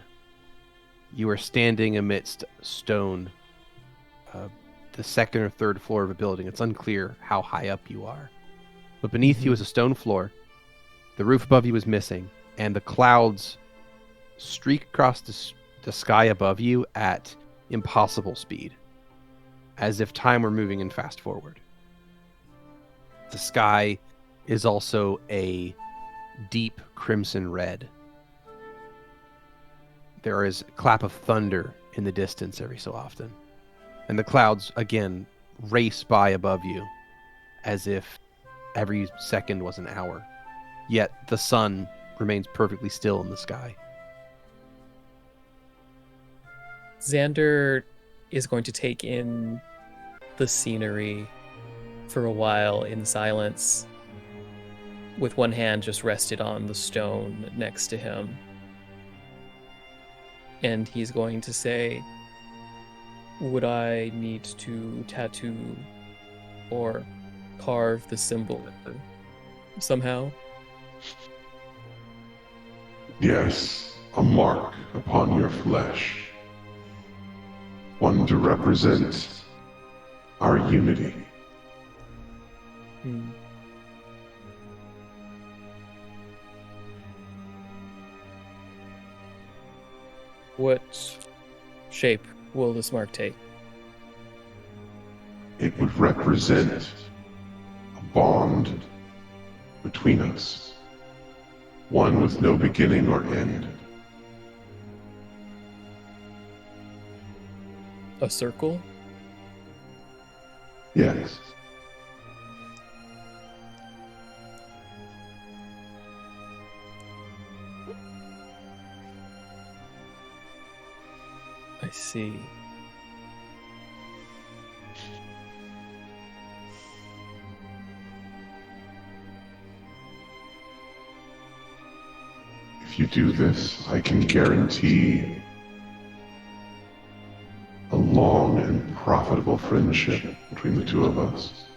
You are standing amidst stone, the second or third floor of a building. It's unclear how high up you are. But beneath you is a stone floor. The roof above you is missing, and the clouds streak across the sky above you at impossible speed, as if time were moving in fast forward. The sky is also a deep crimson red. There is a clap of thunder in the distance every so often. And the clouds, again, race by above you as if every second was an hour. Yet the sun remains perfectly still in the sky. Xander is going to take in the scenery for a while in silence, with one hand just rested on the stone next to him. And he's going to say, would I need to tattoo or carve the symbol somehow? Yes, a mark upon your flesh. One to represent our unity, Hmm. What shape will this mark take? It would represent a bond between us, one with no beginning or end. A circle? Yes. I see. If you do this, I can guarantee a long and profitable friendship between the two of us.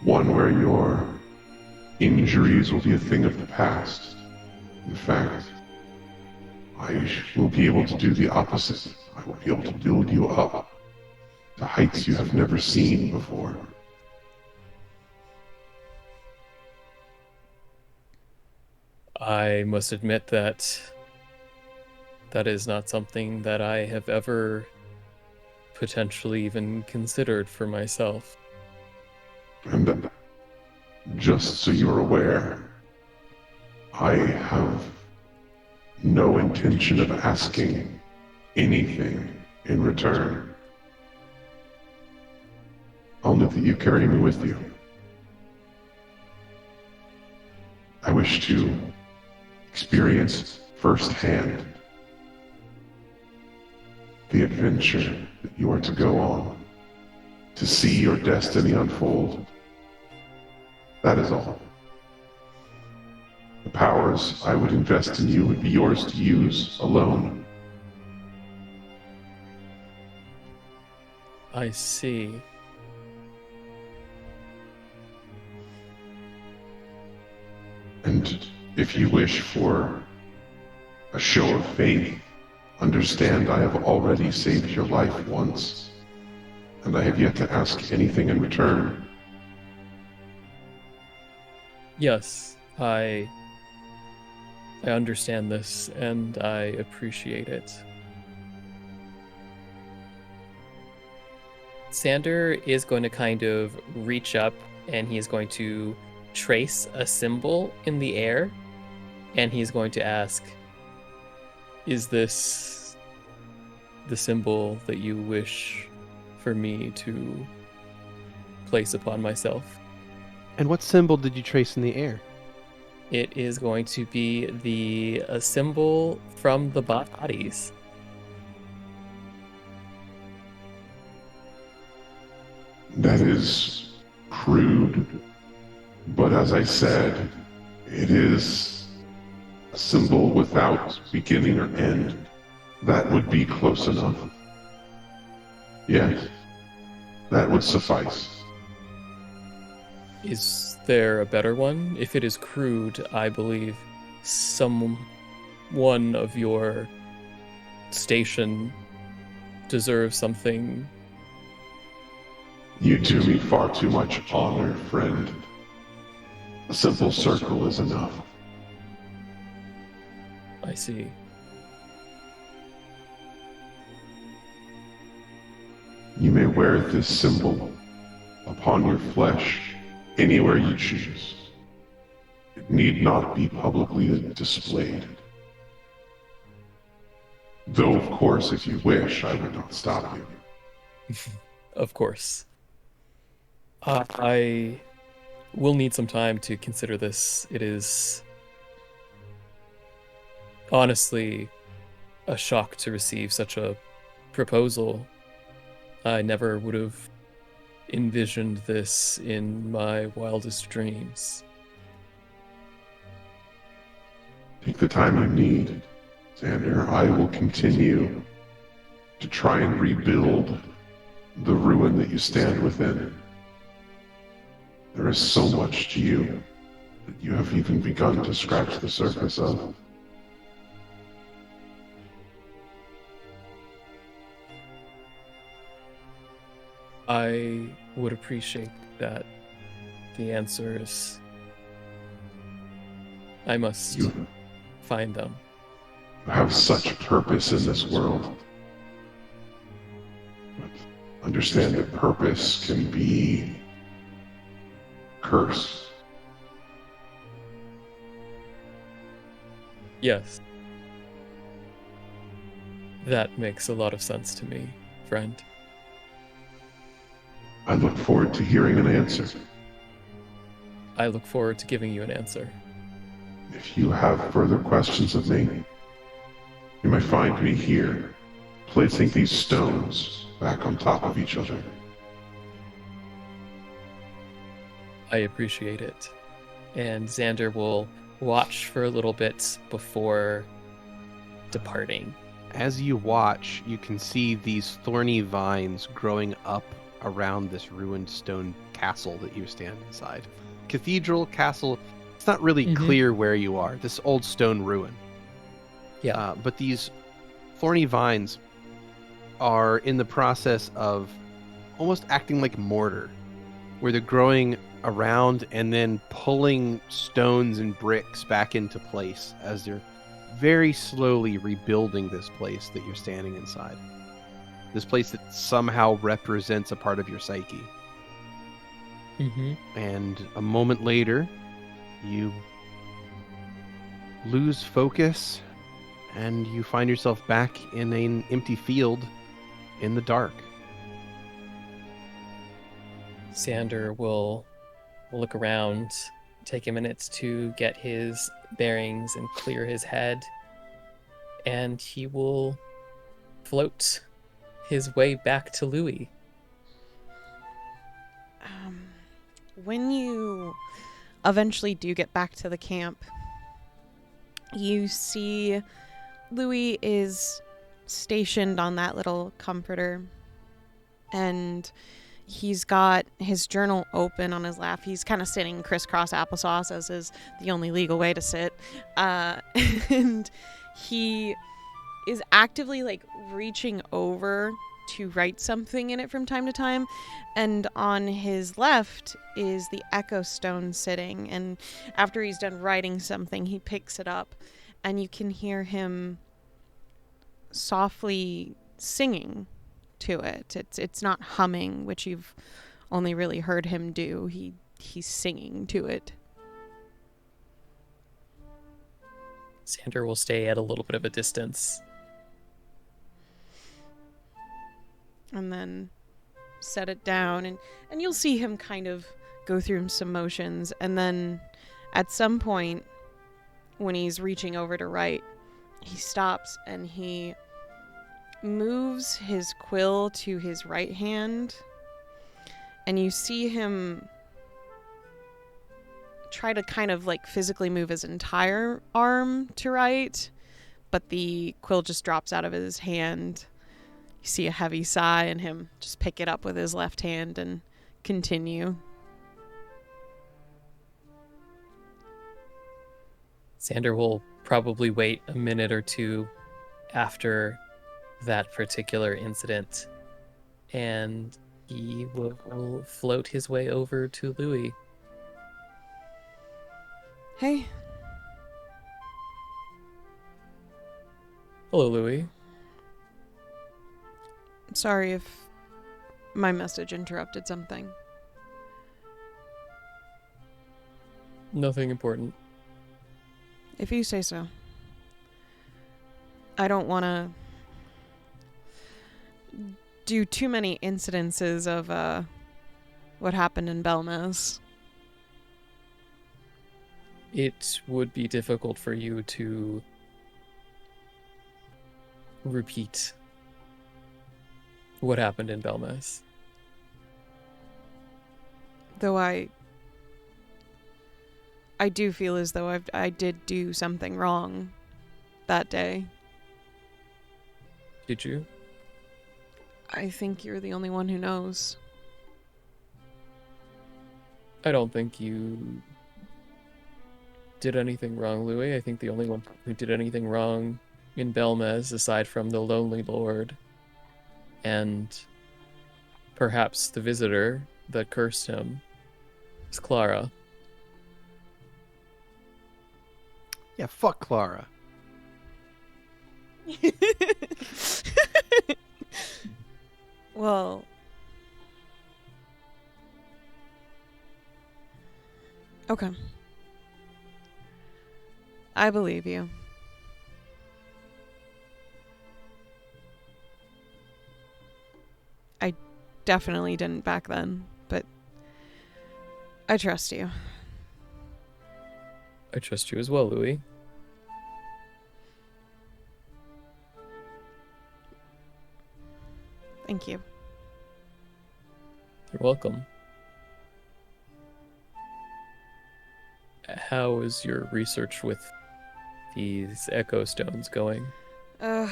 One where your injuries will be a thing of the past. In fact, I will be able to do the opposite. I will be able to build you up to heights you have never seen before. I must admit that that is not something that I have ever potentially even considered for myself. And just so you're aware, I have no intention of asking anything in return. Only that you carry me with you. I wish to experience firsthand the adventure that you are to go on, to see your destiny unfold. That is all. The powers I would invest in you would be yours to use alone. I see. And if you wish for a show of faith, understand I have already saved your life once, and I have yet to ask anything in return. Yes, I understand this and I appreciate it. Xander is going to kind of reach up and he is going to trace a symbol in the air and he's going to ask, is this the symbol that you wish for me to place upon myself? And what symbol did you trace in the air? It is going to be the symbol from the bodies. That is crude, but as I said, it is a symbol without beginning or end. That would be close enough. Yes, that would suffice. Is there a better one? If it is crude, I believe someone of your station deserves something. You do me far too much honor, friend. A simple circle is enough. I see. You may wear this symbol upon your flesh anywhere you choose. It need not be publicly displayed. Though, of course, if you wish, I would not stop you. Of course. I will need some time to consider this. It is honestly a shock to receive such a proposal. I never would have envisioned this in my wildest dreams. Take the time you need, Xander. I will continue to try and rebuild the ruin that you stand within. There is so much to you that you have even begun to scratch the surface of. I would appreciate that. the answers. I must You find them. have such purpose in this world. But understand that purpose can be cursed. Yes. That makes a lot of sense to me, friend. I look forward to hearing an answer. I look forward to giving you an answer. If you have further questions of me, you may find me here, placing these stones back on top of each other. I appreciate it. And Xander will watch for a little bit before departing. As you watch, you can see these thorny vines growing up around this ruined stone castle that you stand inside. Cathedral, castle, it's not really clear where you are. This old stone ruin. Yeah. But these thorny vines are in the process of almost acting like mortar, where they're growing around and then pulling stones and bricks back into place as they're very slowly rebuilding this place that you're standing inside. This place that somehow represents a part of your psyche. And a moment later, you lose focus and you find yourself back in an empty field in the dark. Xander will look around, take a minute to get his bearings and clear his head, and he will float his way back to Louie. When you eventually do get back to the camp, you see Louie is stationed on that little comforter, and he's got his journal open on his lap. He's kind of sitting crisscross applesauce, as is the only legal way to sit. And he is actively like reaching over to write something in it from time to time. And on his left is the echo stone sitting. And after he's done writing something, he picks it up and you can hear him softly singing to it. It's not humming, which you've only really heard him do. He's singing to it. Xander will stay at a little bit of a distance. And then set it down, and you'll see him kind of go through some motions, and then at some point when he's reaching over to write, he stops and he moves his quill to his right hand, and you see him try to kind of like physically move his entire arm to write, but the quill just drops out of his hand. You see a heavy sigh and him just pick it up with his left hand and continue. Xander will probably wait a minute or two after that particular incident, and he will float his way over to Louie. Hey. Hello, Louie. Sorry if my message interrupted something. Nothing important. If you say so. I don't want to do too many incidences of what happened in Belmez. It would be difficult for you to repeat what happened in Belmez. Though I do feel as though I did do something wrong that day. Did you? I think you're the only one who knows. I don't think you did anything wrong, Louie. I think the only one who did anything wrong in Belmez, aside from the Lonely Lord and perhaps the visitor that cursed him, It's Clara. Yeah, fuck Clara. Well, okay. I believe you. I definitely didn't back then, but I trust you. I trust you as well, Louie. Thank you. You're welcome. How is your research with these echo stones going? Uh,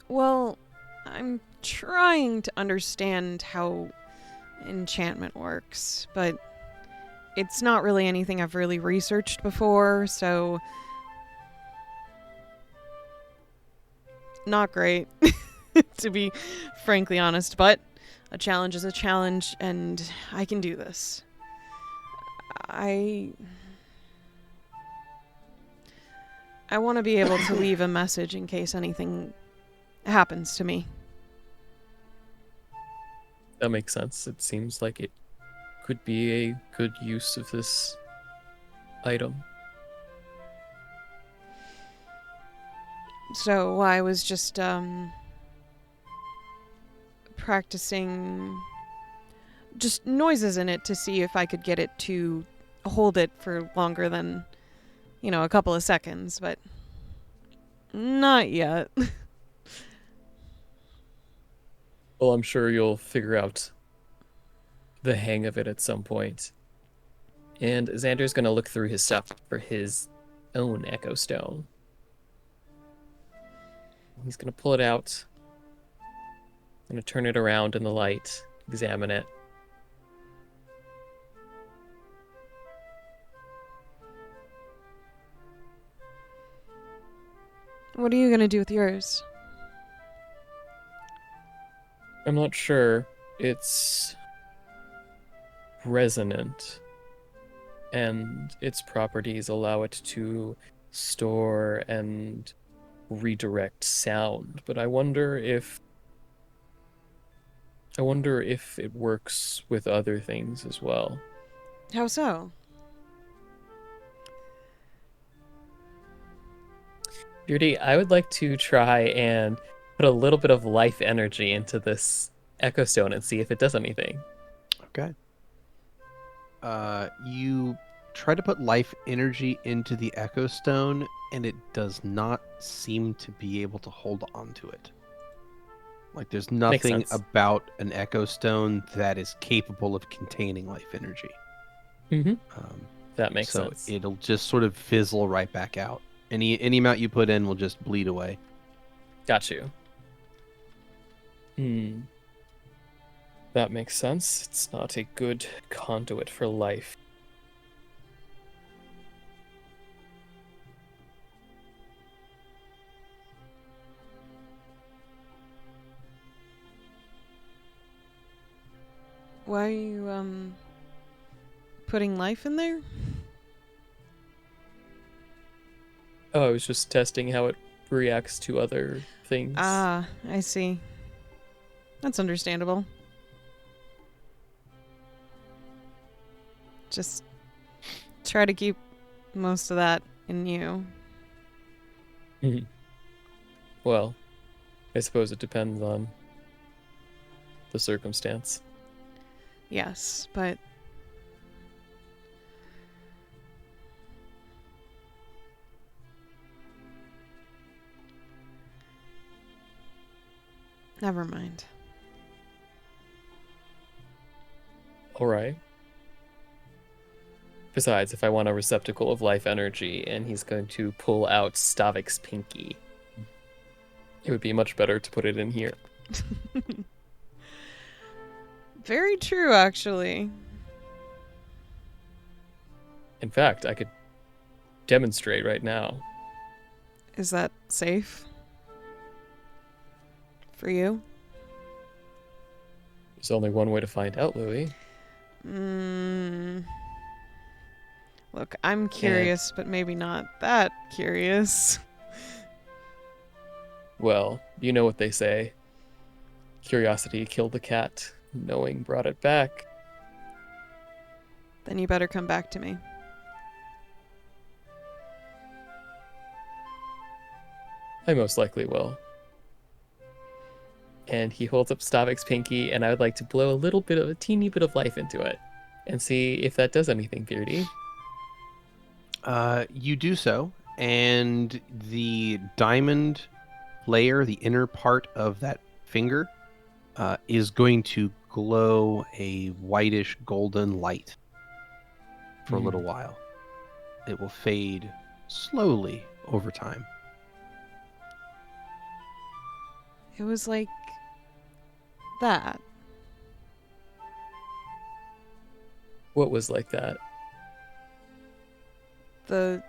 well, I'm trying to understand how enchantment works, but it's not really anything I've really researched before, so not great, to be frankly honest, but a challenge is a challenge, and I can do this. I want to be able to leave a message in case anything happens to me. That makes sense. It seems like it could be a good use of this item. So I was just practicing just noises in it to see if I could get it to hold it for longer than, a couple of seconds, but not yet. Well, I'm sure you'll figure out the hang of it at some point. And Xander's going to look through his stuff for his own Echo Stone. He's going to pull it out. Going to turn it around in the light, examine it. What are you going to do with yours? I'm not sure. It's resonant, and its properties allow it to store and redirect sound. But I wonder if it works with other things as well. How so? Beardy, I would like to try and put a little bit of life energy into this Echo Stone and see if it does anything. Okay. You try to put life energy into the Echo Stone, and it does not seem to be able to hold on to it. Like, there's nothing sense. about an Echo Stone that is capable of containing life energy. Mm-hmm. That makes sense. So it'll just sort of fizzle right back out. Any amount you put in will just bleed away. Got you. That makes sense. It's not a good conduit for life. Why are you, putting life in there? Oh, I was just testing how it reacts to other things. Ah, I see. That's understandable. Just try to keep most of that in you. Well, I suppose it depends on the circumstance. Yes, but never mind. All right. Besides, if I want a receptacle of life energy and he's going to pull out Stavik's pinky, it would be much better to put it in here. Very true, actually. In fact, I could demonstrate right now. Is that safe? For you? There's only one way to find out, Louie. Look, I'm curious, but maybe not that curious. Well, you know what they say. Curiosity killed the cat. Knowing brought it back. Then you better come back to me. I most likely will. And he holds up Stavik's pinky, and I would like to blow a teeny bit of life into it. And see if that does anything, Beardy. You do so, and the diamond layer, the inner part of that finger, is going to glow a whitish golden light for a little while. It will fade slowly over time. It was like that. What was like that? The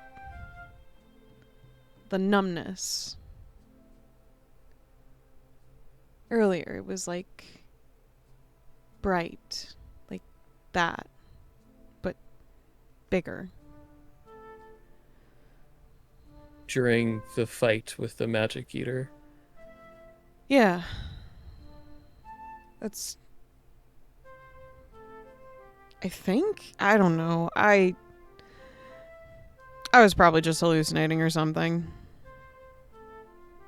numbness. Earlier, it was like bright, like that, but bigger. During the fight with the magic eater. Yeah. That's... I think? I don't know. I was probably just hallucinating or something.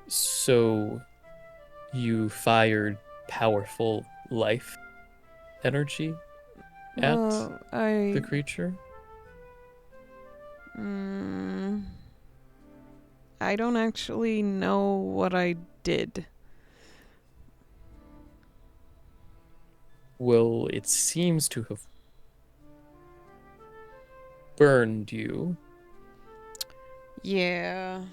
So you fired powerful life energy at the creature? I don't actually know what I did. Well, it seems to have burned you. Yeah.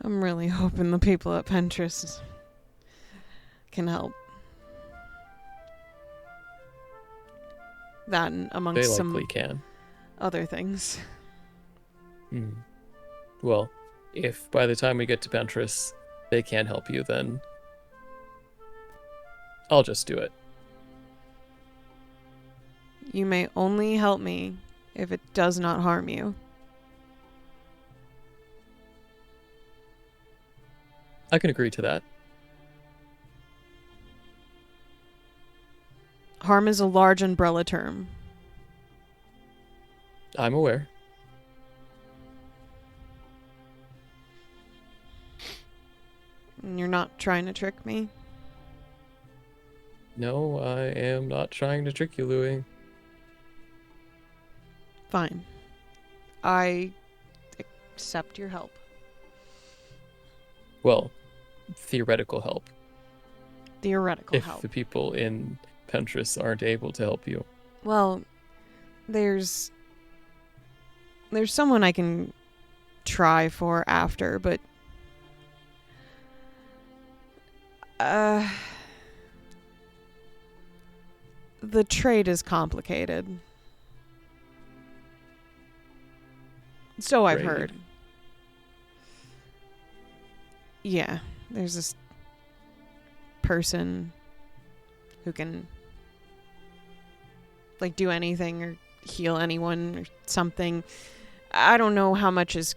I'm really hoping the people at Pinterest can help. That and amongst They some likely can. other things. Well, if by the time we get to Pinterest they can't help you, then I'll just do it. You may only help me if it does not harm you. I can agree to that. Harm is a large umbrella term. I'm aware. And you're not trying to trick me? No, I am not trying to trick you, Louie. Fine. I accept your help. Well, theoretical help. Theoretical If help. the people in Pinterest aren't able to help you. Well, there's someone I can try for after, but the trade is complicated. So I've Trade? heard. Yeah, there's this person who can like do anything or heal anyone or something. I don't know how much is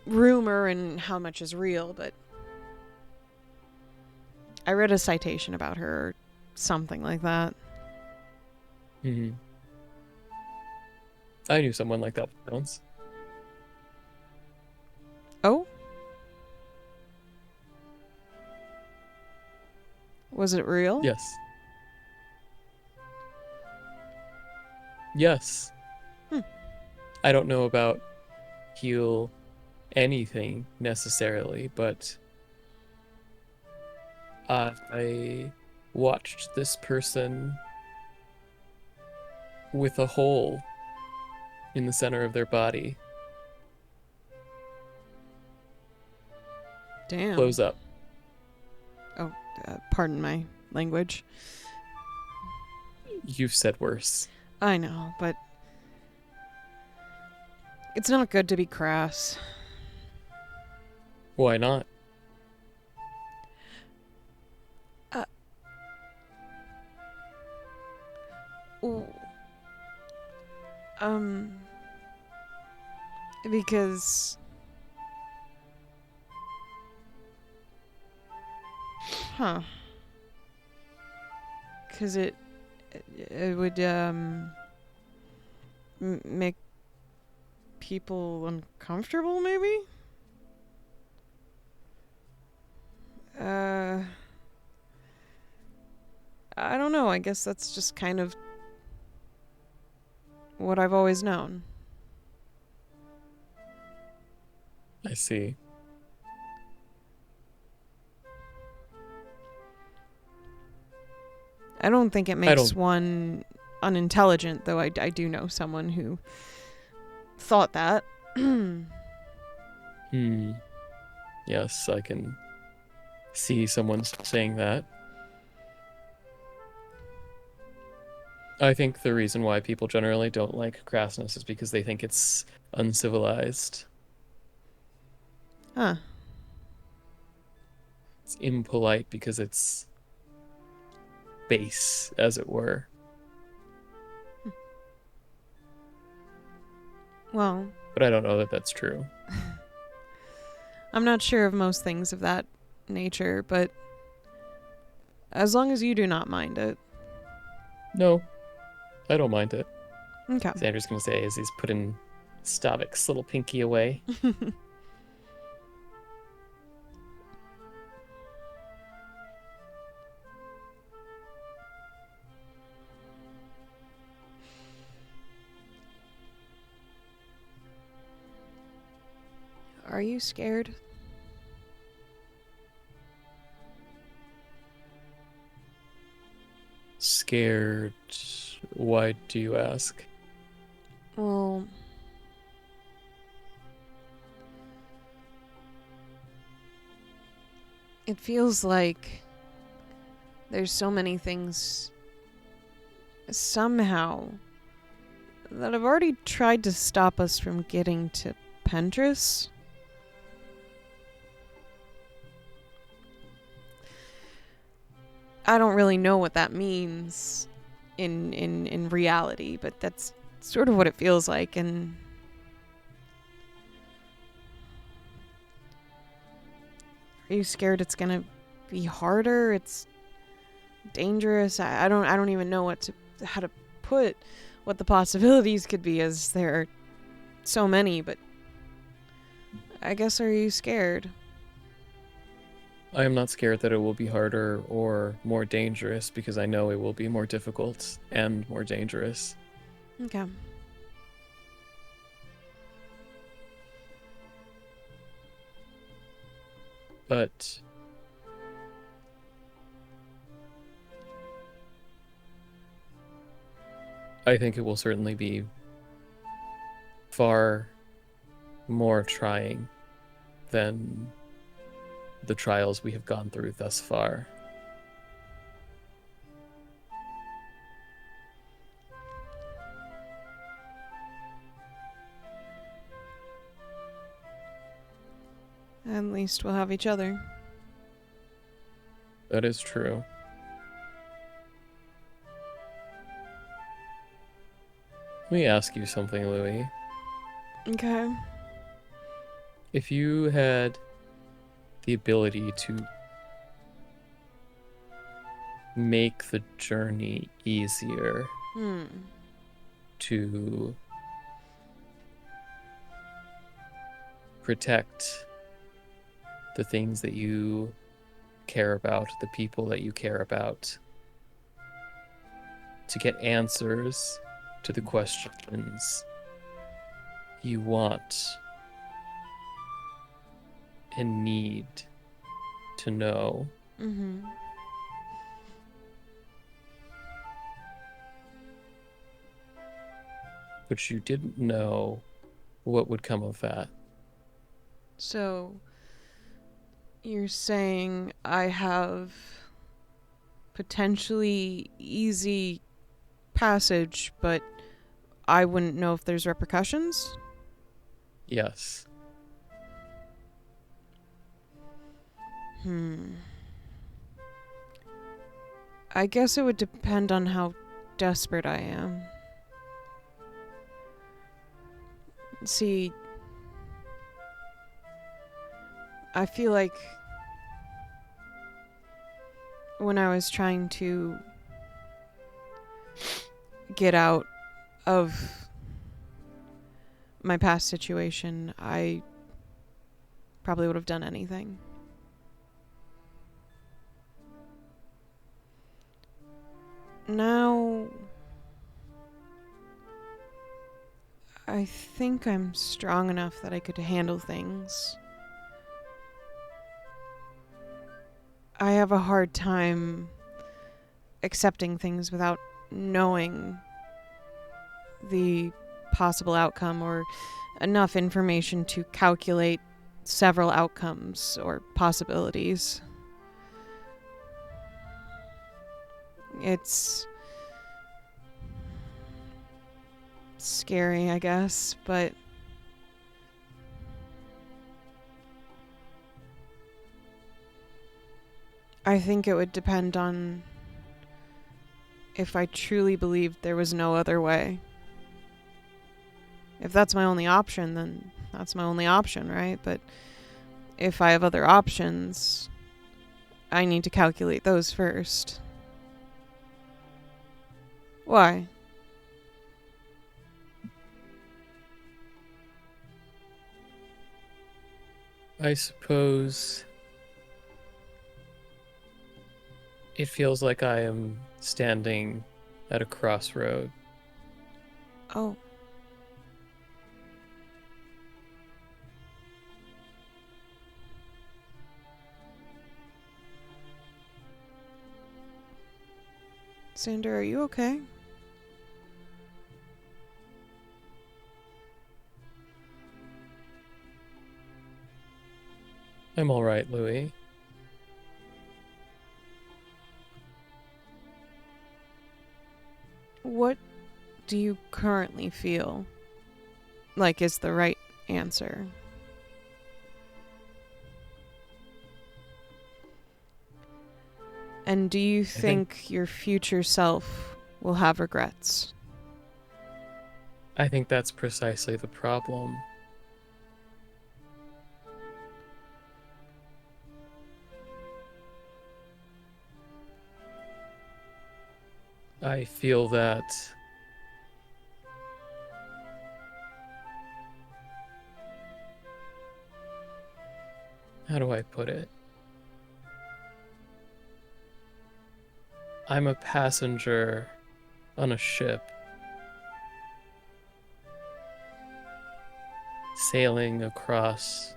rumor and how much is real, but I read a citation about her or something like that. I knew someone like that once. Oh? Was it real? Yes. Yes. I don't know about heal anything necessarily, but I watched this person with a hole in the center of their body Damn. close up. Oh, pardon my language. You've said worse. I know, but it's not good to be crass. Why not? Ooh. Because... Huh. Because it would, make people uncomfortable, maybe? I don't know. I guess that's just kind of what I've always known. I see. I don't think it I makes don't- one unintelligent, though I do know someone who thought that. Yes, I can see someone saying that. I think the reason why people generally don't like crassness is because they think it's uncivilized. Huh. It's impolite because it's base, as it were. Well, But I don't know that that's true. I'm not sure of most things of that nature, but as long as you do not mind it. No, I don't mind it. Okay. Xander's gonna say as he's putting Stavik's little pinky away. Are you scared? Scared. Why do you ask? Well, it feels like there's so many things somehow that have already tried to stop us from getting to Pentress. I don't really know what that means in reality, but that's sort of what it feels like. And are you scared it's gonna be harder? It's dangerous. I don't even know how to put what the possibilities could be, as there are so many. But I guess, are you scared? I am not scared that it will be harder or more dangerous because I know it will be more difficult and more dangerous. Okay. But I think it will certainly be far more trying than the trials we have gone through thus far. At least we'll have each other. That is true. Let me ask you something, Louie. Okay. If you had the ability to make the journey easier, to protect the things that you care about, the people that you care about, to get answers to the questions you want and need to know. But you didn't know what would come of that. So, you're saying I have potentially easy passage, but I wouldn't know if there's repercussions? Yes. I guess it would depend on how desperate I am. See, I feel like when I was trying to get out of my past situation, I probably would have done anything. Now, I think I'm strong enough that I could handle things. I have a hard time accepting things without knowing the possible outcome or enough information to calculate several outcomes or possibilities. It's scary, I guess, but I think it would depend on if I truly believed there was no other way. If that's my only option, then that's my only option, right? But if I have other options, I need to calculate those first. Why? I suppose it feels like I am standing at a crossroad. Oh. Xander, are you okay? I'm all right, Louie. What do you currently feel like is the right answer? And do you think your future self will have regrets? I think that's precisely the problem. I feel that how do I put it? I'm a passenger on a ship sailing across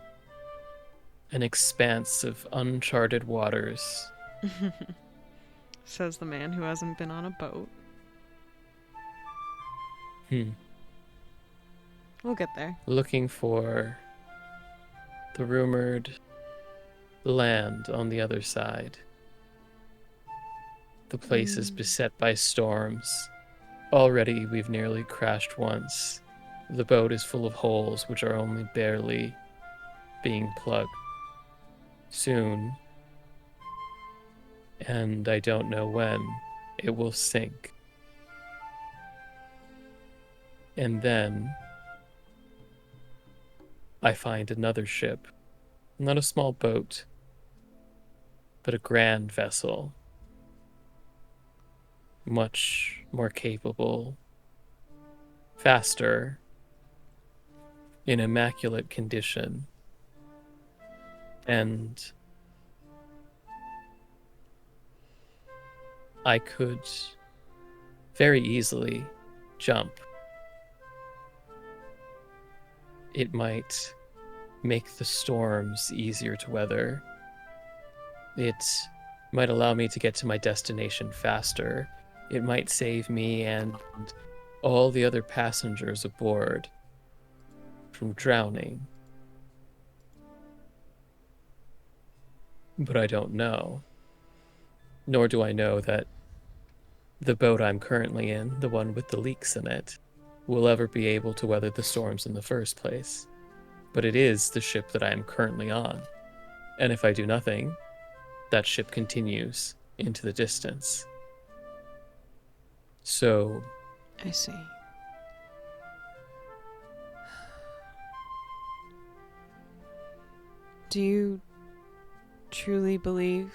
an expanse of uncharted waters. Says the man who hasn't been on a boat. We'll get there. Looking for the rumored land on the other side. The place is beset by storms. Already we've nearly crashed once. The boat is full of holes which are only barely being plugged. Soon, and I don't know when, it will sink. And then I find another ship. Not a small boat, but a grand vessel. Much more capable, faster, in immaculate condition. And I could very easily jump. It might make the storms easier to weather. It might allow me to get to my destination faster. It might save me and all the other passengers aboard from drowning. But I don't know. Nor do I know that the boat I'm currently in, the one with the leaks in it, will ever be able to weather the storms in the first place. But it is the ship that I am currently on. And if I do nothing, that ship continues into the distance. So, I see. Do you truly believe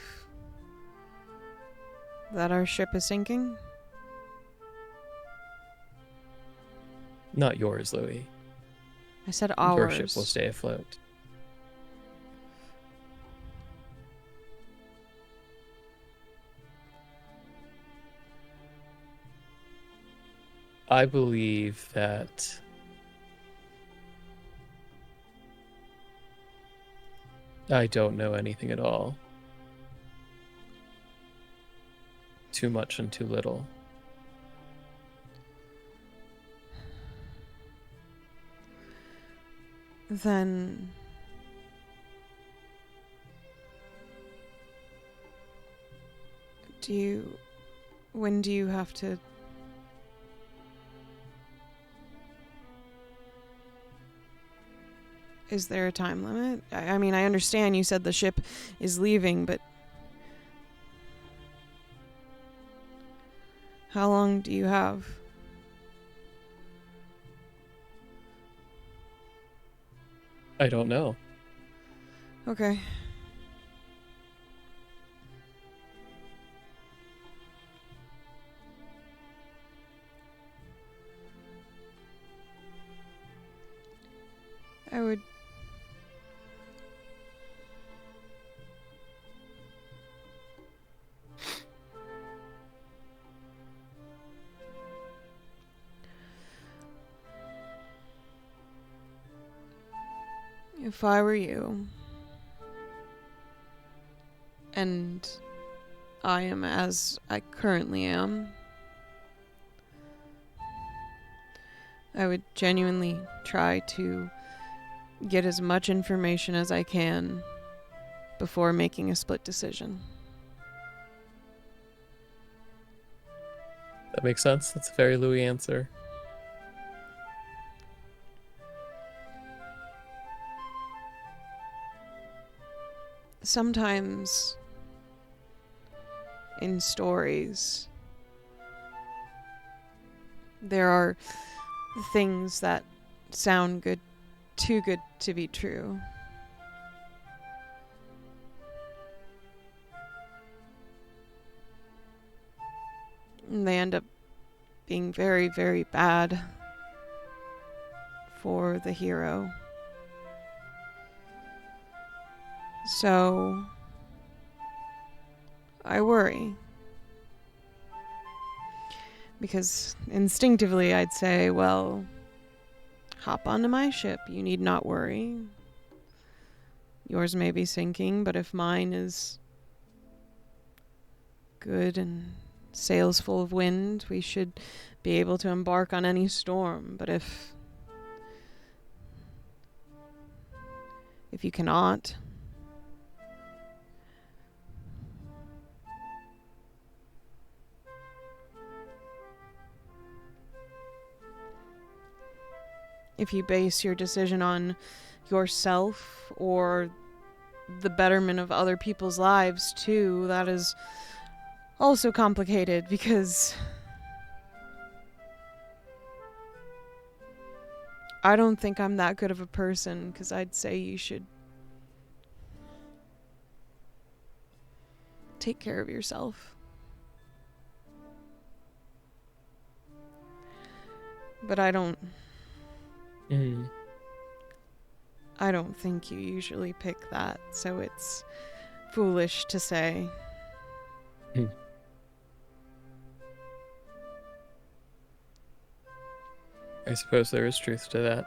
that our ship is sinking? not yours, Louie. I said Your ours. ship will stay afloat. I believe that I don't know anything at all. Too much and too little. Then when do you have to Is there a time limit? I mean, I understand you said the ship is leaving, but how long do you have? I don't know. Okay. I would... If I were you, and I am as I currently am, I would genuinely try to get as much information as I can before making a split decision. That makes sense. That's a very Louis answer. Sometimes in stories, there are things that sound good, too good to be true. And they end up being very, very bad for the hero. So, I worry. Because instinctively I'd say, well, hop onto my ship. You need not worry. Yours may be sinking, but if mine is good and sails full of wind, we should be able to embark on any storm. But if you cannot, if you base your decision on yourself or the betterment of other people's lives too, that is also complicated because I don't think I'm that good of a person, because I'd say you should take care of yourself. But I don't think you usually pick that, so it's foolish to say. I suppose there is truth to that.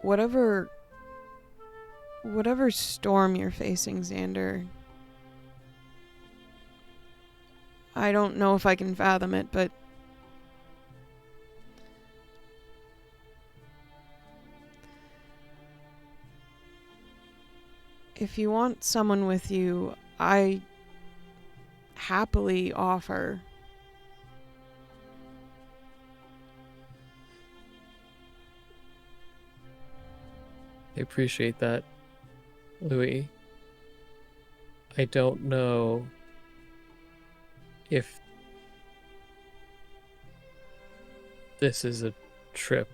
Whatever storm you're facing, Xander, I don't know if I can fathom it, but if you want someone with you, I happily offer. I appreciate that, Louie. I don't know if this is a trip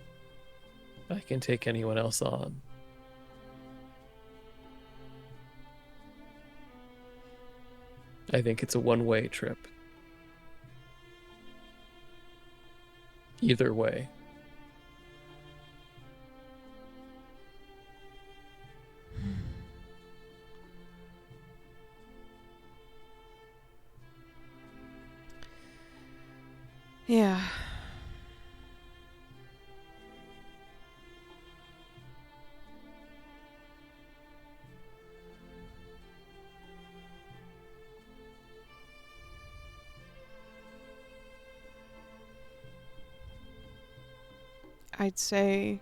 I can take anyone else on. I think it's a one-way trip. Either way. Yeah. I'd say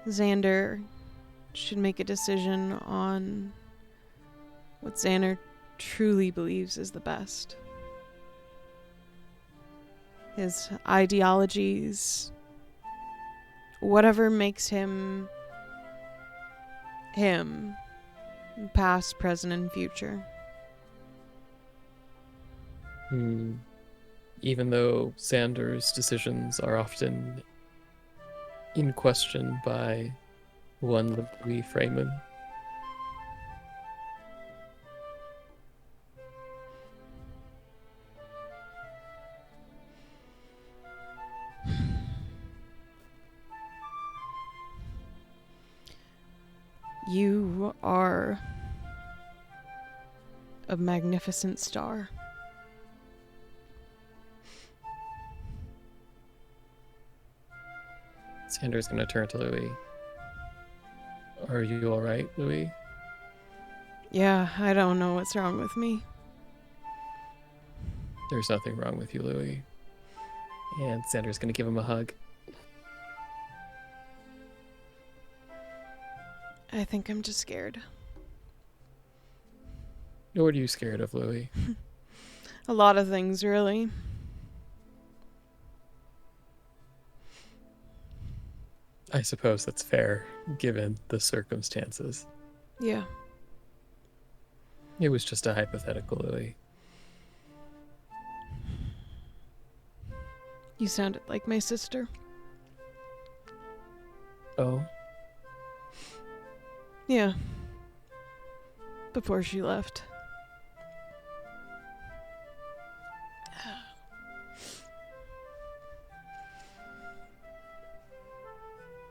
Xander should make a decision on what Xander truly believes is the best. His ideologies, whatever makes him him, past, present, and future. Even though Xander's decisions are often in question by one Louie Freeman. You are a magnificent star. Xander's gonna turn to Louie. Are you alright, Louie? Yeah, I don't know what's wrong with me. There's nothing wrong with you, Louie. And Xander's gonna give him a hug. I think I'm just scared. What are you scared of, Louie? A lot of things, really. I suppose that's fair, given the circumstances. Yeah. It was just a hypothetical, Louie. You sounded like my sister. Oh? Yeah. Before she left.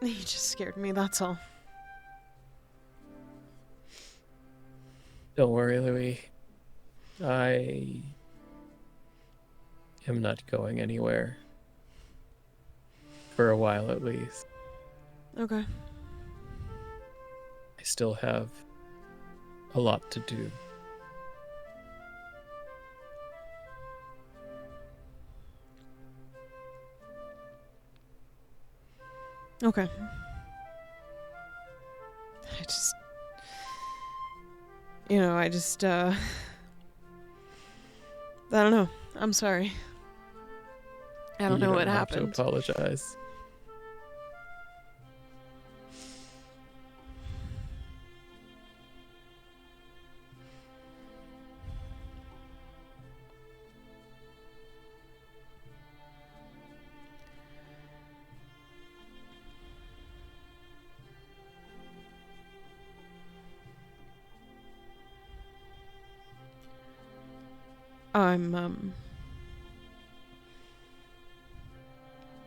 You just scared me, that's all. Don't worry, Louie. I am not going anywhere. For a while, at least. Okay. I still have a lot to do. Okay. I don't know. I'm sorry. I don't know what happened. To apologize. I'm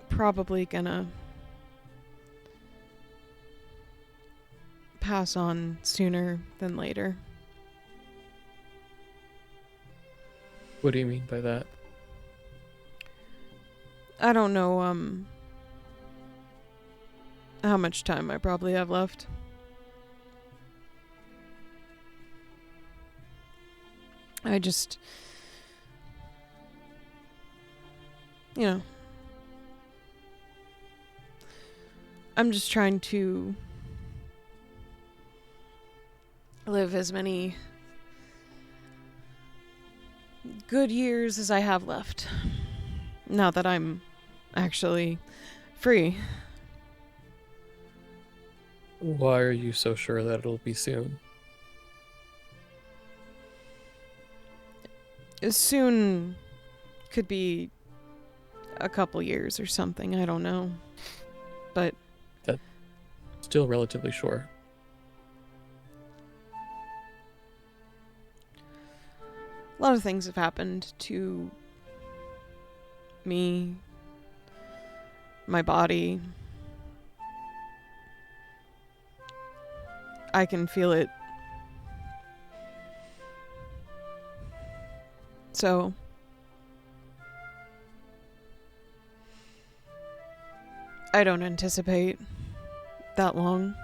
probably gonna pass on sooner than later. What do you mean by that? I don't know how much time I probably have left. I just I'm just trying to live as many good years as I have left. Now that I'm actually free. Why are you so sure that it'll be soon? Soon could be a couple years or something, I don't know. But Still relatively sure. a lot of things have happened to me, my body. I can feel it. So I don't anticipate that long.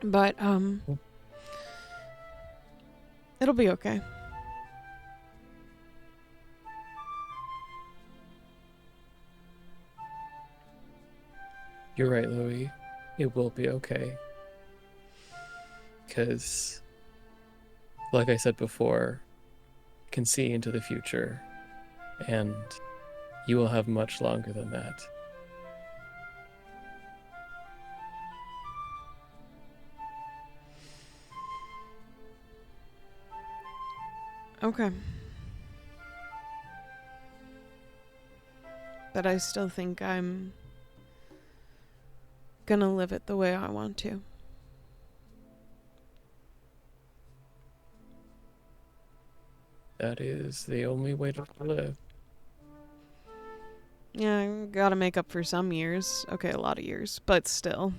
But it'll be okay. You're right, Louie. It will be okay. Because, like I said before, I can see into the future, and you will have much longer than that. Okay. But I still think I'm gonna live it the way I want to. That is the only way to live. Yeah, I gotta make up for some years. Okay, a lot of years, but still.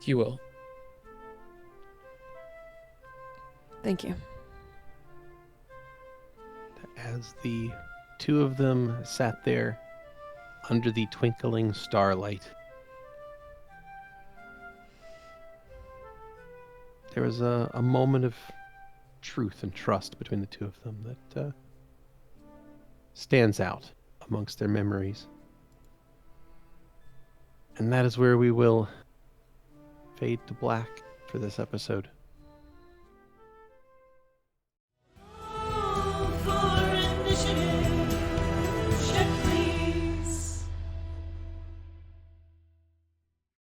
You will. Thank you. As the two of them sat there under the twinkling starlight, there was a moment of truth and trust between the two of them that stands out amongst their memories. And that is where we will fade to black for this episode.